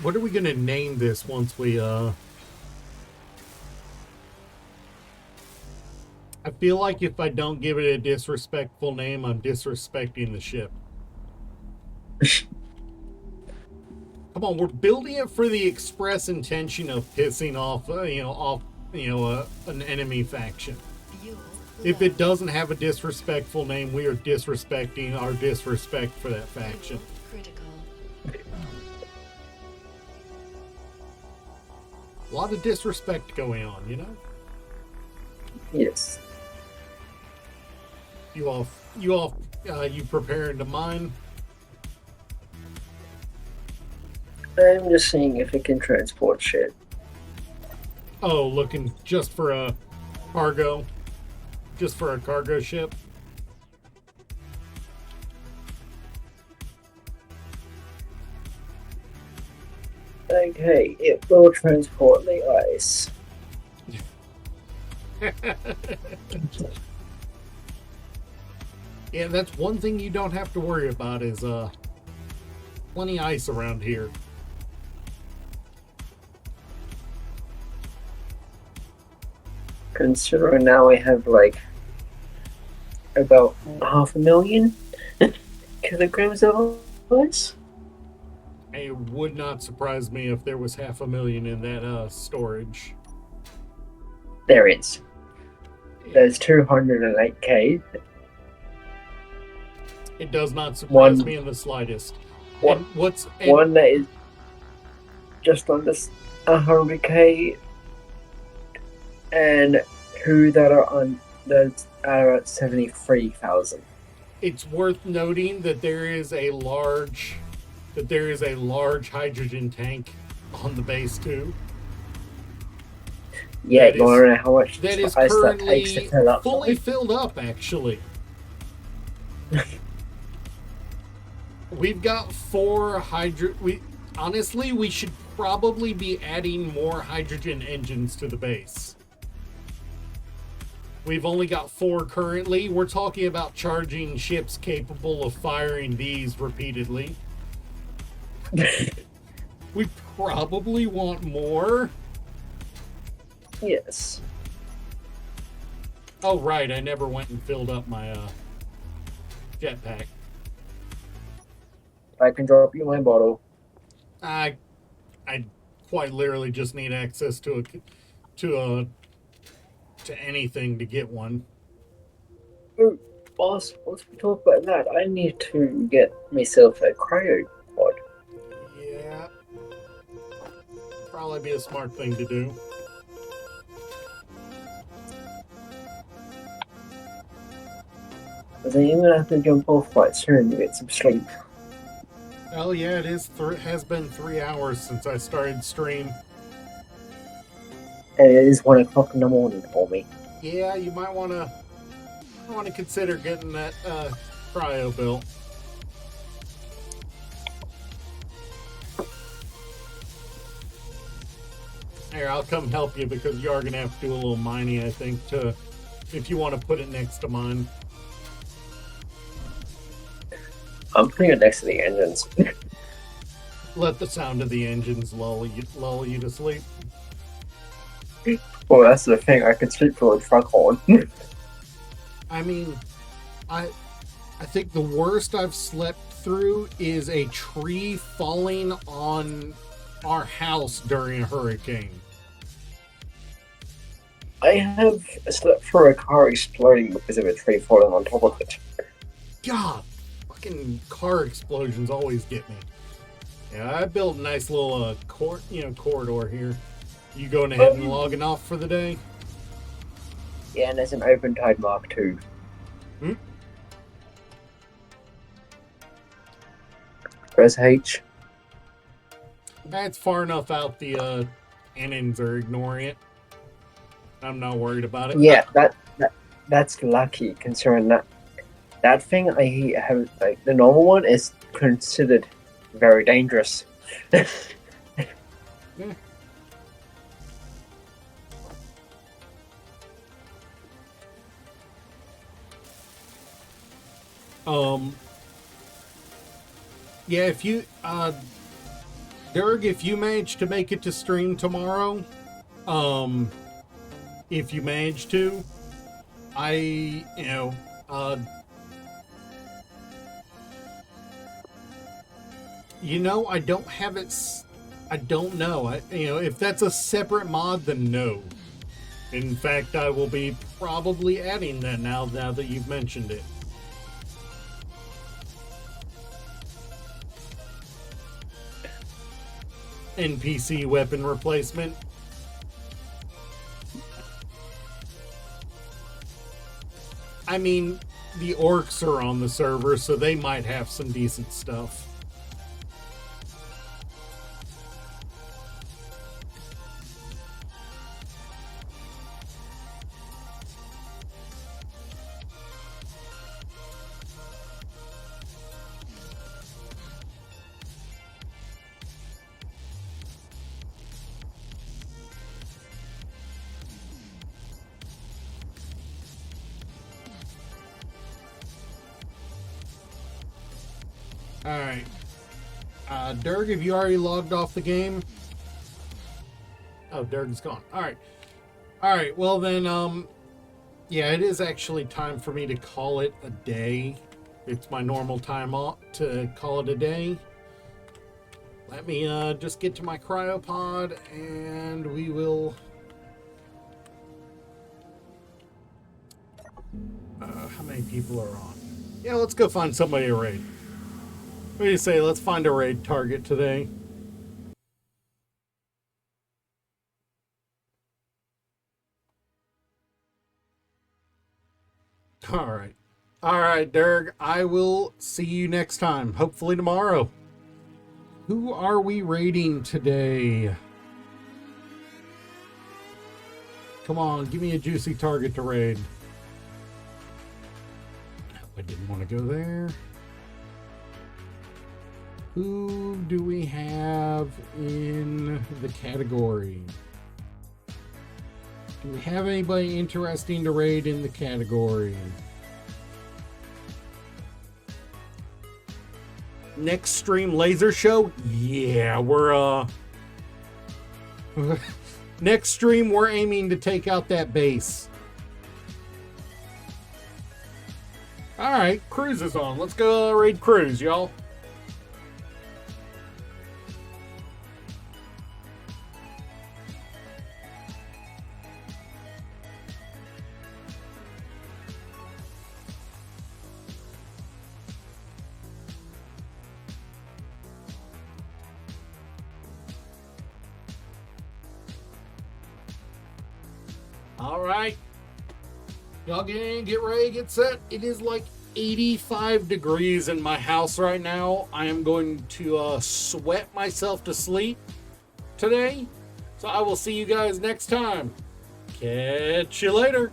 What are we gonna name this once we I feel like if I don't give it a disrespectful name, I'm disrespecting the ship. Come on, we're building it for the express intention of pissing off an enemy faction. Fuel If low. it doesn't have a disrespectful name, we are disrespecting our disrespect for that faction. Critical. A lot of disrespect going on, you know? Yes. You preparing to mine? I'm just seeing if it can transport shit. Oh, looking just for a cargo ship. Okay, it will transport the ice. Yeah, that's one thing you don't have to worry about is plenty ice around here. Considering now we have like about 500,000 kilograms of ice. It would not surprise me if there was 500,000 in that storage. There is. There's 208k. It does not surprise One- me in the slightest. One, And one that is just under 100k, and two that are at 73,000. it's worth noting that there is a large hydrogen tank on the base too. Yeah, That you want to know how much That is ice that takes to currently fill up? fully filled up, actually. We've got 4 honestly, we should probably be adding more hydrogen engines to the base. We've only got 4 currently. We're talking about charging ships capable of firing these repeatedly. We probably want more. Yes. Oh, right. I never went and filled up my jetpack. I can drop you my bottle. I quite literally just need access to anything to get one. Oh, boss, once we talk about that, I need to get myself a cryo pod. Yeah. Probably be a smart thing to do. Because I'm gonna have to jump off quite soon to get some sleep. Well, yeah, it is. Has been 3 hours since I started stream. And it is 1 o'clock in the morning for me. Yeah, you might want to consider getting that cryo built. Here, I'll come help you because you are gonna have to do a little mining, I think, if you want to put it next to mine. I'm putting it next to the engines. Let the sound of the engines lull you to sleep. Well, that's the thing. I can sleep through a truck horn. I mean, I think the worst I've slept through is a tree falling on our house during a hurricane. I have slept through a car exploding because of a tree falling on top of it. God, fucking car explosions always get me. Yeah, I built a nice little corridor here. You going ahead and logging off for the day? Yeah, and there's an open tide Mark II. Press H. That's far enough out. The cannons are ignoring it. I'm not worried about it. Yeah, that's lucky considering that thing I have, like, the normal one is considered very dangerous. Yeah. Yeah, if you Derg, if you manage to make it to stream tomorrow, if you manage to, I don't have it. I don't know. If that's a separate mod, then no. In fact, I will be probably adding that now that you've mentioned it. NPC weapon replacement. I mean, the orcs are on the server, so they might have some decent stuff. Alright. Derg, have you already logged off the game? Oh, Derg's gone. Alright. Alright, well then, yeah, it is actually time for me to call it a day. It's my normal time to call it a day. Let me just get to my cryopod and we will... how many people are on? Yeah, let's go find somebody to raid. What do you say? Let's find a raid target today. Alright. Alright, Derg. I will see you next time. Hopefully tomorrow. Who are we raiding today? Come on, give me a juicy target to raid. I didn't want to go there. Who do we have in the category? Do we have anybody interesting to raid in the category? Next stream laser show? Yeah, we're next stream we're aiming to take out that base. Alright, Cruise is on. Let's go raid Cruise, y'all. Alright. Y'all get in, get ready, get set. It is like 85 degrees in my house right now. I am going to sweat myself to sleep today. So I will see you guys next time. Catch you later.